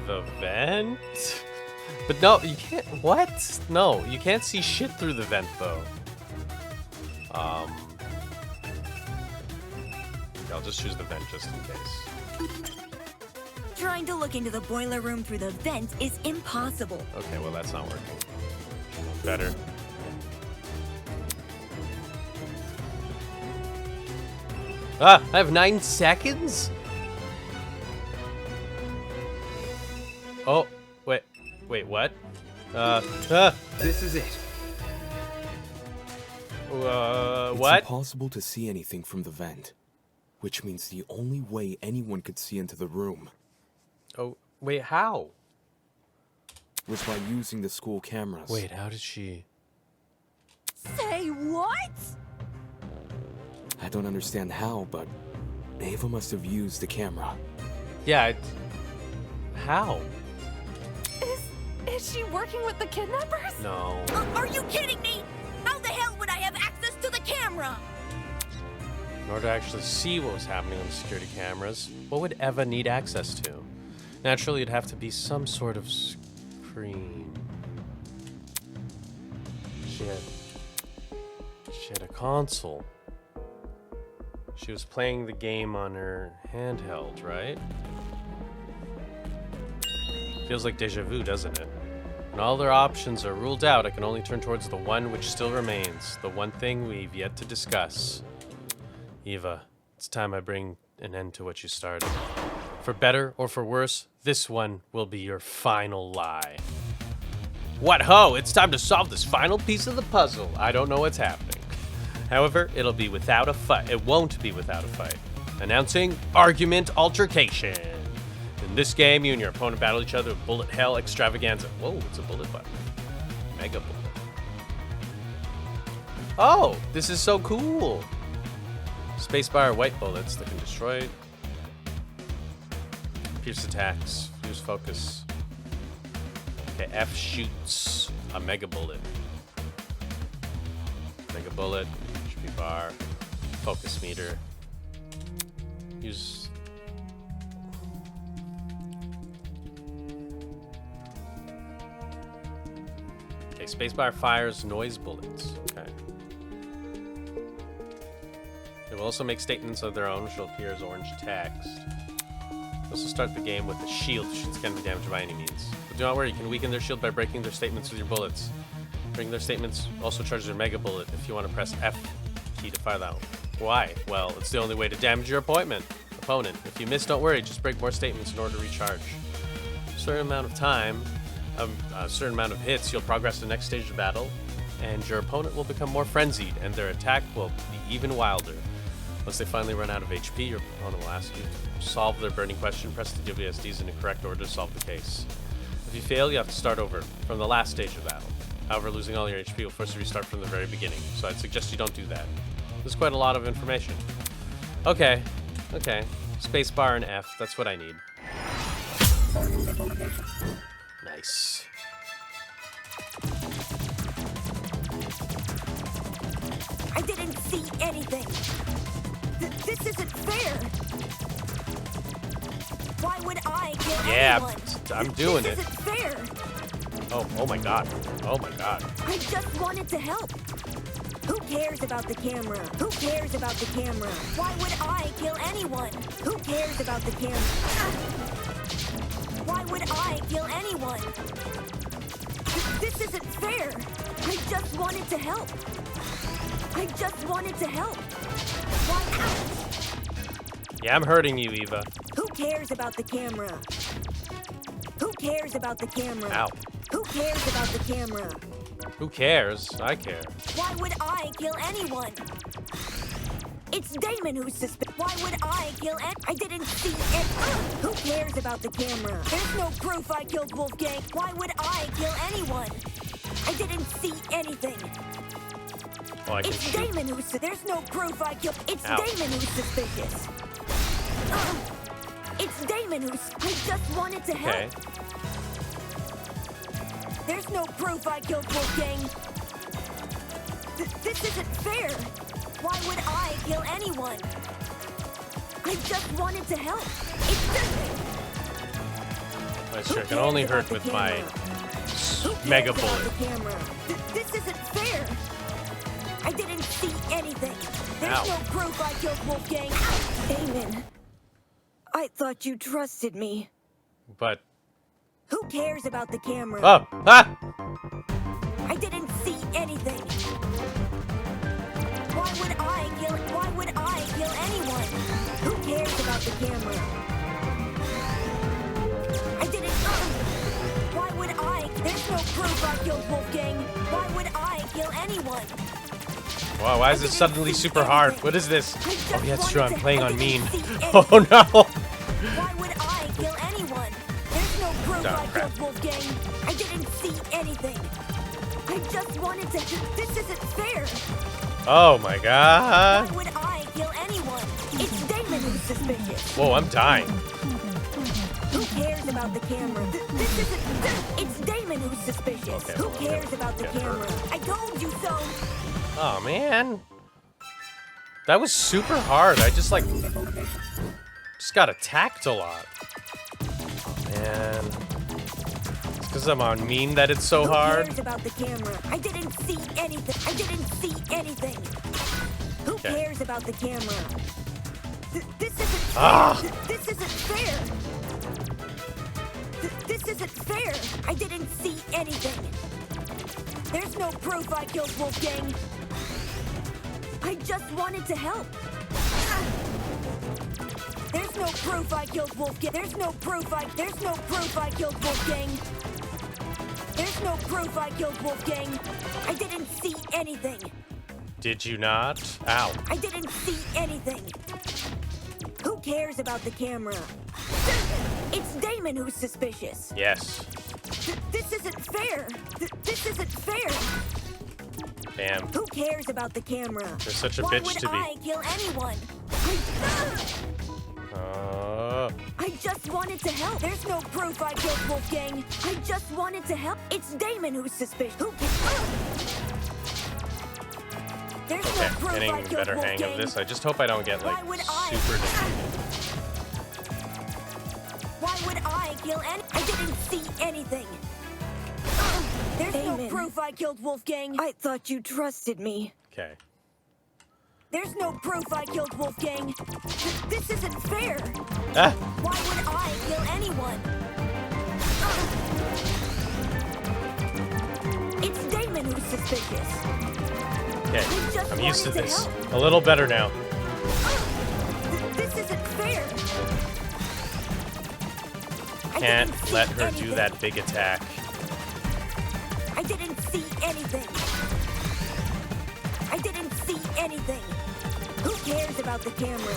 The vent? But no, you can't. What? No, you can't see shit through the vent, though. I'll just choose the vent just in case. Trying to look into the boiler room through the vent is impossible. Okay, well, that's not working. Better. Ah, I have 9 seconds? Oh, wait, what? This is it. What? It's impossible to see anything from the vent, which means the only way anyone could see into the room. Oh, wait, how? Was by using the school cameras. Wait, how did she? Say what? I don't understand how, but Ava must have used the camera. Yeah, how? Is she working with the kidnappers? No. Are you kidding me? How the hell would I have access to the camera? In order to actually see what was happening on the security cameras, what would Eva need access to? Naturally, it'd have to be some sort of screen. She had a console. She was playing the game on her handheld, right? Feels like deja vu, doesn't it? When all their options are ruled out, I can only turn towards the one which still remains, the one thing we've yet to discuss. Eva, it's time I bring an end to what you started. For better or for worse, this one will be your final lie. What ho! It's time to solve this final piece of the puzzle. I don't know what's happening. However, it'll be without a fight. It won't be without a fight. Announcing Argument Altercation. In this game, you and your opponent battle each other with Bullet Hell Extravaganza. Whoa, it's a bullet button. Mega bullet. Oh, this is so cool. Spacebar, white bullets that can destroy. Pierce attacks. Fuse focus. Okay, F shoots a mega bullet. bullet, HP bar, focus meter. Use. Okay, spacebar fires noise bullets. Okay. They will also make statements of their own, which will appear as orange text. Also start the game with a shield, which can't be damaged by any means. But do not worry, you can weaken their shield by breaking their statements with your bullets. Breaking their statements also charges their mega bullet if you want to press F key to fire that one. Why? Well, it's the only way to damage your opponent. If you miss, don't worry, just break more statements in order to recharge. A certain amount of time, a certain amount of hits, you'll progress to the next stage of battle, and your opponent will become more frenzied, and their attack will be even wilder. Once they finally run out of HP, your opponent will ask you to solve their burning question, press the WSDs in the correct order to solve the case. If you fail, you have to start over from the last stage of battle. However, losing all your HP will force you to restart from the very beginning, so I'd suggest you don't do that. There's quite a lot of information. Okay. Spacebar and F, that's what I need. Nice. I didn't see anything. This isn't fair. Why would I kill anyone? I'm doing it. This isn't fair. Oh my god. Oh my god. I just wanted to help. Who cares about the camera? Who cares about the camera? Why would I kill anyone? Who cares about the camera? Why would I kill anyone? This isn't fair. I just wanted to help. I just wanted to help. Why? Yeah, I'm hurting you, Eva. Who cares about the camera? Who cares about the camera? Ow. Who cares about the camera? Who cares? I care. Why would I kill anyone? It's Damon who's suspicious. Why would I kill I didn't see it. Who cares about the camera? There's no proof I killed Wolfgang. Why would I kill anyone? I didn't see anything. Oh, I can it's shoot. Damon who's there's no proof I killed. It's Ow. Damon who's suspicious. It's Damon who's I just wanted to help. Okay. There's no proof I killed Wolfgang. This isn't fair. Why would I kill anyone? I just wanted to help. I sure can only hurt with my mega bullet. This isn't fair. I didn't see anything. There's Ow. no proof I killed Wolfgang. Damon, I thought you trusted me. But Who cares about the camera? oh, ah! I didn't see anything. Why would I kill anyone? Who cares about the camera? I didn't Why would I? There's no proof I killed Wolfgang. Why would I kill anyone? Wow, why is this suddenly super hard? What is this? Oh yeah, it's true, I'm playing on mean. Oh no! Why would I kill anyone? There's no proof I killed Wolfgang. I didn't see anything. I just wanted to. This isn't fair. Oh my god! Why would I kill anyone? It's Damon who's suspicious. Whoa, I'm dying. Who cares about the camera? This isn't. It's Damon who's suspicious. Okay, Who cares about the camera? I told you so. Oh man. That was super hard. I just got attacked a lot. Oh man. It's because I'm on mean that it's so hard. Who cares about the camera? I didn't see anything. I didn't see anything. Who cares about the camera? This isn't fair. This isn't fair. This isn't fair. I didn't see anything. There's no proof I killed Wolfgang. I just wanted to help. There's no proof I killed Wolfgang. There's no proof I killed Wolfgang. There's no proof I killed Wolfgang. I didn't see anything. Did you not? Ow. I didn't see anything. Who cares about the camera? It's Damon who's suspicious. Yes. This isn't fair. This isn't fair. Damn. Who cares about the camera? You're such a bitch to be. Why would I kill anyone? I just wanted to help. There's no proof I killed Wolfgang. I just wanted to help. It's Damon who's suspicious. Who cares? Okay, getting a better hang of this. I just hope I don't get, like, super defeated. Why would I kill any? I didn't see anything. There's no proof I killed Wolfgang. I thought you trusted me. Okay. There's no proof I killed Wolfgang. This isn't fair. Ah! Why would I kill anyone? It's Damon who's suspicious. Okay, I'm used to this. A little better now. This isn't fair. Can't let her do that big attack. I didn't see anything. I didn't see anything. Who cares about the camera?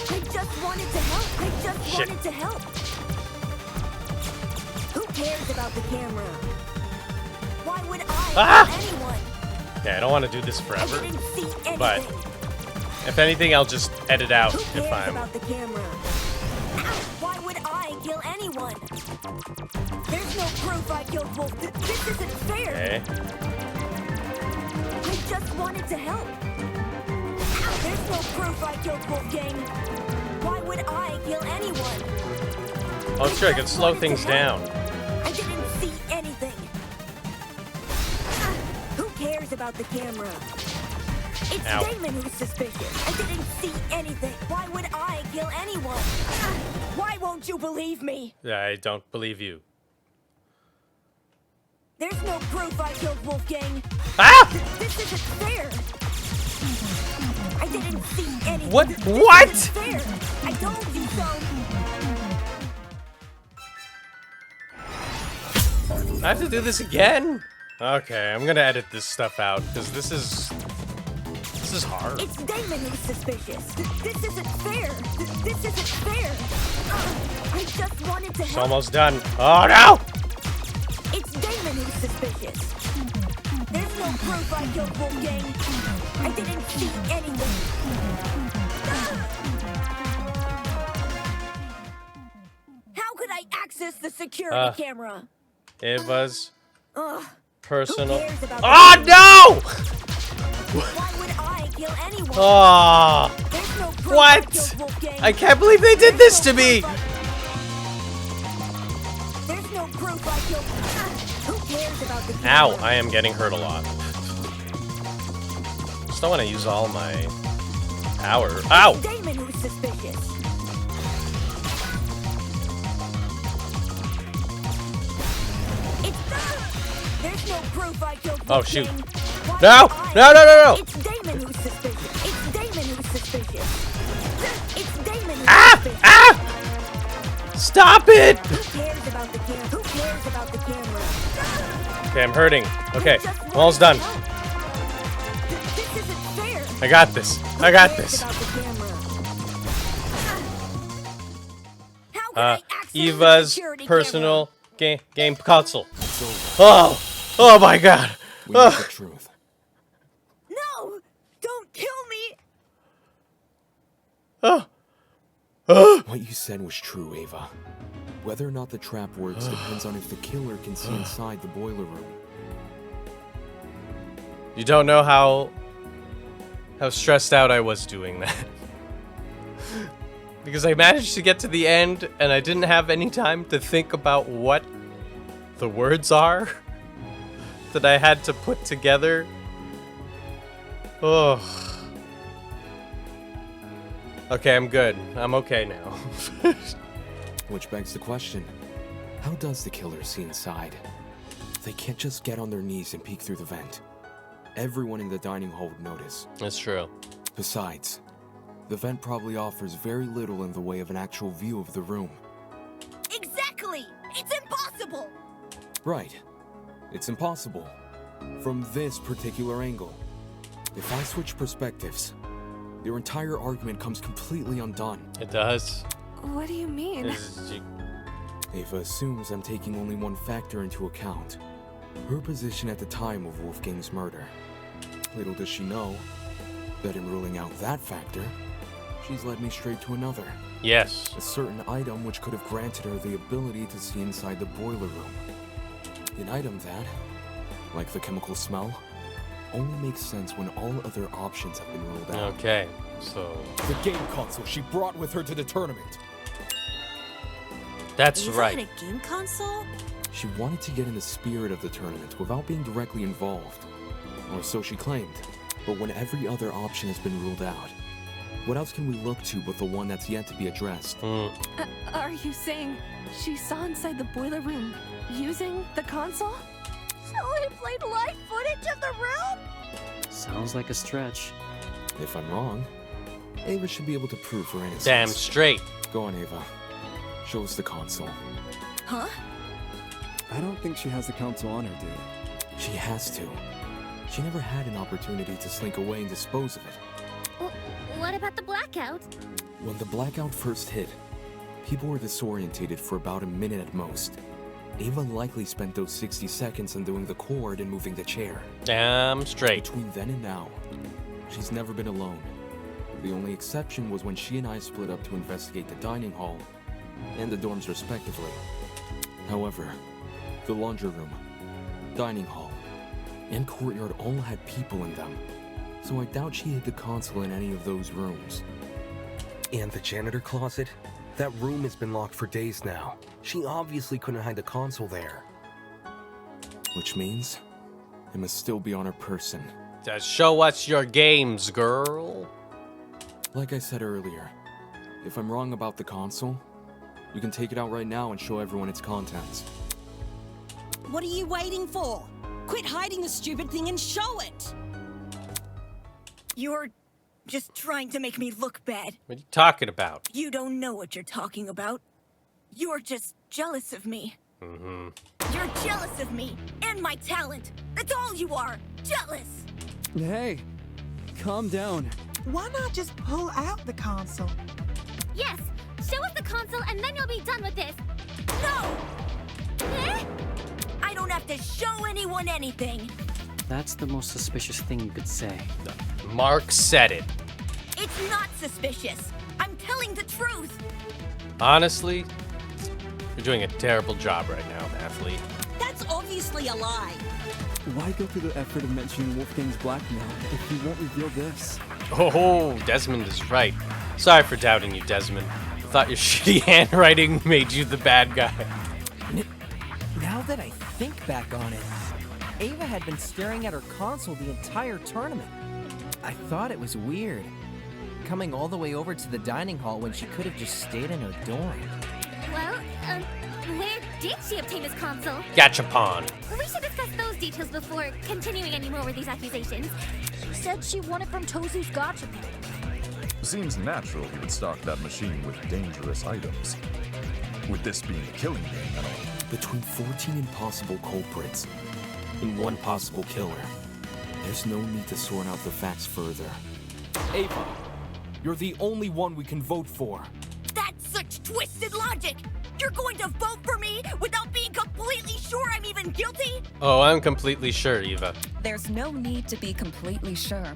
I just wanted to help. I just wanted to help. Who cares about the camera? Why would I kill anyone? Okay, I don't want to do this forever. I didn't see anything. But if anything, I'll just edit out Who cares if I'm. about the camera? Why would I kill anyone? There's no proof I killed Wolf. This isn't fair. Okay. I just wanted to help. There's no proof I killed Wolfgang. Why would I kill anyone? Oh, sure, I can slow things down. I didn't see anything. Who cares about the camera? It's Ow. Damon who's suspicious. I didn't see anything. Why would I kill anyone? Why won't you believe me? I don't believe you. There's no proof I killed Wolfgang. Ah! This isn't fair. I didn't see anything. What? This What? isn't fair. I told you so. I have to do this again? Okay, I'm gonna edit this stuff out, because this is hard. It's Damon who's suspicious. This isn't fair. This isn't fair. I just wanted to It's help. almost done. Oh no! It's Damon who's suspicious. There's no proof I killed Wolfgang. I didn't see anything. How could I access the security camera? It was Ugh. personal. Who cares about Oh no! Why would I kill anyone? Oh! There's no proof I What? killed Wolfgang. I can't believe they did this to me! There's no proof I killed. Who cares about the Ow, I am getting hurt a lot. Just don't want to use all my power. Ow! Damon who's suspicious. There's no proof I killed. Oh shoot! Why No! would I? No! No! No! No! It's Damon who's suspicious. It's Damon who's suspicious. It's Damon who's suspicious. Ah! Stop it! Who cares about the camera? Who cares about the camera? Okay, I'm hurting. Okay, I'm almost done. This isn't fair. I got this. I got this. Eva's personal game console. Oh! Oh my god! We know the truth. No! Don't kill me! What you said was true, Ava. Whether or not the trap works depends on if the killer can see inside the boiler room. You don't know how stressed out I was doing that. Because I managed to get to the end and I didn't have any time to think about what the words are that I had to put together. Oh. Okay, I'm good. I'm okay now. Which begs the question, how does the killer see inside? They can't just get on their knees and peek through the vent. Everyone in the dining hall would notice. That's true. Besides, the vent probably offers very little in the way of an actual view of the room. Exactly! It's impossible! Right. It's impossible. From this particular angle. If I switch perspectives, your entire argument comes completely undone. It does. What do you mean? Ava assumes I'm taking only one factor into account. Her position at the time of Wolfgang's murder. Little does she know that in ruling out that factor, she's led me straight to another. Yes. A certain item which could have granted her the ability to see inside the boiler room. An item that, like the chemical smell, only makes sense when all other options have been ruled out. Okay, so... The game console she brought with her to the tournament. That's Ava right. had a game console? She wanted to get in the spirit of the tournament without being directly involved. Or so she claimed. But when every other option has been ruled out, what else can we look to but the one that's yet to be addressed? Are you saying she saw inside the boiler room using the console? So he played live footage of the room? Sounds like a stretch. If I'm wrong, Ava should be able to prove her innocence. Damn straight. Go on, Ava. Show us the console. Huh? I don't think she has the console on her, dude. She has to. She never had an opportunity to slink away and dispose of it. What about the blackout? When the blackout first hit, people were disorientated for about a minute at most. Ava likely spent those 60 seconds undoing the cord and moving the chair. Damn straight. Between then and now, she's never been alone. The only exception was when she and I split up to investigate the dining hall and the dorms respectively. However, the laundry room, dining hall, and courtyard all had people in them, so I doubt she hid the console in any of those rooms. And the janitor closet? That room has been locked for days now. She obviously couldn't hide the console there. Which means it must still be on her person. Just show us your games, girl. Like I said earlier, if I'm wrong about the console, you can take it out right now and show everyone its contents. What are you waiting for? Quit hiding the stupid thing and show it! You're just trying to make me look bad. What are you talking about? You don't know what you're talking about. You're just jealous of me. Mm-hmm. You're jealous of me and my talent. That's all you are. Jealous. Hey, calm down. Why not just pull out the console? Yes, show us the console and then you'll be done with this. No! I don't have to show anyone anything. That's the most suspicious thing you could say. Mark said it. It's not suspicious. I'm telling the truth. Honestly, you're doing a terrible job right now, athlete. That's obviously a lie. Why go through the effort of mentioning Wolfgang's blackmail if he won't reveal this? Oh, Desmond is right. Sorry for doubting you, Desmond. I thought your shitty handwriting made you the bad guy. Now that I think back on it, Ava had been staring at her console the entire tournament. I thought it was weird, coming all the way over to the dining hall when she could have just stayed in her dorm. Well, where did she obtain this console? Gachapon. We should discuss those details before continuing any more with these accusations. She said she won it from Tozu's gachapon. Seems natural he would stock that machine with dangerous items. With this being a killing game and all. Between 14 impossible culprits and one possible killer, there's no need to sort out the facts further. Ava, you're the only one we can vote for. That's such twisted logic. You're going to vote for me without being completely sure I'm even guilty? Oh, I'm completely sure, Eva. There's no need to be completely sure,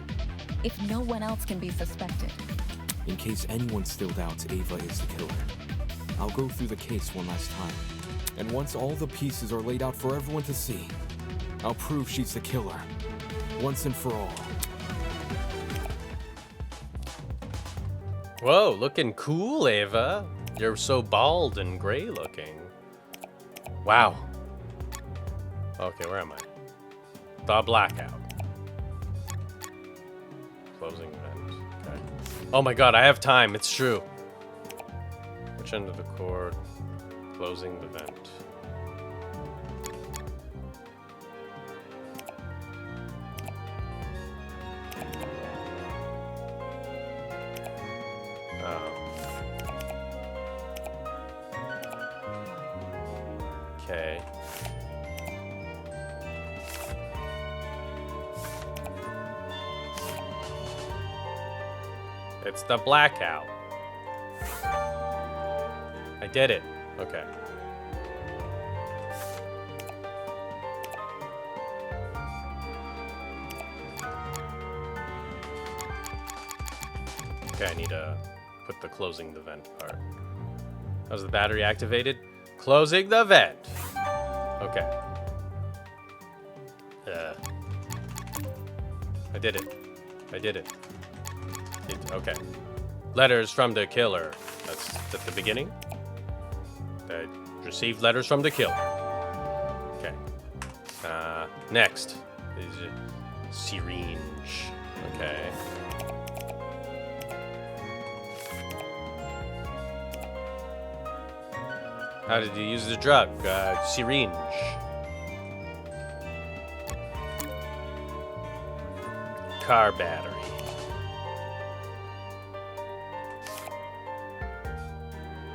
if no one else can be suspected. In case anyone still doubts Ava is the killer, I'll go through the case one last time. And once all the pieces are laid out for everyone to see, I'll prove she's the killer, once and for all. Whoa, looking cool, Ava. You're so bald and gray looking. Wow. Okay, where am I? The blackout. Closing event. Okay. Oh my god, I have time. It's true. Which end of the cord? Closing the vent. Okay. It's the blackout. I did it. Okay. Okay, I need to put the closing the vent part. How's the battery activated? Closing the vent. Okay. I did it. I did it. Okay. Letters from the killer. That's at the beginning. I received letters from the killer. Okay. Next is a syringe. Okay. How did you use the drug? Syringe. Car battery.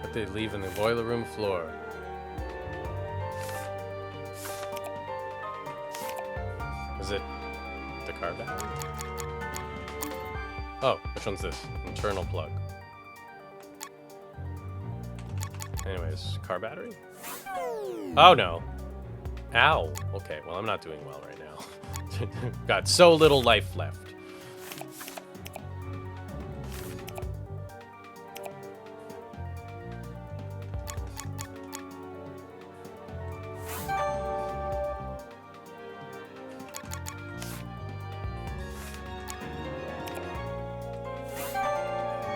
What they leave in the boiler room floor. Is it the car battery? Oh, which one's this? Internal plug. Anyways, car battery? Oh no. Ow. Okay, well I'm not doing well right now. Got so little life left.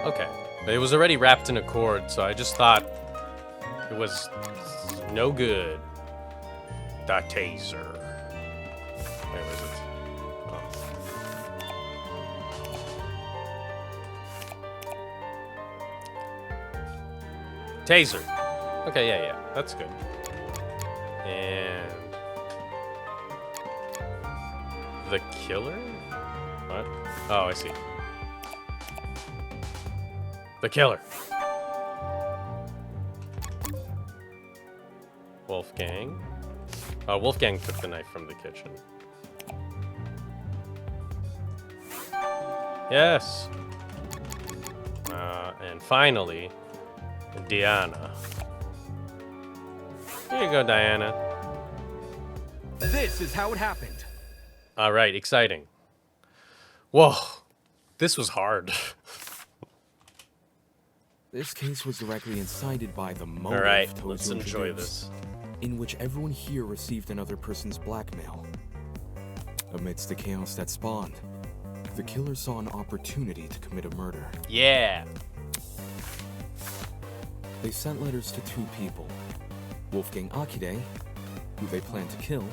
Okay, it was already wrapped in a cord, so I just thought it was no good. The taser. Where was it? Oh. Taser. Okay, yeah, that's good. And the killer? What? Oh, I see. The killer. Wolfgang. Oh, Wolfgang took the knife from the kitchen. Yes. And finally, Diana. Here you go, Diana. This is how it happened. All right, exciting. Whoa, this was hard. This case was directly incited by the motive. All right, Toad let's enjoy this. In which everyone here received another person's blackmail. Amidst the chaos that spawned, the killer saw an opportunity to commit a murder. Yeah. They sent letters to two people, Wolfgang Akide, who they planned to kill,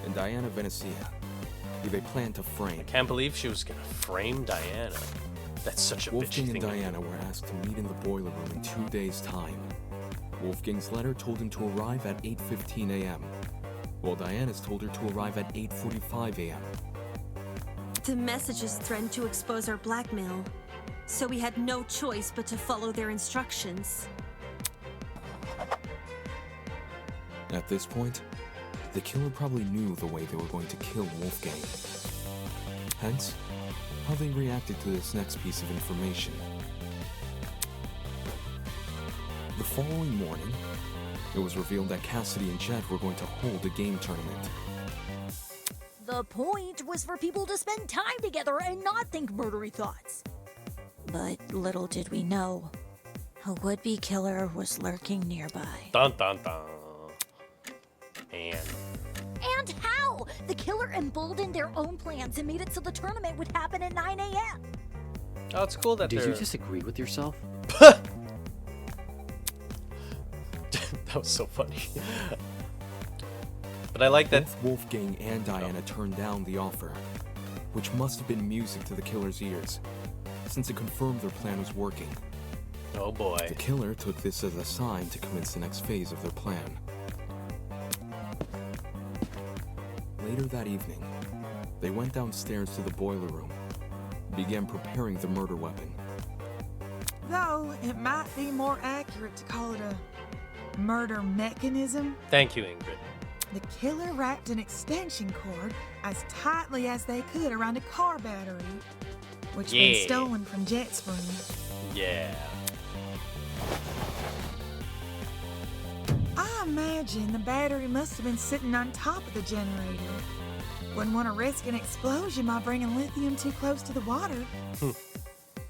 and Diana Venezia, who they planned to frame. Can't believe she was gonna frame Diana. That's such a bitchy Wolfgang thing. and Diana were asked to meet in the boiler room in 2 days' time. Wolfgang's letter told him to arrive at 8:15 a.m., while Diana's told her to arrive at 8:45 a.m. The messages threatened to expose our blackmail, so we had no choice but to follow their instructions. At this point, the killer probably knew the way they were going to kill Wolfgang. Hence, how they reacted to this next piece of information. The following morning, it was revealed that Cassidy and Jet were going to hold a game tournament. The point was for people to spend time together and not think murdery thoughts. But little did we know, a would-be killer was lurking nearby. Dun dun dun. And how? The killer emboldened their own plans and made it so the tournament would happen at 9 a.m. Oh, it's cool that Did they're... you disagree with yourself? That was so funny. But I like that both Wolfgang and Diana turned down the offer, which must have been music to the killer's ears, since it confirmed their plan was working. Oh boy. The killer took this as a sign to commence the next phase of their plan. Later that evening, they went downstairs to the boiler room and began preparing the murder weapon. Though it might be more accurate to call it a murder mechanism. Thank you, Ingrid. The killer wrapped an extension cord as tightly as they could around a car battery, which had been stolen from Jet's room. Yeah. I imagine the battery must have been sitting on top of the generator. Wouldn't want to risk an explosion by bringing lithium too close to the water.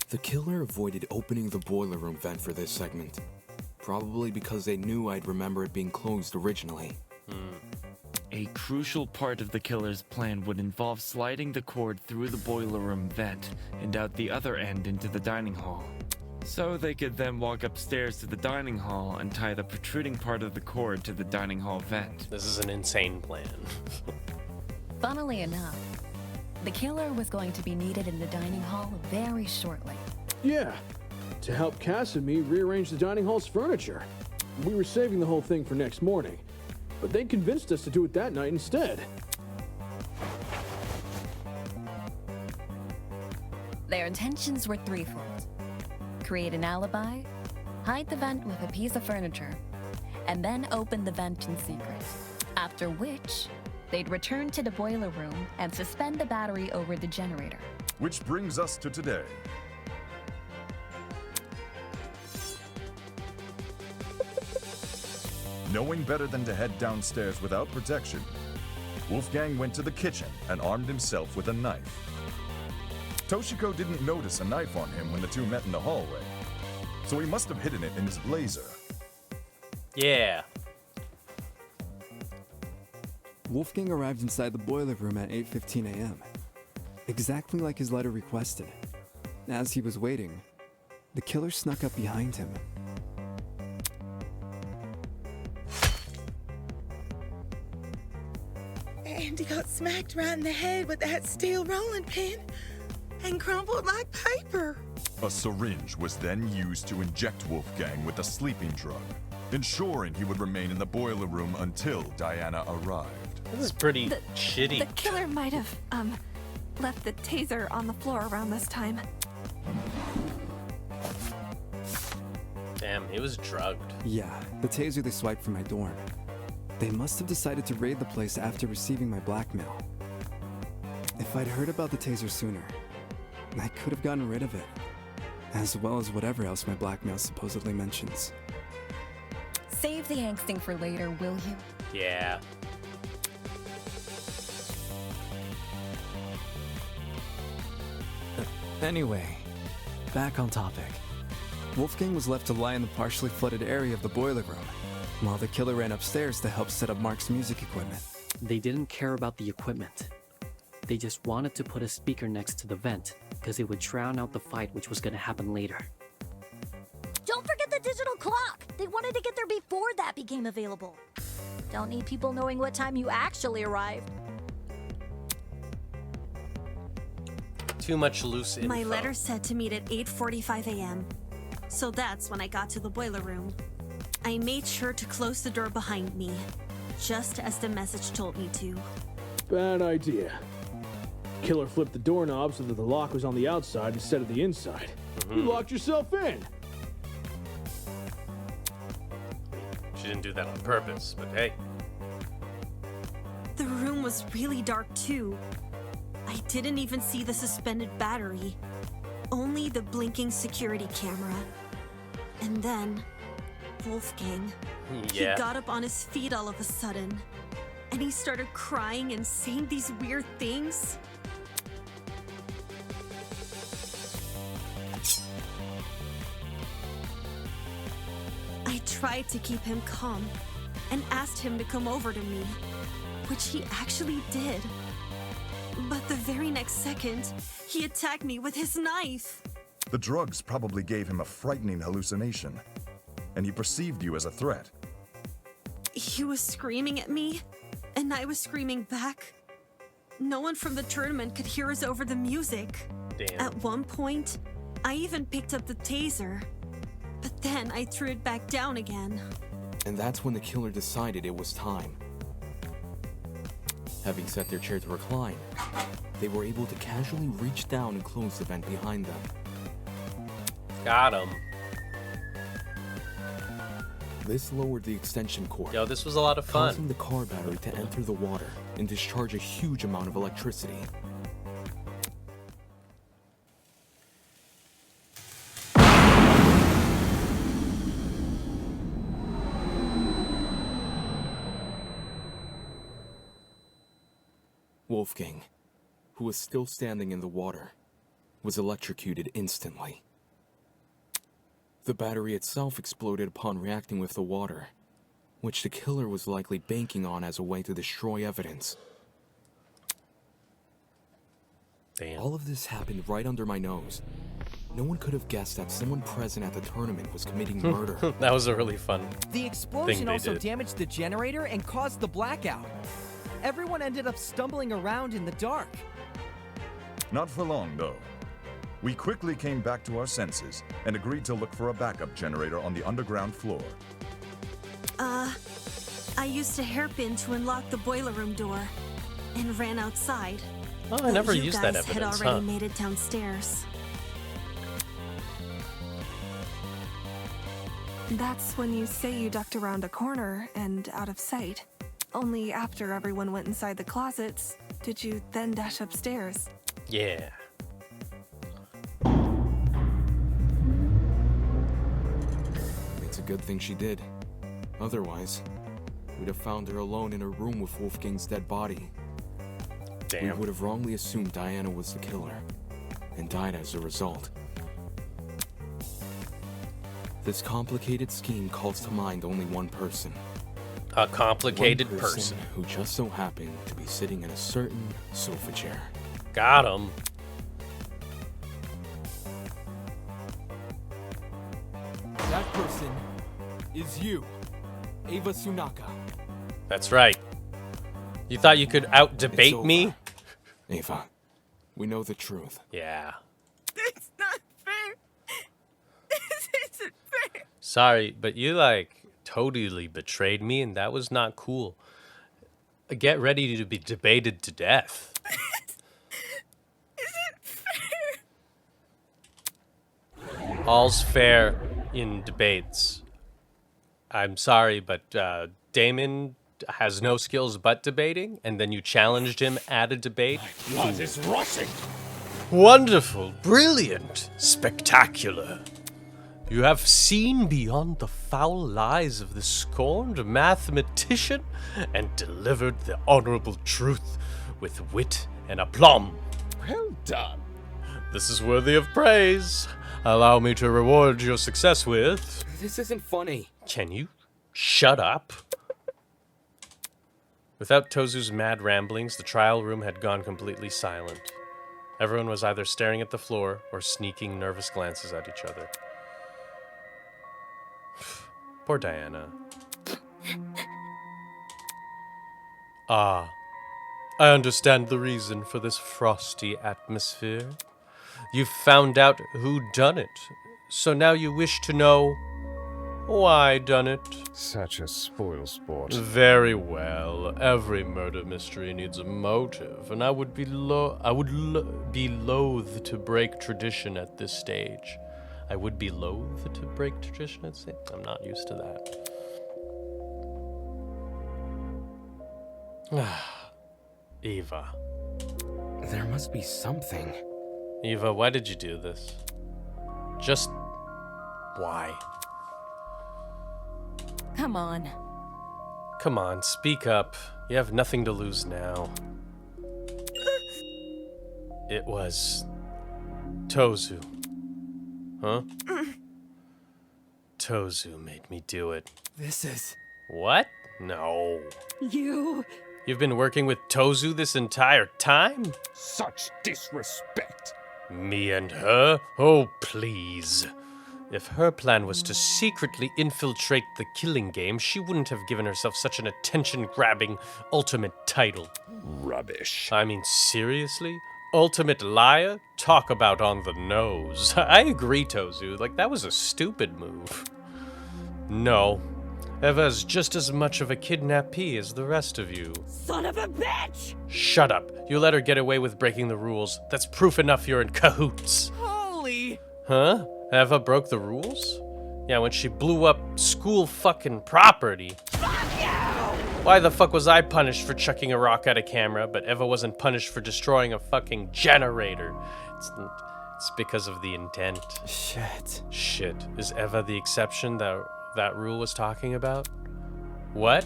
The killer avoided opening the boiler room vent for this segment, probably because they knew I'd remember it being closed originally. A crucial part of the killer's plan would involve sliding the cord through the boiler room vent and out the other end into the dining hall. So they could then walk upstairs to the dining hall and tie the protruding part of the cord to the dining hall vent. This is an insane plan. Funnily enough, the killer was going to be needed in the dining hall very shortly. Yeah, to help Cass and me rearrange the dining hall's furniture. We were saving the whole thing for next morning, but they convinced us to do it that night instead. Their intentions were threefold. Create an alibi, hide the vent with a piece of furniture, and then open the vent in secret. After which, they'd return to the boiler room and suspend the battery over the generator. Which brings us to today. Knowing better than to head downstairs without protection, Wolfgang went to the kitchen and armed himself with a knife. Toshiko didn't notice a knife on him when the two met in the hallway, so he must have hidden it in his blazer. Yeah. Wolfgang arrived inside the boiler room at 8:15 a.m., exactly like his letter requested. As he was waiting, the killer snuck up behind him. And he got smacked right in the head with that steel rolling pin and crumpled like paper. A syringe was then used to inject Wolfgang with a sleeping drug, ensuring he would remain in the boiler room until Diana arrived. This is pretty shitty. The killer might have, left the taser on the floor around this time. Damn, he was drugged. Yeah, the taser they swiped from my dorm. They must have decided to raid the place after receiving my blackmail. If I'd heard about the taser sooner, I could have gotten rid of it, as well as whatever else my blackmail supposedly mentions. Save the angsting for later, will you? Yeah. Anyway, back on topic. Wolfgang was left to lie in the partially flooded area of the boiler room, while the killer ran upstairs to help set up Mark's music equipment. They didn't care about the equipment. They just wanted to put a speaker next to the vent, because it would drown out the fight which was gonna happen later. Don't forget the digital clock! They wanted to get there before that became available. Don't need people knowing what time you actually arrived. Too much loose info. My letter said to meet at 8:45 a.m. So that's when I got to the boiler room. I made sure to close the door behind me, just as the message told me to. Bad idea. Killer flipped the doorknob so that the lock was on the outside instead of the inside. You locked yourself in. She didn't do that on purpose, but hey. The room was really dark too. I didn't even see the suspended battery, only the blinking security camera. And then, Wolfgang. Yeah. He got up on his feet all of a sudden, and he started crying and saying these weird things. I tried to keep him calm and asked him to come over to me, which he actually did. But the very next second, he attacked me with his knife. The drugs probably gave him a frightening hallucination, and he perceived you as a threat. He was screaming at me, and I was screaming back. No one from the tournament could hear us over the music. Damn. At one point, I even picked up the taser, but then I threw it back down again. And that's when the killer decided it was time. Having set their chair to recline, they were able to casually reach down and close the vent behind them. Got him. This lowered the extension cord. Yo, this was a lot of fun. Causing the car battery to enter the water and discharge a huge amount of electricity. Wolfgang, who was still standing in the water, was electrocuted instantly. The battery itself exploded upon reacting with the water, which the killer was likely banking on as a way to destroy evidence. Damn. All of this happened right under my nose. No one could have guessed that someone present at the tournament was committing murder. That was a really fun The explosion they also did. damaged the generator and caused the blackout. Everyone ended up stumbling around in the dark. Not for long, though. We quickly came back to our senses and agreed to look for a backup generator on the underground floor. I used a hairpin to unlock the boiler room door and ran outside. Oh, I But never you used guys that evidence, had already huh? made it downstairs. That's when you say you ducked around a corner and out of sight. Only after everyone went inside the closets did you then dash upstairs. Yeah. It's a good thing she did. Otherwise, we'd have found her alone in her room with Wolfgang's dead body. Damn. We would have wrongly assumed Diana was the killer, and died as a result. This complicated scheme calls to mind only one person. A complicated One person. who just so happened to be sitting in a certain sofa chair. Got him. That person is you, Ava Sunaka. That's right. You thought you could out-debate me? Ava, we know the truth. Yeah. It's not fair. This isn't fair. Sorry, but you, like, totally betrayed me, and that was not cool. Get ready to be debated to death. All's fair in debates. I'm sorry, but Damon has no skills but debating, and then you challenged him at a debate. Blood is rushing. Wonderful, brilliant, spectacular. You have seen beyond the foul lies of the scorned mathematician and delivered the honorable truth with wit and aplomb. Well done. This is worthy of praise. Allow me to reward your success with... This isn't funny. Can you shut up? Without Tozu's mad ramblings, the trial room had gone completely silent. Everyone was either staring at the floor or sneaking nervous glances at each other. Poor Diana. Ah, I understand the reason for this frosty atmosphere. You've found out who done it, so now you wish to know why done it. Such a spoil sport. Very well. Every murder mystery needs a motive, and I would be be loath to break tradition at this stage. I would be loath to break tradition at this stage. I'm not used to that. Eva. There must be something. Eva, why did you do this? Just why? Come on. Come on, speak up. You have nothing to lose now. It was Tozu. Huh? Tozu made me do it. This is... What? No. You... You've been working with Tozu this entire time? Such disrespect. Me and her? Oh, please. If her plan was to secretly infiltrate the killing game, she wouldn't have given herself such an attention-grabbing ultimate title. Rubbish. I mean, seriously? Ultimate liar? Talk about on the nose. I agree, Tozu. Like, that was a stupid move. No. Eva's just as much of a kidnappee as the rest of you. Son of a bitch! Shut up. You let her get away with breaking the rules. That's proof enough you're in cahoots. Holy... Huh? Eva broke the rules? Yeah, when she blew up school fucking property. Fuck you! Why the fuck was I punished for chucking a rock at a camera, but Eva wasn't punished for destroying a fucking generator? It's because of the intent. Shit. Is Eva the exception that rule was talking about? What?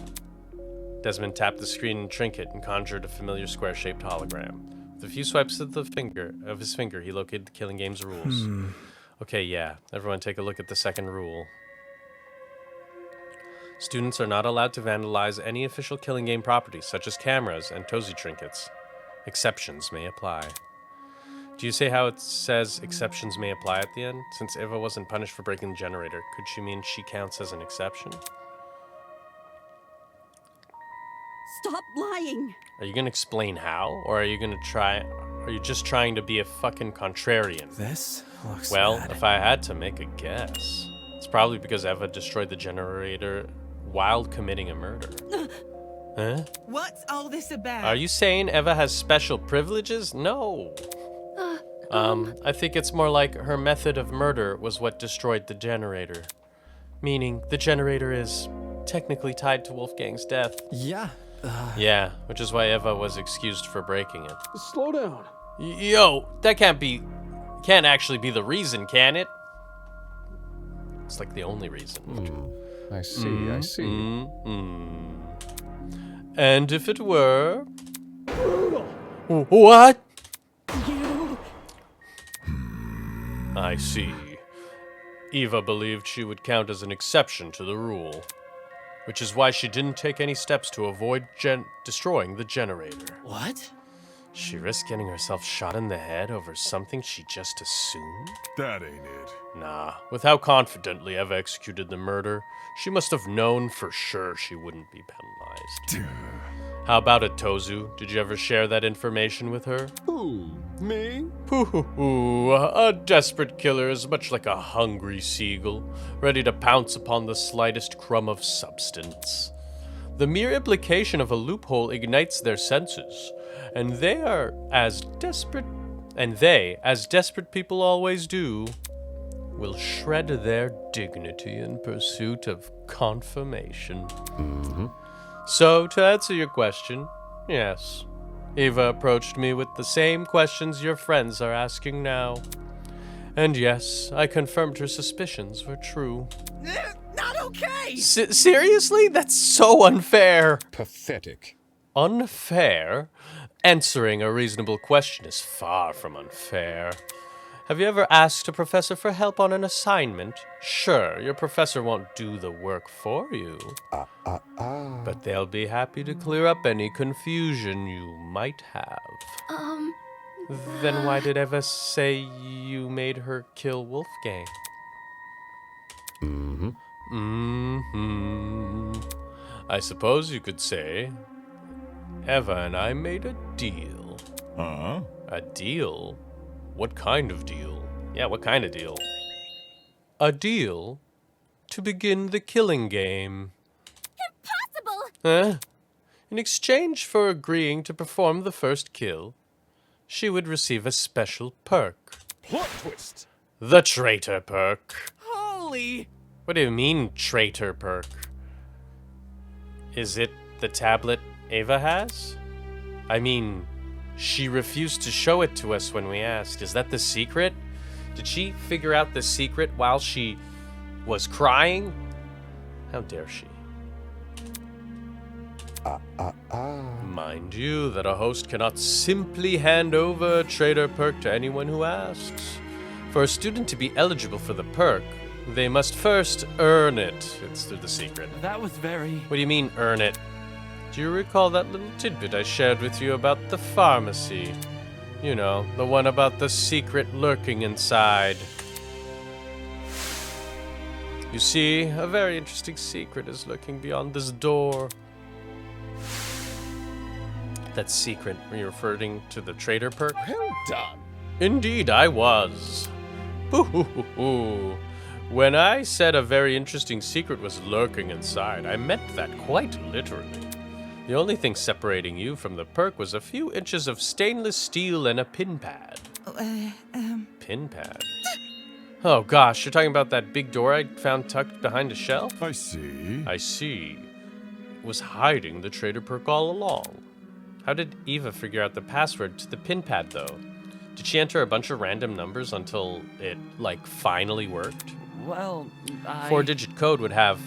Desmond tapped the screen and trinket and conjured a familiar square-shaped hologram. With a few swipes of his finger, he located the killing game's rules. Okay, yeah. Everyone take a look at the second rule. Students are not allowed to vandalize any official killing game property, such as cameras and Tozy trinkets. Exceptions may apply. Do you say how it says exceptions may apply at the end? Since Eva wasn't punished for breaking the generator, could she mean she counts as an exception? Stop lying! Are you gonna explain how? Or are you just trying to be a fucking contrarian? This looks Well, bad. if I had to make a guess, it's probably because Eva destroyed the generator while committing a murder. Huh? What's all this about? Are you saying Eva has special privileges? No. I think it's more like her method of murder was what destroyed the generator. Meaning, the generator is technically tied to Wolfgang's death. Yeah. Yeah, which is why Eva was excused for breaking it. Slow down. Yo, that can't actually be the reason, can it? It's like the only reason. I see, I see. And if it were... What? I see. Eva believed she would count as an exception to the rule, which is why she didn't take any steps to avoid destroying the generator. What? She risked getting herself shot in the head over something she just assumed? That ain't it. Nah, with how confidently Eva executed the murder, she must have known for sure she wouldn't be penalized. How about it, Tozu? Did you ever share that information with her? Who? Me? A desperate killer is much like a hungry seagull, ready to pounce upon the slightest crumb of substance. The mere implication of a loophole ignites their senses, and they, as desperate people always do, will shred their dignity in pursuit of confirmation. So, to answer your question, yes. Eva approached me with the same questions your friends are asking now. And yes, I confirmed her suspicions were true. Not okay! Seriously? That's so unfair! Pathetic. Unfair? Answering a reasonable question is far from unfair. Have you ever asked a professor for help on an assignment? Sure, your professor won't do the work for you. But they'll be happy to clear up any confusion you might have. Then why did Eva say you made her kill Wolfgang? I suppose you could say Eva and I made a deal. A deal? What kind of deal? Yeah, what kind of deal? A deal to begin the killing game. Impossible! In exchange for agreeing to perform the first kill, she would receive a special perk. Plot twist! The traitor perk. Holy! What do you mean, traitor perk? Is it the tablet Eva has? I mean, she refused to show it to us when we asked. Is that the secret? Did she figure out the secret while she was crying? How dare she? Mind you, that a host cannot simply hand over a traitor perk to anyone who asks. For a student to be eligible for the perk, they must first earn it. It's through the secret. That was very... What do you mean, earn it? Do you recall that little tidbit I shared with you about the pharmacy? You know, the one about the secret lurking inside. You see, a very interesting secret is lurking beyond this door. That secret, were you referring to the traitor perk? Well done. Indeed, I was. Boo-hoo-hoo-hoo. When I said a very interesting secret was lurking inside, I meant that quite literally. The only thing separating you from the perk was a few inches of stainless steel and a pin pad. Pin pad? Oh gosh, you're talking about that big door I found tucked behind a shelf? I see. I see. It was hiding the traitor perk all along. How did Eva figure out the password to the pin pad, though? Did she enter a bunch of random numbers until it, finally worked? Well, 4-digit code would have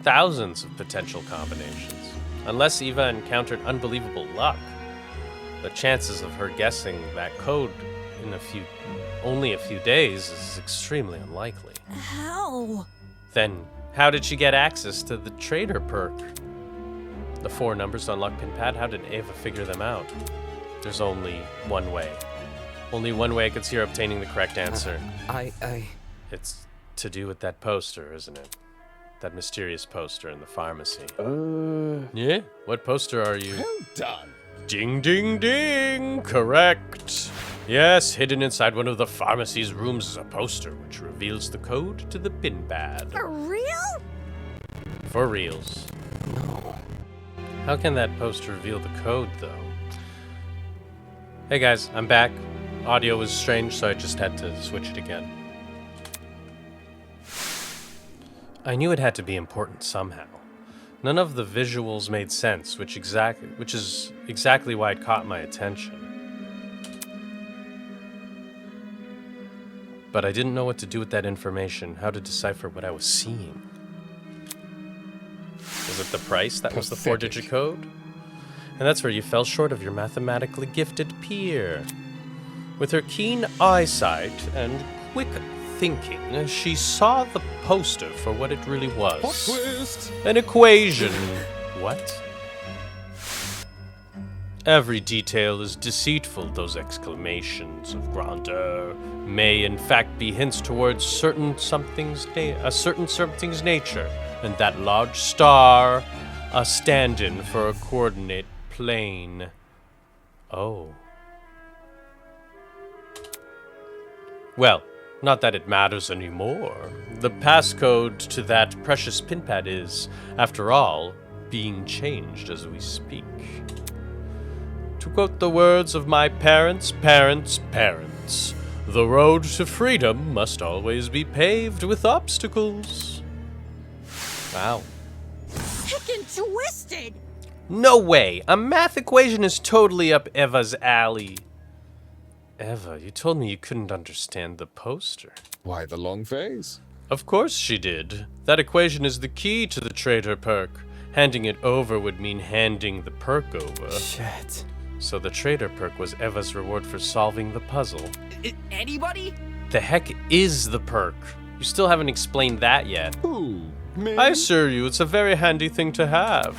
thousands of potential combinations. Unless Eva encountered unbelievable luck, the chances of her guessing that code in only a few days is extremely unlikely. How? Then How did she get access to the trader perk? The 4 numbers to unlock pin pad? How did Ava figure them out? There's only one way. Only one way I could see her obtaining the correct answer. It's to do with that poster, isn't it? That mysterious poster in the pharmacy. Yeah? What poster are you? Well done. Ding, ding, ding! Correct! Yes, hidden inside one of the pharmacy's rooms is a poster which reveals the code to the pin pad. For real? For reals. No. How can that poster reveal the code, though? Hey guys, I'm back. Audio was strange, so I just had to switch it again. I knew it had to be important somehow. None of the visuals made sense, which is exactly why it caught my attention. But I didn't know what to do with that information, how to decipher what I was seeing. Was it the price that was the 4-digit code? And that's where you fell short of your mathematically gifted peer. With her keen eyesight and quick thinking, she saw the poster for what it really was. Plot twist! An equation. What? Every detail is deceitful. Those exclamations of grandeur may in fact be hints towards a certain something's nature, and that large star, a stand-in for a coordinate plane. Oh. Well, not that it matters anymore. The passcode to that precious pinpad is, after all, being changed as we speak. To quote the words of my parents, the road to freedom must always be paved with obstacles. Wow. Sick and twisted! No way! A math equation is totally up Eva's alley. Eva, you told me you couldn't understand the poster. Why the long face? Of course she did. That equation is the key to the trader perk. Handing it over would mean handing the perk over. Shit. So the trader perk was Eva's reward for solving the puzzle. Anybody? The heck is the perk? You still haven't explained that yet. Who? Me? I assure you, it's a very handy thing to have.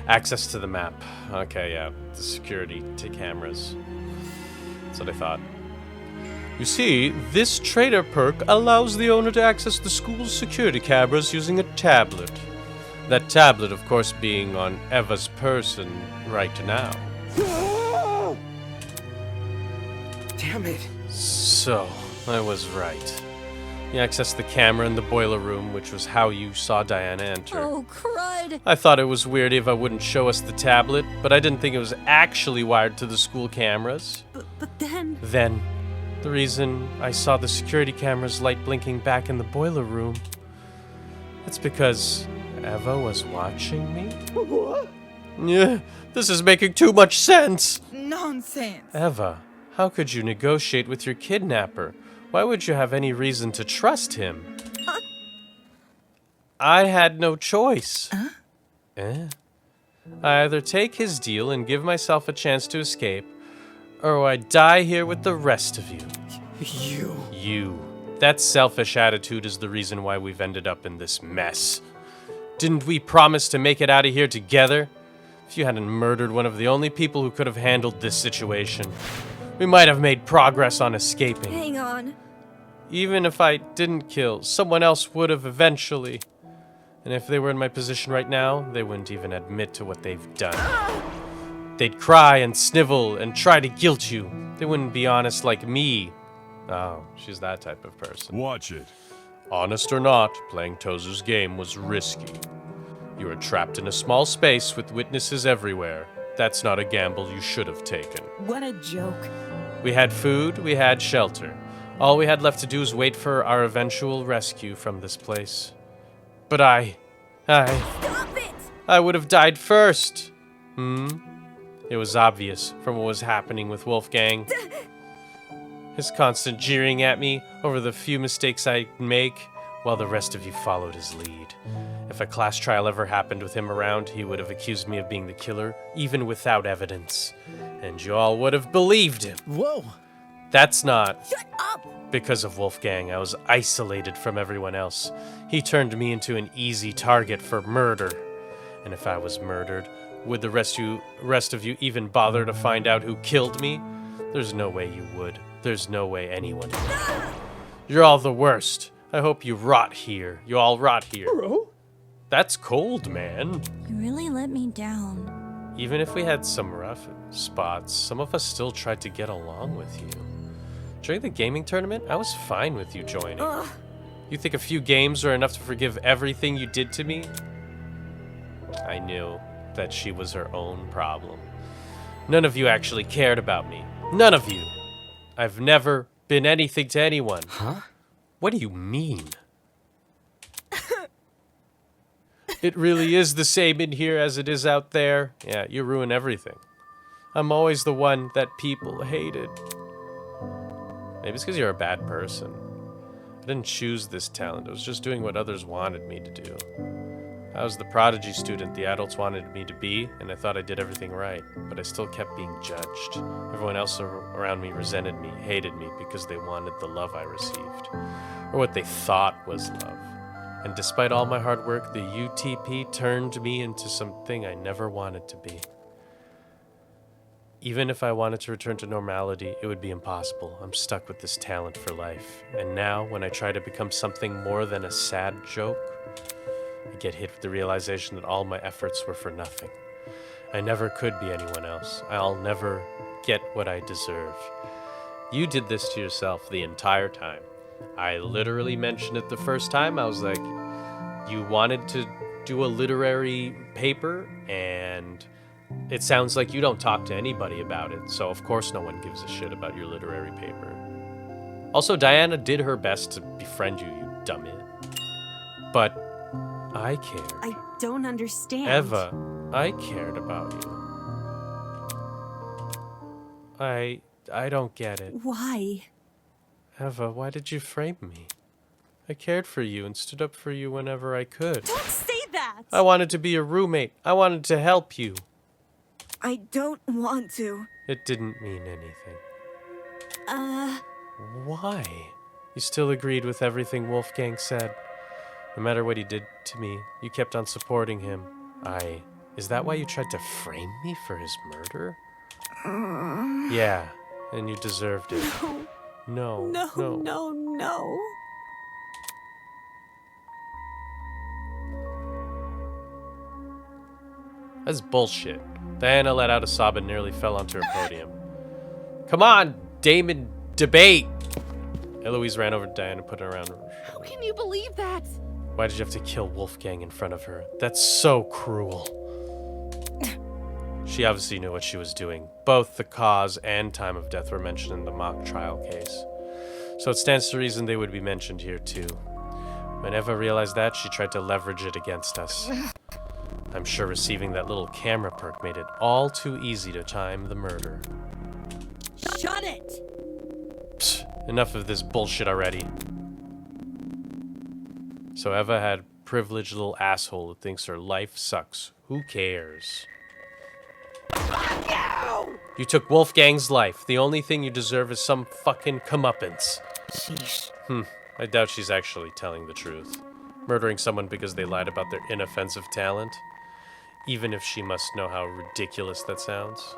Access to the map. Okay, yeah. The security to cameras. That's what I thought. You see, this trader perk allows the owner to access the school's security cameras using a tablet. That tablet, of course, being on Eva's person right now. Damn it. So, I was right. You accessed the camera in the boiler room, which was how you saw Diana enter. Oh, crud! I thought it was weird Eva wouldn't show us the tablet, but I didn't think it was actually wired to the school cameras. But then... Then, the reason I saw the security camera's light blinking back in the boiler room, that's because Eva was watching me? What? Yeah, this is making too much sense! Nonsense. Eva, how could you negotiate with your kidnapper? Why would you have any reason to trust him? I had no choice. I either take his deal and give myself a chance to escape, or I die here with the rest of you. You. That selfish attitude is the reason why we've ended up in this mess. Didn't we promise to make it out of here together? If you hadn't murdered one of the only people who could have handled this situation, we might have made progress on escaping. Hang on. Even if I didn't kill, someone else would have eventually. And if they were in my position right now, they wouldn't even admit to what they've done. They'd cry and snivel and try to guilt you. They wouldn't be honest like me. Oh, she's that type of person. Watch it. Honest or not, playing Tozer's game was risky. You were trapped in a small space with witnesses everywhere. That's not a gamble you should have taken. What a joke. We had food, we had shelter. All we had left to do was wait for our eventual rescue from this place. But I Stop it! I would have died first. It was obvious from what was happening with Wolfgang. His constant jeering at me over the few mistakes I'd make, while the rest of you followed his lead. If a class trial ever happened with him around, he would have accused me of being the killer, even without evidence. And you all would have believed him. Whoa! That's not... Shut up! Because of Wolfgang, I was isolated from everyone else. He turned me into an easy target for murder. And if I was murdered, would the rest of you even bother to find out who killed me? There's no way you would. There's no way anyone would. You're all the worst. I hope you rot here. You all rot here. Bro? That's cold, man. You really let me down. Even if we had some rough spots, some of us still tried to get along with you. During the gaming tournament, I was fine with you joining. You think a few games are enough to forgive everything you did to me? I knew that she was her own problem. None of you actually cared about me. None of you. I've never been anything to anyone. Huh? What do you mean? It really is the same in here as it is out there. Yeah, you ruin everything. I'm always the one that people hated. Maybe it's because you're a bad person. I didn't choose this talent. I was just doing what others wanted me to do. I was the prodigy student the adults wanted me to be, and I thought I did everything right, but I still kept being judged. Everyone else around me resented me, hated me, because they wanted the love I received, or what they thought was love. And despite all my hard work, the UTP turned me into something I never wanted to be. Even if I wanted to return to normality, it would be impossible. I'm stuck with this talent for life. And now, when I try to become something more than a sad joke, I get hit with the realization that all my efforts were for nothing. I never could be anyone else. I'll never get what I deserve. You did this to yourself the entire time. I literally mentioned it the first time. I was like, you wanted to do a literary paper, and it sounds like you don't talk to anybody about it, so of course no one gives a shit about your literary paper. Also, Diana did her best to befriend you, you dumbit. But I cared. I don't understand. Eva, I cared about you. I don't get it. Why? Eva, why did you frame me? I cared for you and stood up for you whenever I could. Don't say that! I wanted to be your roommate. I wanted to help you. I don't want to. It didn't mean anything. Why? You still agreed with everything Wolfgang said. No matter what he did to me, you kept on supporting him. Is that why you tried to frame me for his murder? Yeah, and you deserved it. No. No. That's bullshit. Diana let out a sob and nearly fell onto her podium. Come on, Damon, debate! Eloise ran over to Diana and put her around her. How can you believe that? Why did you have to kill Wolfgang in front of her? That's so cruel. She obviously knew what she was doing. Both the cause and time of death were mentioned in the mock trial case. So it stands to reason they would be mentioned here too. When Eva realized that, she tried to leverage it against us. I'm sure receiving that little camera perk made it all too easy to time the murder. Shut it! Psst, enough of this bullshit already. So Eva had privileged little asshole who thinks her life sucks. Who cares? Fuck you! You took Wolfgang's life. The only thing you deserve is some fucking comeuppance. Sheesh. I doubt she's actually telling the truth. Murdering someone because they lied about their inoffensive talent. Even if she must know how ridiculous that sounds.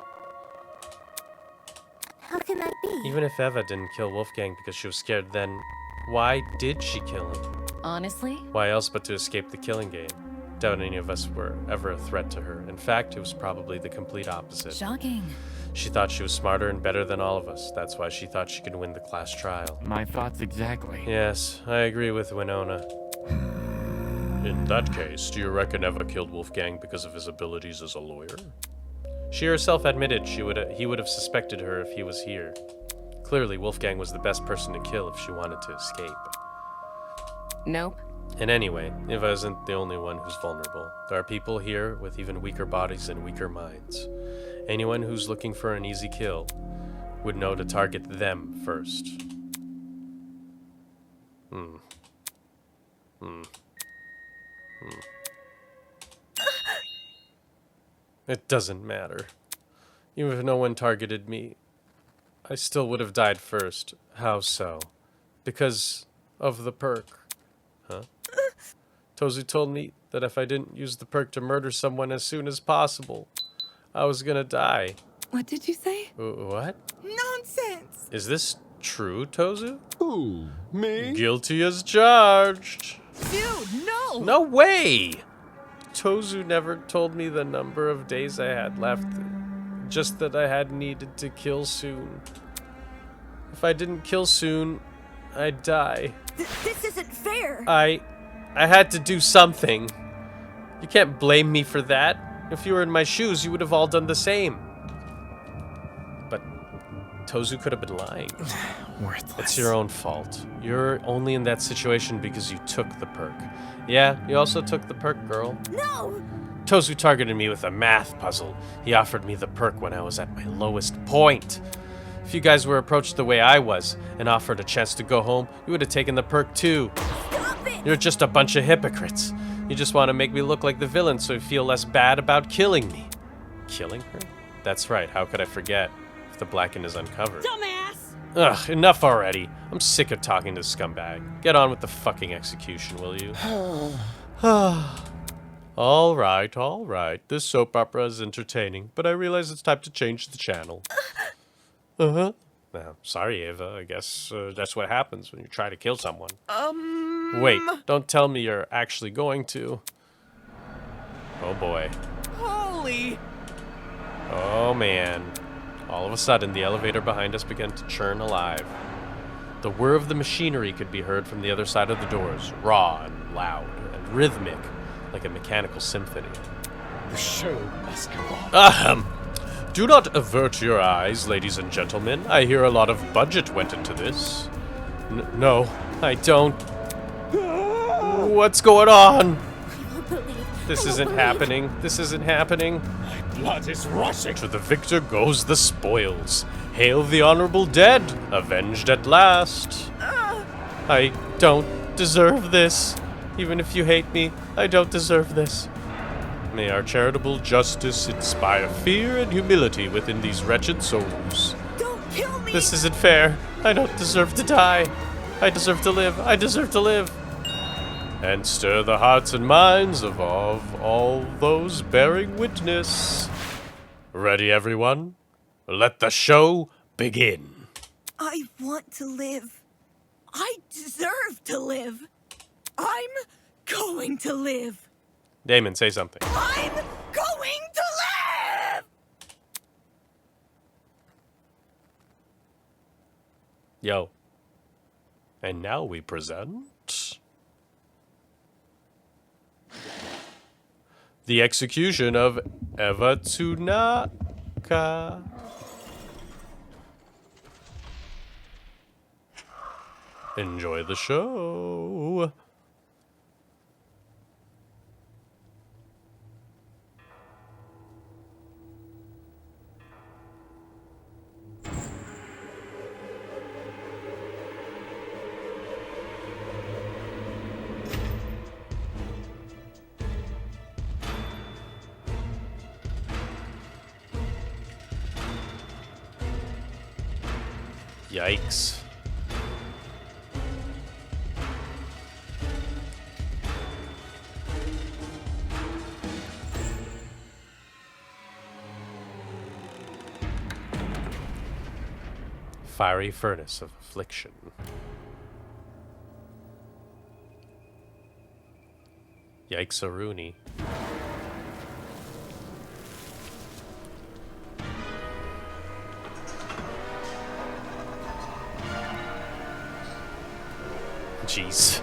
How can that be? Even if Eva didn't kill Wolfgang because she was scared, then why did she kill him? Honestly? Why else but to escape the killing game? Doubt any of us were ever a threat to her. In fact, it was probably the complete opposite. Shocking. She thought she was smarter and better than all of us. That's why she thought she could win the class trial. My thoughts exactly. Yes, I agree with Winona. In that case, do you reckon Eva killed Wolfgang because of his abilities as a lawyer? She herself admitted he would have suspected her if he was here. Clearly, Wolfgang was the best person to kill if she wanted to escape. Nope. And anyway, Eva isn't the only one who's vulnerable. There are people here with even weaker bodies and weaker minds. Anyone who's looking for an easy kill would know to target them first. It doesn't matter. Even if no one targeted me, I still would have died first. How so? Because of the perk. Huh? Tozu told me that if I didn't use the perk to murder someone as soon as possible, I was gonna die. What did you say? What? Nonsense! Is this true, Tozu? Who? Me? Guilty as charged. Dude, no! No way! Tozu never told me the number of days I had left. Just that I had needed to kill soon. If I didn't kill soon, I'd die. This isn't fair! I had to do something. You can't blame me for that. If you were in my shoes, you would have all done the same. But Tozu could have been lying. Worthless. It's your own fault. You're only in that situation because you took the perk. Yeah, you also took the perk, girl. No! Tozu targeted me with a math puzzle. He offered me the perk when I was at my lowest point. If you guys were approached the way I was and offered a chance to go home, you would have taken the perk too. Stop it! You're just a bunch of hypocrites. You just want to make me look like the villain so you feel less bad about killing me. Killing her? That's right, how could I forget if the Blacken is uncovered? Dumbass! Ugh, enough already. I'm sick of talking to this scumbag. Get on with the fucking execution, will you? All right. This soap opera is entertaining, but I realize it's time to change the channel. Uh-huh. Sorry, Ava. I guess that's what happens when you try to kill someone. Wait, don't tell me you're actually going to. Oh boy. Holy! Oh man. All of a sudden, the elevator behind us began to churn alive. The whir of the machinery could be heard from the other side of the doors, raw and loud and rhythmic, like a mechanical symphony. The show must go on. Do not avert your eyes, ladies and gentlemen. I hear a lot of budget went into this. No, I don't. What's going on? This isn't happening. This isn't happening. My blood is rushing. To the victor goes the spoils. Hail the honorable dead, avenged at last. I don't deserve this. Even if you hate me, I don't deserve this. May our charitable justice inspire fear and humility within these wretched souls. Don't kill me! This isn't fair. I don't deserve to die. I deserve to live. I deserve to live. And stir the hearts and minds of all those bearing witness. Ready, everyone? Let the show begin. I want to live. I deserve to live. I'm going to live. Damon, say something. I'm going to live! Yo. And now we present... the execution of Eva Tsunaka. Enjoy the show. Yikes. Fiery furnace of affliction. Yikes-a-rooney. Jeez.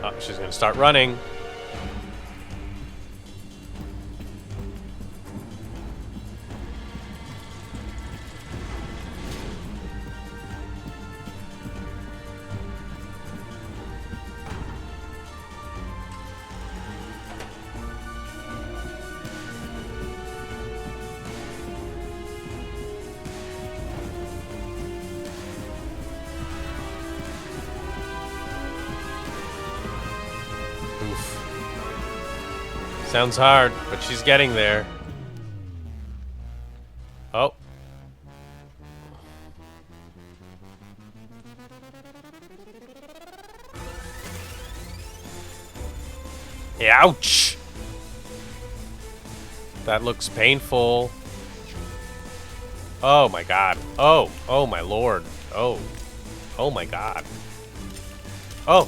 Oh, she's gonna start running. Sounds hard, but she's getting there. Oh. Ouch! That looks painful. Oh my god. Oh. Oh my lord. Oh. Oh my god. Oh.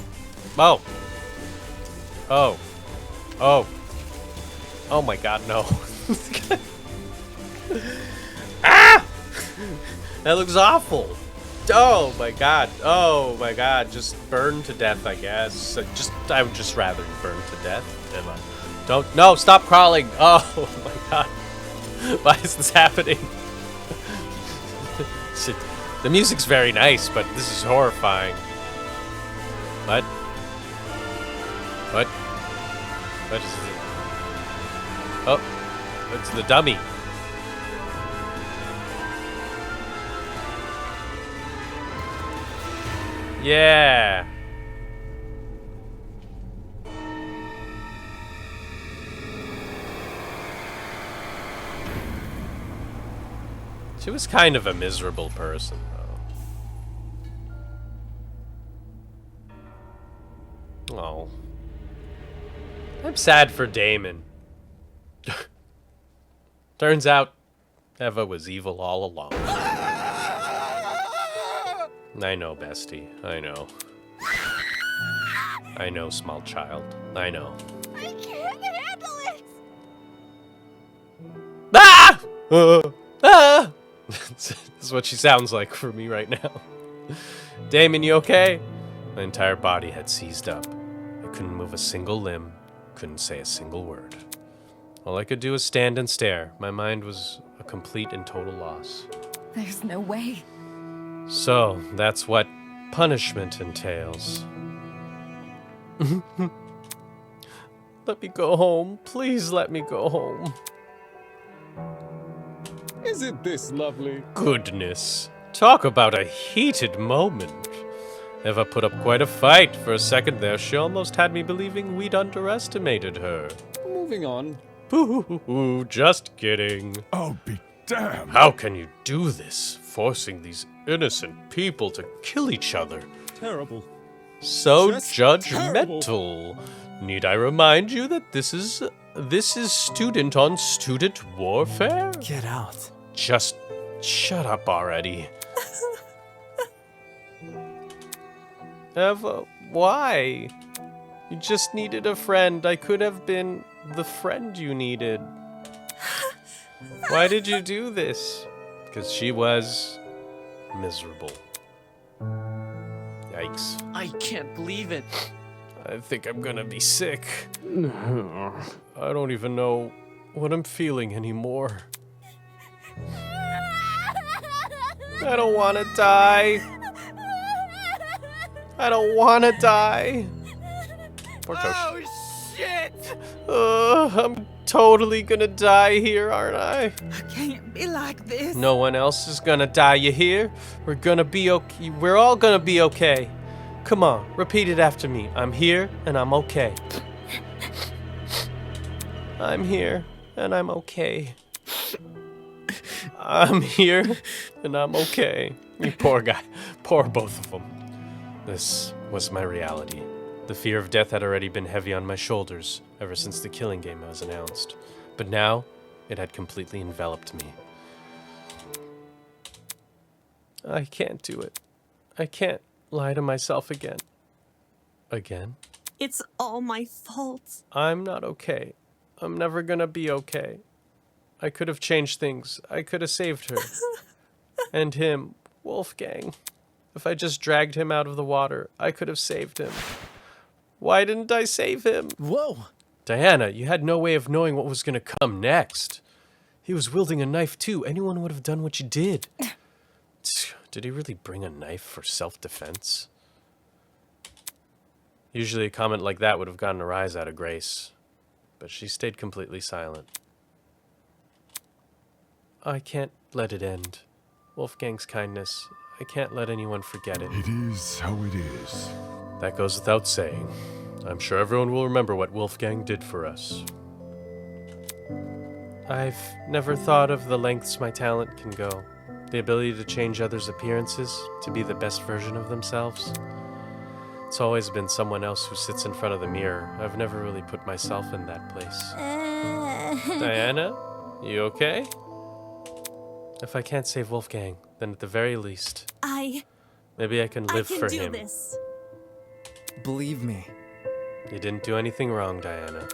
Oh. Oh. Oh. Oh my god, no. Ah! That looks awful. Oh my god. Oh my god. Just burn to death, I guess. I would just rather you burn to death. Emma. Don't. No, stop crawling. Oh my god. Why is this happening? Shit. The music's very nice, but this is horrifying. What? What? What is it? Oh, it's the dummy. Yeah. She was kind of a miserable person, though. Oh. I'm sad for Damon. Turns out, Eva was evil all along. I know, bestie. I know. I know, small child. I know. I can't handle it! Ah! Ah! This is what she sounds like for me right now. Damon, you okay? My entire body had seized up. I couldn't move a single limb, couldn't say a single word. All I could do was stand and stare. My mind was a complete and total loss. There's no way. So, that's what punishment entails. Let me go home. Please let me go home. Isn't this lovely? Goodness. Talk about a heated moment. Eva put up quite a fight. For a second there, she almost had me believing we'd underestimated her. Moving on. Boo, just kidding. I'll be damned. How can you do this? Forcing these innocent people to kill each other. Terrible. So Just judgmental. terrible. Need I remind you that this is student on student warfare? Get out. Just shut up already. Eva, why? You just needed a friend. I could have been the friend you needed. Why did you do this? Because she was miserable. Yikes. I can't believe it. I think I'm gonna be sick. I don't even know what I'm feeling anymore. I don't want to die. I don't want to die. Poor Toshi. Oh, shit! I'm totally gonna die here, aren't I? Can't be like this. No one else is gonna die, you hear? We're gonna be okay. We're all gonna be okay. Come on, repeat it after me. I'm here and I'm okay. I'm here and I'm okay. I'm here and I'm okay. You poor guy. Poor both of them. This was my reality. The fear of death had already been heavy on my shoulders ever since the killing game was announced. But now, it had completely enveloped me. I can't do it. I can't lie to myself again. Again? It's all my fault. I'm not okay. I'm never gonna be okay. I could have changed things. I could have saved her. And him, Wolfgang. If I just dragged him out of the water, I could have saved him. Why didn't I save him? Whoa! Diana, you had no way of knowing what was gonna come next. He was wielding a knife too. Anyone would have done what you did. Did he really bring a knife for self-defense? Usually a comment like that would have gotten a rise out of Grace. But she stayed completely silent. I can't let it end. Wolfgang's kindness, I can't let anyone forget it. It is how it is. That goes without saying. I'm sure everyone will remember what Wolfgang did for us. I've never thought of the lengths my talent can go. The ability to change others' appearances, to be the best version of themselves. It's always been someone else who sits in front of the mirror. I've never really put myself in that place. Diana, you okay? If I can't save Wolfgang, then at the very least, maybe I can live for him. This. Believe me. You didn't do anything wrong, Diana.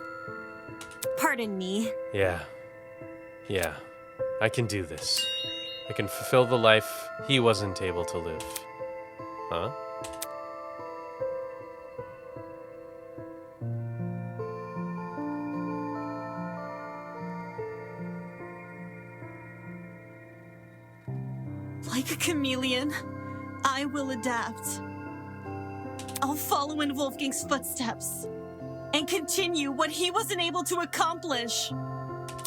Pardon me. Yeah. I can do this. I can fulfill the life he wasn't able to live. Huh? Like a chameleon, I will adapt. I'll follow in Wolfgang's footsteps and continue what he wasn't able to accomplish.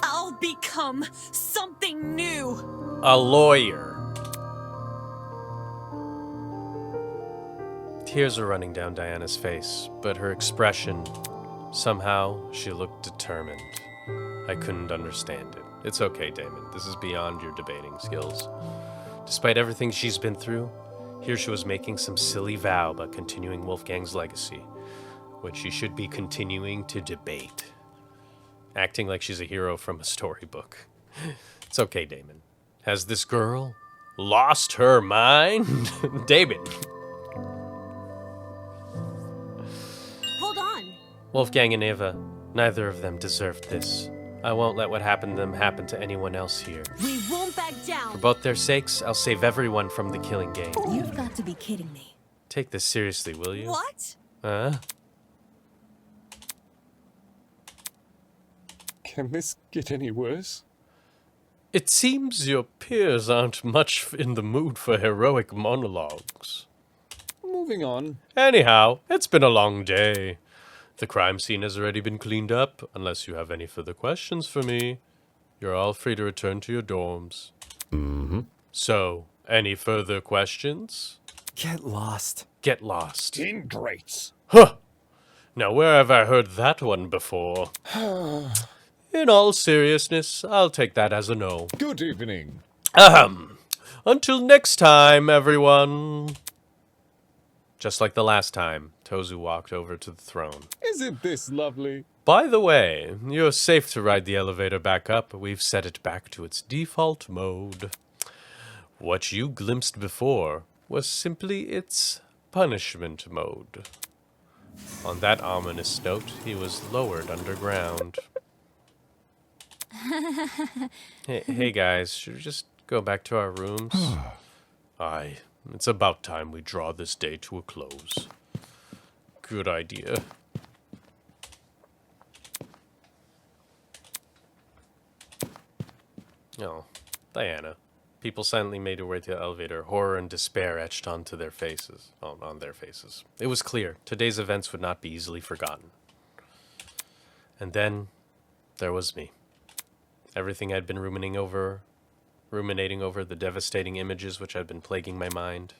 I'll become something new. A lawyer. Tears are running down Diana's face, but her expression, somehow, she looked determined. I couldn't understand it. It's okay, Damon. This is beyond your debating skills. Despite everything she's been through, here she was making some silly vow about continuing Wolfgang's legacy, which she should be continuing to debate. Acting like she's a hero from a storybook. It's okay, Damon. Has this girl lost her mind? Damon. Hold on. Wolfgang and Eva, neither of them deserved this. I won't let what happened to them happen to anyone else here. We won't back down. For both their sakes, I'll save everyone from the killing game. You've got to be kidding me. Take this seriously, will you? What? Can this get any worse? It seems your peers aren't much in the mood for heroic monologues. Moving on. Anyhow, it's been a long day. The crime scene has already been cleaned up. Unless you have any further questions for me, you're all free to return to your dorms. Mm-hmm. So, any further questions? Get lost. Get lost. Ingrates. Huh! Now, where have I heard that one before? In all seriousness, I'll take that as a no. Good evening. Ahem. Until next time, everyone. Just like the last time, Tozu walked over to the throne. Isn't this lovely? By the way, you're safe to ride the elevator back up. We've set it back to its default mode. What you glimpsed before was simply its punishment mode. On that ominous note, he was lowered underground. Hey guys, should we just go back to our rooms? Aye, it's about time we draw this day to a close. Good idea. Oh, Diana. People silently made their way to the elevator, horror and despair etched onto their faces. On their faces. It was clear, today's events would not be easily forgotten. And then, there was me. Everything I'd been ruminating over, the devastating images which had been plaguing my mind.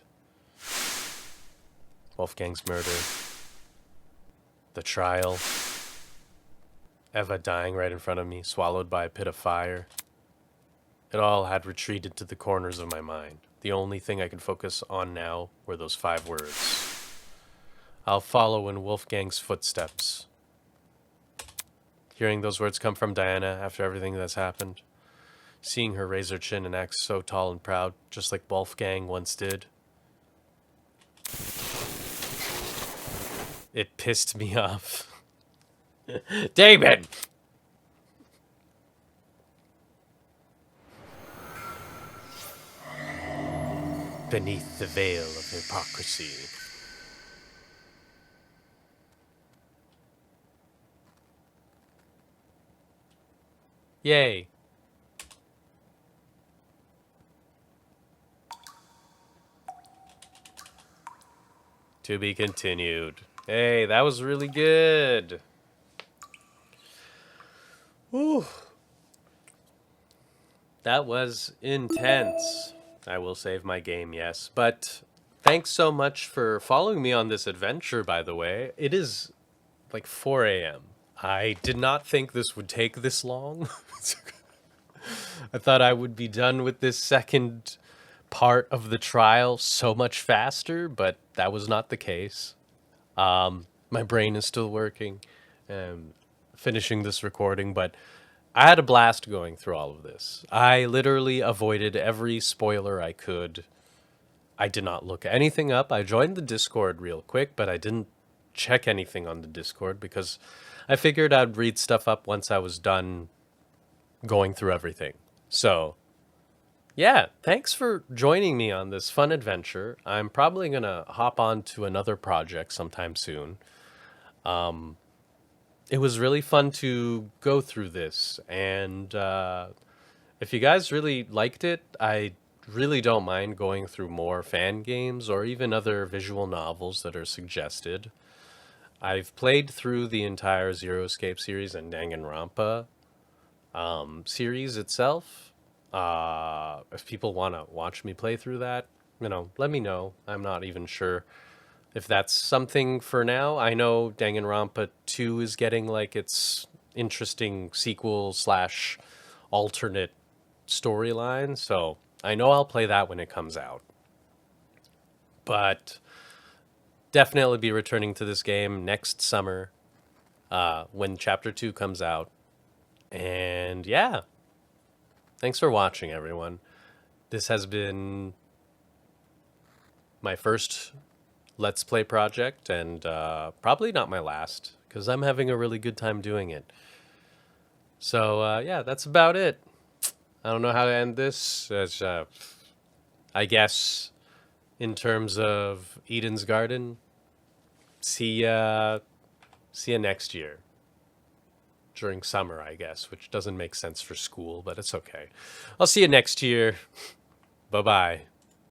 Wolfgang's murder. The trial. Eva dying right in front of me, swallowed by a pit of fire. It all had retreated to the corners of my mind. The only thing I could focus on now were those 5 words. I'll follow in Wolfgang's footsteps. Hearing those words come from Diana after everything that's happened. Seeing her raise her chin and act so tall and proud, just like Wolfgang once did. It pissed me off. Damon! Beneath the veil of hypocrisy. Yay. To be continued. Hey, that was really good. Whew. That was intense. I will save my game, yes. But thanks so much for following me on this adventure, by the way. It is like 4 a.m. I did not think this would take this long. I thought I would be done with this second part of the trial so much faster, but that was not the case. My brain is still working and finishing this recording, but I had a blast going through all of this. I literally avoided every spoiler I could. I did not look anything up. I joined the Discord real quick, but I didn't check anything on the Discord because I figured I'd read stuff up once I was done going through everything. So, yeah, thanks for joining me on this fun adventure. I'm probably going to hop on to another project sometime soon. It was really fun to go through this, and if you guys really liked it, I really don't mind going through more fan games or even other visual novels that are suggested. I've played through the entire Zero Escape series and Danganronpa series itself. If people want to watch me play through that, let me know. I'm not even sure if that's something for now. I know Danganronpa 2 is getting like its interesting sequel / alternate storyline, so I know I'll play that when it comes out. But definitely be returning to this game next summer when Chapter 2 comes out. And yeah, thanks for watching, everyone. This has been my first Let's Play project, and probably not my last, because I'm having a really good time doing it. So yeah, that's about it. I don't know how to end this. As, I guess in terms of Eden's Garden, see ya next year. During summer, I guess, which doesn't make sense for school, but it's okay. I'll see you next year. Bye-bye.